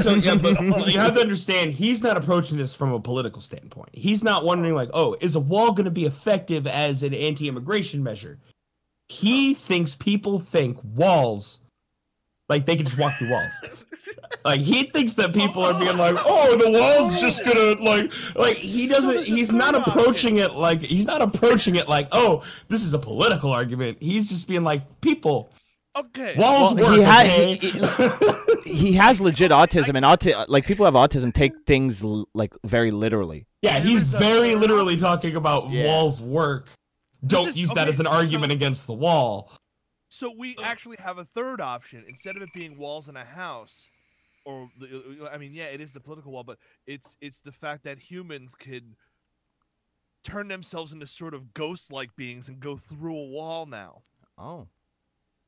Speaker 3: So yeah, but you have to understand, he's not approaching this from a political standpoint. He's not wondering like, oh, is a wall going to be effective as an anti-immigration measure? He thinks people think walls, like they can just walk through walls. Like he thinks that people are being like, oh, the wall's just gonna like he doesn't. He's not approaching it like, oh, this is a political argument. He's just being like, people.
Speaker 5: Okay.
Speaker 3: Walls work.
Speaker 1: He has legit autism, and like people have autism take things like very literally.
Speaker 3: Yeah, he's very literally talking about walls work. Don't use that as an argument against the wall.
Speaker 5: So we actually have a third option instead of it being walls in a house, or I mean, yeah, it is the political wall, but it's the fact that humans could turn themselves into sort of ghost-like beings and go through a wall now.
Speaker 1: Oh.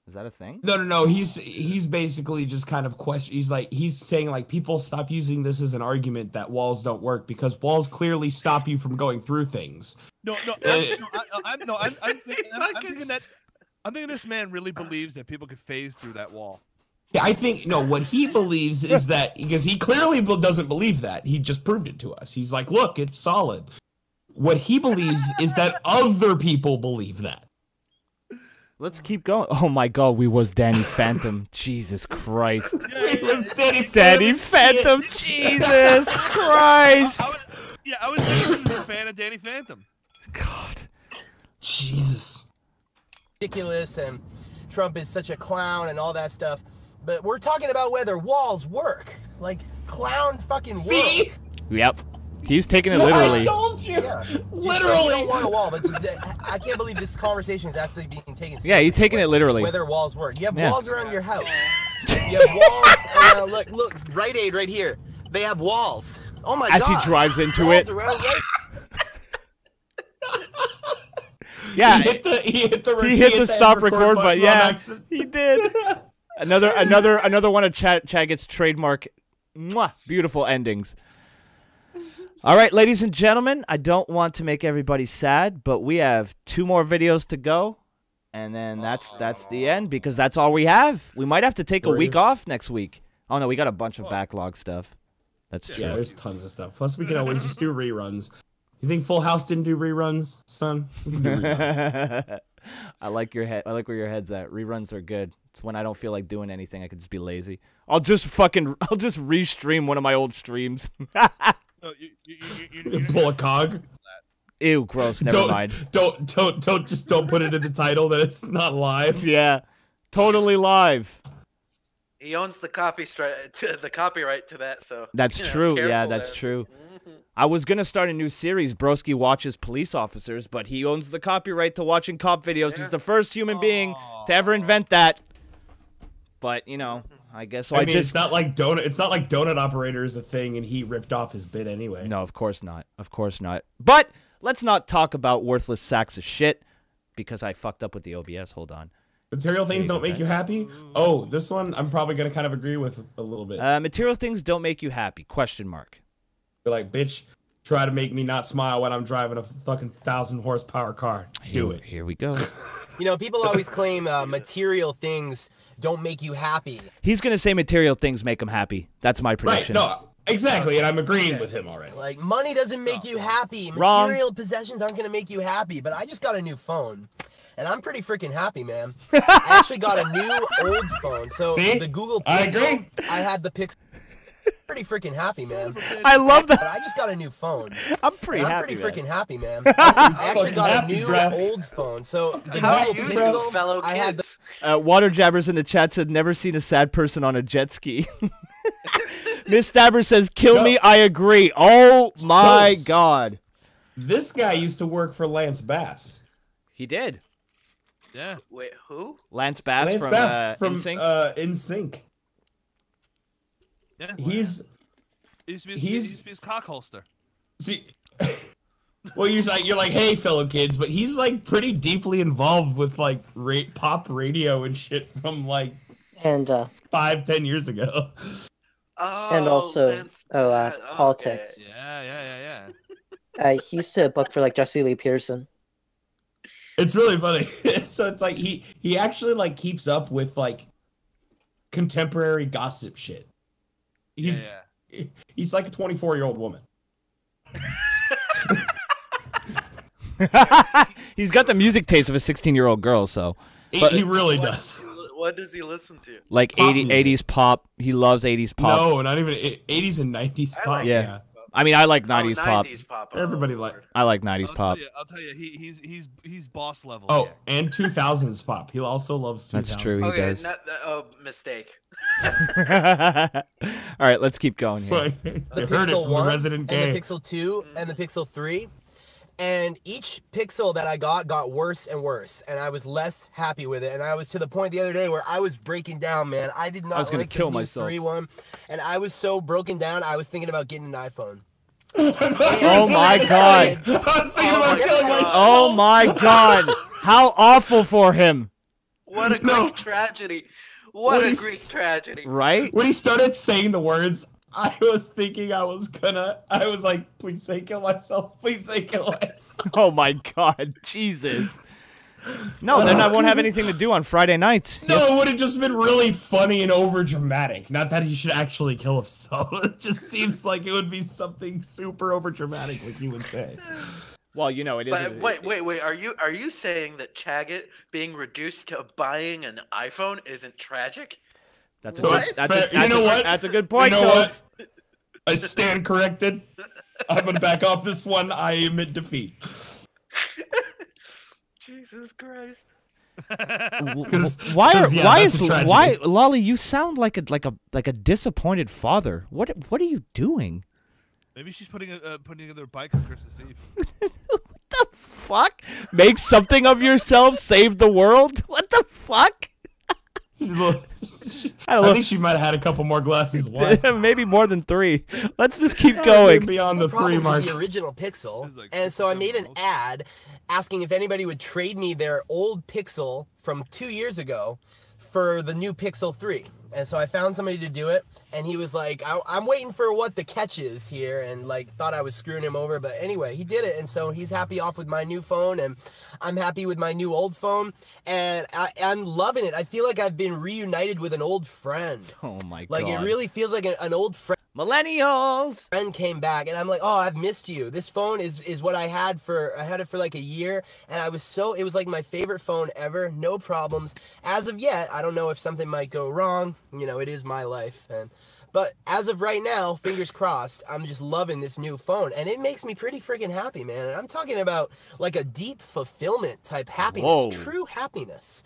Speaker 1: Is that a thing?
Speaker 3: No. He's basically just kind of he's saying like people stop using this as an argument that walls don't work because walls clearly stop you from going through things.
Speaker 5: I'm thinking this man really believes that people could phase through that wall.
Speaker 3: Yeah, I think what he believes is that because he clearly doesn't believe that. He just proved it to us. He's like, look, it's solid. What he believes is that other people believe that.
Speaker 1: Let's keep going. Oh my God, we was Danny Phantom. Jesus Christ.
Speaker 3: We was
Speaker 1: Danny Phantom. Jesus Christ.
Speaker 5: I was thinking he was a fan of Danny Phantom.
Speaker 1: God.
Speaker 3: Jesus.
Speaker 6: Ridiculous, and Trump is such a clown and all that stuff. But we're talking about whether walls work. Like, clown fucking world.
Speaker 3: See?
Speaker 1: Yep. He's taking it literally.
Speaker 3: I told you.
Speaker 6: Yeah.
Speaker 3: Literally.
Speaker 6: You don't want a wall, but I can't believe this conversation is actually being taken seriously.
Speaker 1: Yeah, you're taking it literally.
Speaker 6: Whether walls work. You have walls around your house. You have walls around, look, Rite Aid right here. They have walls. Oh my God.
Speaker 1: As he drives into it.
Speaker 6: Around, right?
Speaker 1: Yeah,
Speaker 3: he hit the
Speaker 1: he hit the stop record button. Yeah, he did. Another one of Chaggot's trademark. Mwah, beautiful endings. All right, ladies and gentlemen, I don't want to make everybody sad, but we have 2 more videos to go, and then that's the end because that's all we have. We might have to take a week off next week. Oh no, we got a bunch of backlog stuff. That's true.
Speaker 3: Yeah, there's tons of stuff. Plus, we can always just do reruns. You think Full House didn't do reruns, son? We can do reruns.
Speaker 1: I like your head. I like where your head's at. Reruns are good. It's when I don't feel like doing anything. I can just be lazy. I'll just restream one of my old streams.
Speaker 5: You
Speaker 3: pull a cog.
Speaker 1: Ew, gross. Never mind.
Speaker 3: Don't put it in the title that it's not live.
Speaker 1: Yeah, totally live.
Speaker 9: He owns the copyright to that, so
Speaker 1: that's true. Yeah, that's true. I was gonna start a new series, Broski Watches Police Officers, but he owns the copyright to watching cop videos. Yeah. He's the first human being to ever invent that. But you know, I guess so.
Speaker 3: It's not like Donut Operator is a thing, and he ripped off his bit anyway.
Speaker 1: No, of course not. Of course not. But let's not talk about worthless sacks of shit because I fucked up with the OBS. Hold on.
Speaker 3: Material things don't make you happy? Oh, this one I'm probably gonna kind of agree with a little bit.
Speaker 1: Material things don't make you happy? Question mark.
Speaker 3: You're like, bitch, try to make me not smile when I'm driving a fucking 1,000 horsepower car. Do it.
Speaker 1: Here we go.
Speaker 6: You know, people always claim material things don't make you happy.
Speaker 1: He's gonna say material things make him happy. That's my prediction.
Speaker 3: Right? No, exactly, and I'm agreeing with him already.
Speaker 6: Like, money doesn't make you happy.
Speaker 1: Wrong.
Speaker 6: Material possessions aren't gonna make you happy. But I just got a new phone. And I'm pretty freaking happy, man. I actually got a new old phone. So
Speaker 3: see?
Speaker 6: the Google Pixel,
Speaker 3: I agree.
Speaker 6: I had the Pixel. Pretty freaking happy, man.
Speaker 1: I love that.
Speaker 6: But I just got a new phone.
Speaker 1: I'm pretty
Speaker 6: freaking happy, man. I actually got a new old phone. So the Google Pixel,
Speaker 9: fellow
Speaker 6: I had
Speaker 9: kids?
Speaker 1: Water Jabbers in the chat said, never seen a sad person on a jet ski. Miss Stabber says, kill me, I agree. Oh my God.
Speaker 3: This guy used to work for Lance Bass.
Speaker 1: He did.
Speaker 5: Yeah.
Speaker 9: Wait, who?
Speaker 1: Lance Bass from NSYNC?
Speaker 3: NSYNC.
Speaker 5: Yeah.
Speaker 3: He's
Speaker 5: his cock holster.
Speaker 3: See, well, you're like, hey, fellow kids, but he's like pretty deeply involved with like pop radio and shit from like 5-10 years ago.
Speaker 9: Oh,
Speaker 4: and also politics.
Speaker 5: Yeah.
Speaker 4: He used to book for like Jesse Lee Pearson.
Speaker 3: It's really funny. So it's like he actually like keeps up with like contemporary gossip shit. He's like a 24-year-old woman.
Speaker 1: He's got the music taste of a 16-year-old girl, so.
Speaker 3: He really does.
Speaker 9: What does he listen to?
Speaker 1: Like 80s pop. He loves 80s pop.
Speaker 3: No, not even 80s and 90s pop.
Speaker 1: Yeah. I mean, I like 90s pop.
Speaker 9: 90s pop.
Speaker 3: Everybody
Speaker 1: I like 90s pop.
Speaker 5: I'll tell you, he's boss level.
Speaker 3: Oh, and 2000s pop. He also loves 2000s.
Speaker 1: That's true. He does.
Speaker 9: Mistake.
Speaker 1: All right, let's keep going here.
Speaker 6: The Pixel 1 and the Pixel 2 and the Pixel 3. And each Pixel that I got worse and worse, and I was less happy with it. And I was to the point the other day where I was breaking down, man. I did not like the new 3 one, and I was so broken down. I was thinking about getting an iPhone.
Speaker 1: Oh my God!
Speaker 3: I was thinking about killing myself.
Speaker 1: Oh my God! How awful for him!
Speaker 9: What a Greek tragedy! What a Greek tragedy!
Speaker 1: Right?
Speaker 3: When he started saying the words, I was thinking I was like, please say kill myself. Please say kill myself.
Speaker 1: Oh my God, Jesus. No, then I won't have anything to do on Friday nights.
Speaker 3: No, it would have just been really funny and over dramatic. Not that he should actually kill himself. It just seems like it would be something super over dramatic, like you would say.
Speaker 1: Well, you know, it is.
Speaker 9: But wait. Are you saying that Chaggott being reduced to buying an iPhone isn't tragic?
Speaker 1: That's a good. That's a good point.
Speaker 3: You know what? I stand corrected. I'm gonna back off this one. I admit defeat.
Speaker 9: Jesus Christ.
Speaker 1: Why, Lollie? You sound like a disappointed father. What are you doing?
Speaker 5: Maybe she's putting together bike on Christmas Eve.
Speaker 1: What the fuck? Make something of yourself. Save the world. What the fuck?
Speaker 3: I think she might have had a couple more glasses of wine.
Speaker 1: Maybe more than 3. Let's just keep going.
Speaker 3: Beyond the 3 mark.
Speaker 6: The original Pixel, and so I made an ad, asking if anybody would trade me their old Pixel from 2 years ago for the new Pixel 3. And so I found somebody to do it, and he was like, I'm waiting for what the catch is here, and like thought I was screwing him over, but anyway, he did it, and so he's happy off with my new phone, and I'm happy with my new old phone, and I'm loving it. I feel like I've been reunited with an old friend.
Speaker 1: Oh my god.
Speaker 6: Like, it really feels like an old friend.
Speaker 1: Millennials!
Speaker 6: Friend came back, and I'm like, oh, I've missed you. This phone is what I had it for like a year, and it was like my favorite phone ever. No problems. As of yet, I don't know if something might go wrong. You know, it is my life. But as of right now, fingers crossed, I'm just loving this new phone, and it makes me pretty freaking happy, man. And I'm talking about like a deep fulfillment type happiness.
Speaker 1: Whoa.
Speaker 6: True happiness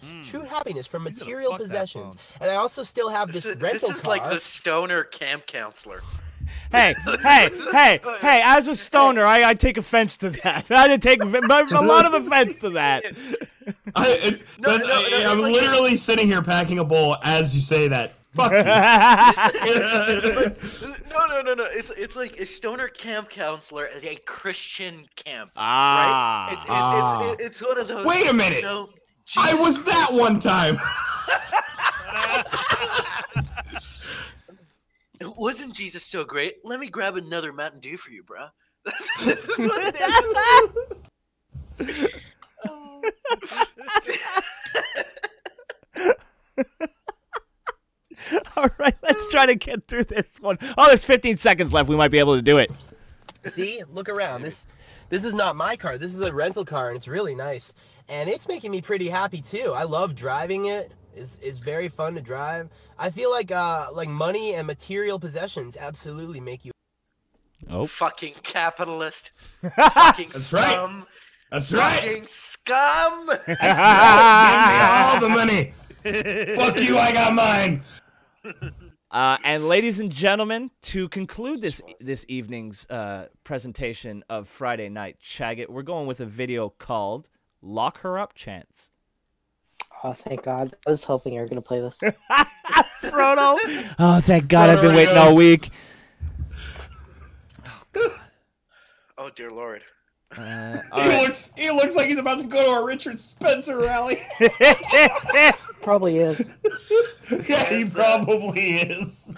Speaker 6: from material possessions. And I also still have this rental car.
Speaker 9: This is like the stoner camp counselor.
Speaker 1: Hey, as a stoner, I take offense to that. I take a lot of offense to that.
Speaker 3: I'm literally sitting here packing a bowl as you say that. Fuck you.
Speaker 9: No. It's like a stoner camp counselor at a Christian camp.
Speaker 1: Ah.
Speaker 9: Right? It's one of those.
Speaker 3: Wait a minute. I was that one time.
Speaker 9: Wasn't Jesus so great? Let me grab another Mountain Dew for you, bro. This is what it is.
Speaker 1: All right, let's try to get through this one. Oh, there's 15 seconds left. We might be able to do it.
Speaker 6: See, look around. This is not my car. This is a rental car, and it's really nice. And it's making me pretty happy too. I love driving it. It's very fun to drive. I feel like money and material possessions absolutely make you.
Speaker 1: Oh,
Speaker 9: fucking capitalist. Fucking
Speaker 3: That's
Speaker 9: scum.
Speaker 3: Right. That's right.
Speaker 9: Fucking scum.
Speaker 3: That's right. Give me all the money. Fuck you, I got mine.
Speaker 1: And ladies and gentlemen, to conclude this evening's presentation of Friday Night Chaggot, we're going with a video called "Lock Her Up, Chance."
Speaker 4: Oh, thank God! I was hoping you were gonna play this.
Speaker 1: Frodo. Oh, thank God! I've been waiting all week.
Speaker 9: Oh dear Lord.
Speaker 3: He looks like he's about to go to a Richard Spencer rally.
Speaker 4: Probably is.
Speaker 3: Yeah, he probably is.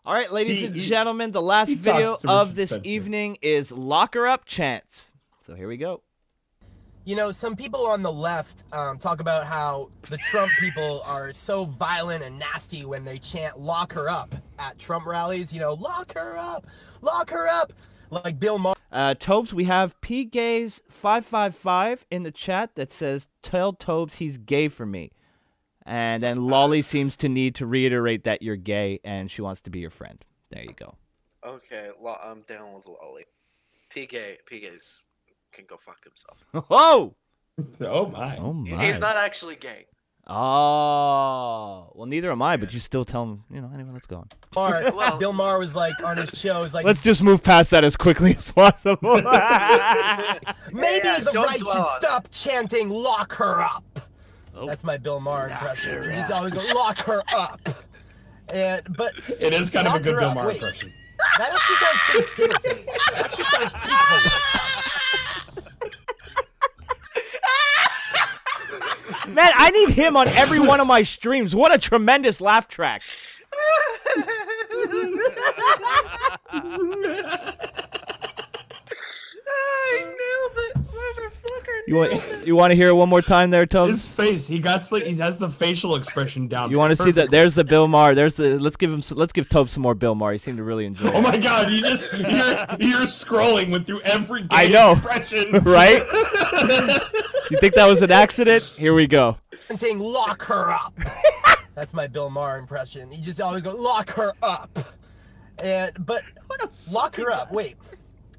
Speaker 1: All right, ladies and gentlemen, the last video of this evening is "Lock Her Up, Chance." So here we go.
Speaker 6: You know, some people on the left talk about how the Trump people are so violent and nasty when they chant "lock her up" at Trump rallies. You know, lock her up, like Bill Maher.
Speaker 1: Tobes, we have PGays555 in the chat that says, "Tell Tobes he's gay for me." And then Lollie seems to need to reiterate that you're gay and she wants to be your friend. There you go.
Speaker 9: Okay, I'm down with Lollie. P-Gays can go fuck himself.
Speaker 1: Oh!
Speaker 3: Oh my.
Speaker 1: Oh my.
Speaker 9: He's not actually gay.
Speaker 1: Oh. Well, neither am I, but you still tell him, anyway, let's go on.
Speaker 6: Bill Maher was like on his show, was like,
Speaker 1: let's just move past that as quickly as possible.
Speaker 6: Maybe the right should stop chanting "lock her up." Oh. That's my Bill Maher impression. He's always going, "Lock her up." But
Speaker 3: it is kind of a good Bill Maher impression.
Speaker 6: That actually sounds pretty silly to me. That actually sounds pretty cool.
Speaker 1: Man, I need him on every one of my streams. What a tremendous laugh track. You want to hear it one more time there, Tom?
Speaker 3: His face, he has the facial expression down.
Speaker 1: You want to see that? There's the Bill Maher. Let's give Tobe some more Bill Maher. He seemed to really enjoy it.
Speaker 3: Oh my God, you're scrolling through every gay expression.
Speaker 1: Right? You think that was an accident? Here we go.
Speaker 6: Saying "lock her up." That's my Bill Maher impression. He just always goes, "Lock her up." But lock her up. Wait,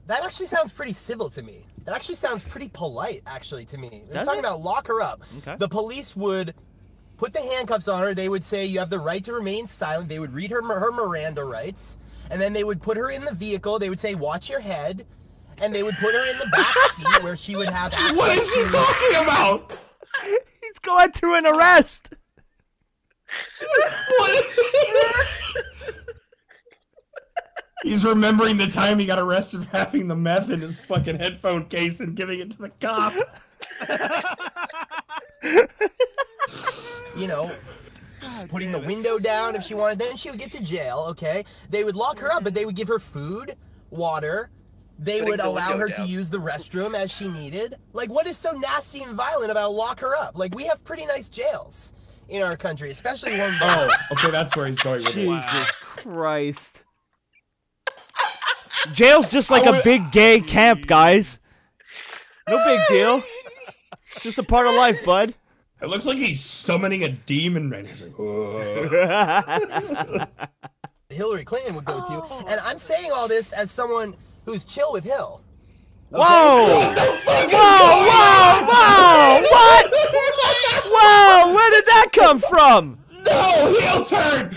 Speaker 6: that actually sounds pretty civil to me. That actually sounds pretty polite, actually, to me. We're talking about lock her up. Okay. The police would put the handcuffs on her. They would say, "You have the right to remain silent." They would read her Miranda rights. And then they would put her in the vehicle. They would say, "Watch your head." And they would put her in the back seat where she would have access.
Speaker 3: What is he talking about?
Speaker 1: He's going through an arrest.
Speaker 3: He's remembering the time he got arrested for having the meth in his fucking headphone case and giving it to the cop.
Speaker 6: You know, putting the window down if she wanted. Then she would get to jail, okay? They would lock her up, but they would give her food, water. They would allow her to use the restroom as she needed. Like, what is so nasty and violent about lock her up? Like, we have pretty nice jails in our country, especially one.
Speaker 3: Oh, okay, that's where he's going with it.
Speaker 1: Jesus Christ. Jail's just like a big gay camp, guys. No big deal. It's just a part of life, bud.
Speaker 3: It looks like he's summoning a demon right now. He's like,
Speaker 6: Hillary Clinton would go to. And I'm saying all this as someone who's chill with Hill.
Speaker 1: Okay? Whoa! Whoa! What? Whoa! Where did that come from?
Speaker 3: No, heel turn!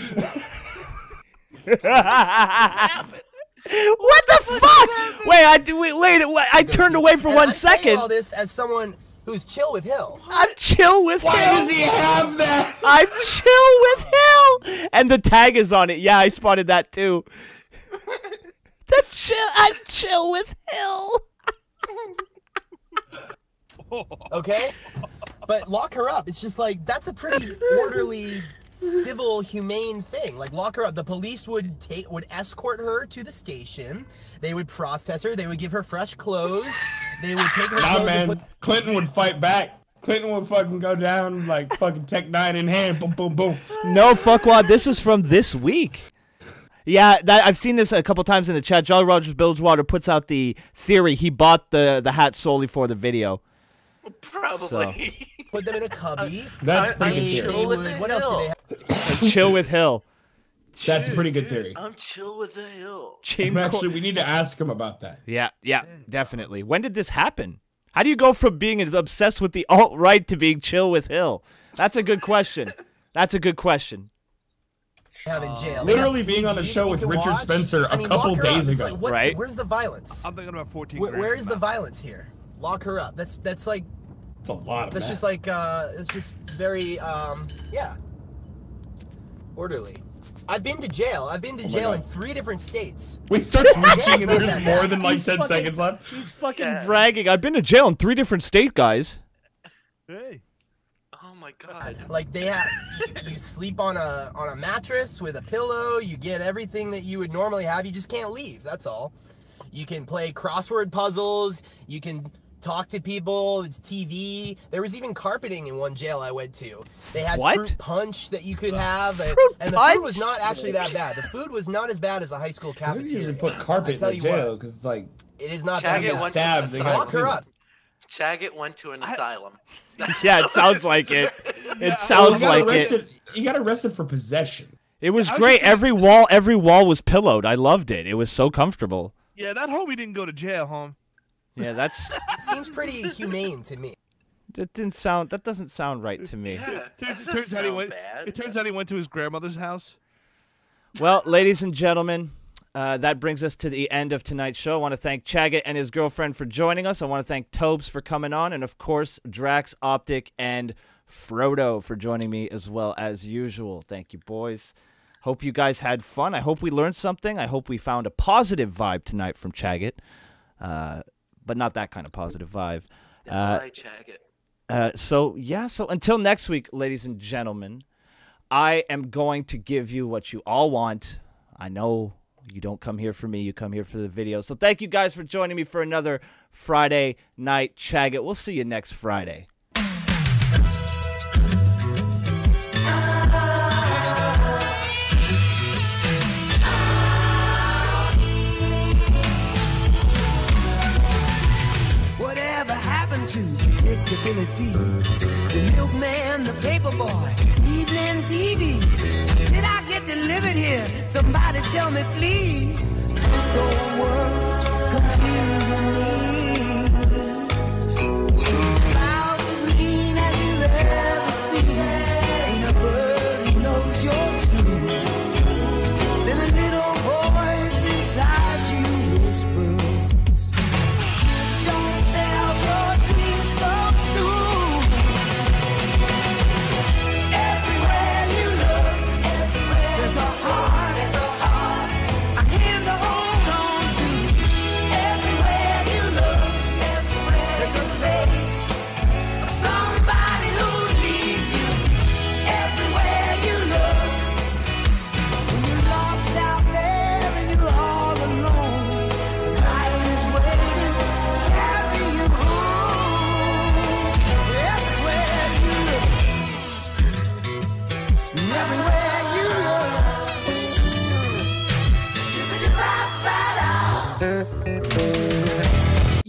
Speaker 1: What the fuck? Wait, I turned away for 1 second.
Speaker 6: I'm saying all this as someone who's chill with Hill.
Speaker 1: I'm chill with Hill.
Speaker 3: Why does he have that?
Speaker 1: I'm chill with Hill. And the tag is on it. Yeah, I spotted that too. I'm chill with Hill.
Speaker 6: Okay? But lock her up. It's just like, that's a pretty orderly, civil, humane thing. Like, lock her up. The police would escort her to the station. They would process her. They would give her fresh clothes. They would take her clothes
Speaker 3: man. Clinton would fight back. Clinton would fucking go down like fucking Tech 9 in hand. Boom, boom, boom.
Speaker 1: No, fuckwad. This is from this week. Yeah, I've seen this a couple times in the chat. Jolly Rogers Bilgewater puts out the theory he bought the hat solely for the video.
Speaker 9: Probably.
Speaker 1: So.
Speaker 6: Put them in a cubby.
Speaker 3: That's pretty good theory.
Speaker 6: What else do they have?
Speaker 1: Chill with Hill.
Speaker 3: That's a pretty good theory.
Speaker 9: I'm chill with the Hill.
Speaker 3: Actually, we need to ask him about that.
Speaker 1: Yeah, definitely. When did this happen? How do you go from being obsessed with the alt-right to being chill with Hill? That's a good question. That's a good question.
Speaker 6: In jail.
Speaker 3: Literally being on a show with Richard Spencer a couple days ago.
Speaker 6: Like,
Speaker 1: right?
Speaker 6: Where's the violence?
Speaker 5: I'm thinking about 14.
Speaker 6: Where is the violence here? Lock her up. That's like.
Speaker 3: It's a lot of.
Speaker 6: That's just like it's just very yeah. Orderly. I've been to jail. I've been to jail in 3 different states.
Speaker 3: We start switching and there's more than like 10 seconds left.
Speaker 1: He's fucking bragging. I've been to jail in 3 different states, guys.
Speaker 5: Hey.
Speaker 9: Oh my god.
Speaker 6: Like they have, you sleep on a mattress with a pillow. You get everything that you would normally have. You just can't leave. That's all. You can play crossword puzzles. You can talk to people. It's TV. There was even carpeting in one jail I went to. They had fruit punch that you could have, and the food was not actually that bad. The food was not as bad as a high school cafeteria.
Speaker 3: Maybe you should put carpet in the jail because it's like
Speaker 6: it is not
Speaker 9: Chaggott
Speaker 6: that bad.
Speaker 3: stabbed.
Speaker 6: Lock her up.
Speaker 9: Chaggott went to an asylum.
Speaker 1: Yeah, it sounds like it. It sounds like it.
Speaker 3: You got arrested for possession.
Speaker 1: It was great. Every wall was pillowed. I loved it. It was so comfortable.
Speaker 5: Yeah, that homie didn't go to jail, home.
Speaker 1: Yeah, that's
Speaker 6: seems pretty humane to me.
Speaker 1: That doesn't sound right to me.
Speaker 9: Yeah,
Speaker 5: it turns out he went to his grandmother's house.
Speaker 1: Well, ladies and gentlemen, that brings us to the end of tonight's show. I want to thank Chaggott and his girlfriend for joining us. I want to thank Tobes for coming on, and of course, Drax, Optic, and Frodo for joining me as well as usual. Thank you, boys. Hope you guys had fun. I hope we learned something. I hope we found a positive vibe tonight from Chaggott. But not that kind of positive vibe. So until next week, ladies and gentlemen, I am going to give you what you all want. I know you don't come here for me. You come here for the video. So thank you guys for joining me for another Friday night Chaggott. We'll see you next Friday.
Speaker 2: Whatever happened to predictability? The milkman, the paperboy, evening TV. Did I get delivered here? Somebody tell me, please. This whole world confusing me. Clouds as lean as you've ever seen. Ain't a bird who knows you're true. Then a little voice inside you whispers, don't sell your dreams so soon. Everywhere you look, there's a heart, a hand to hold.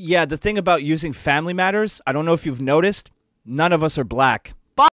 Speaker 1: Yeah, the thing about using Family Matters, I don't know if you've noticed, none of us are black.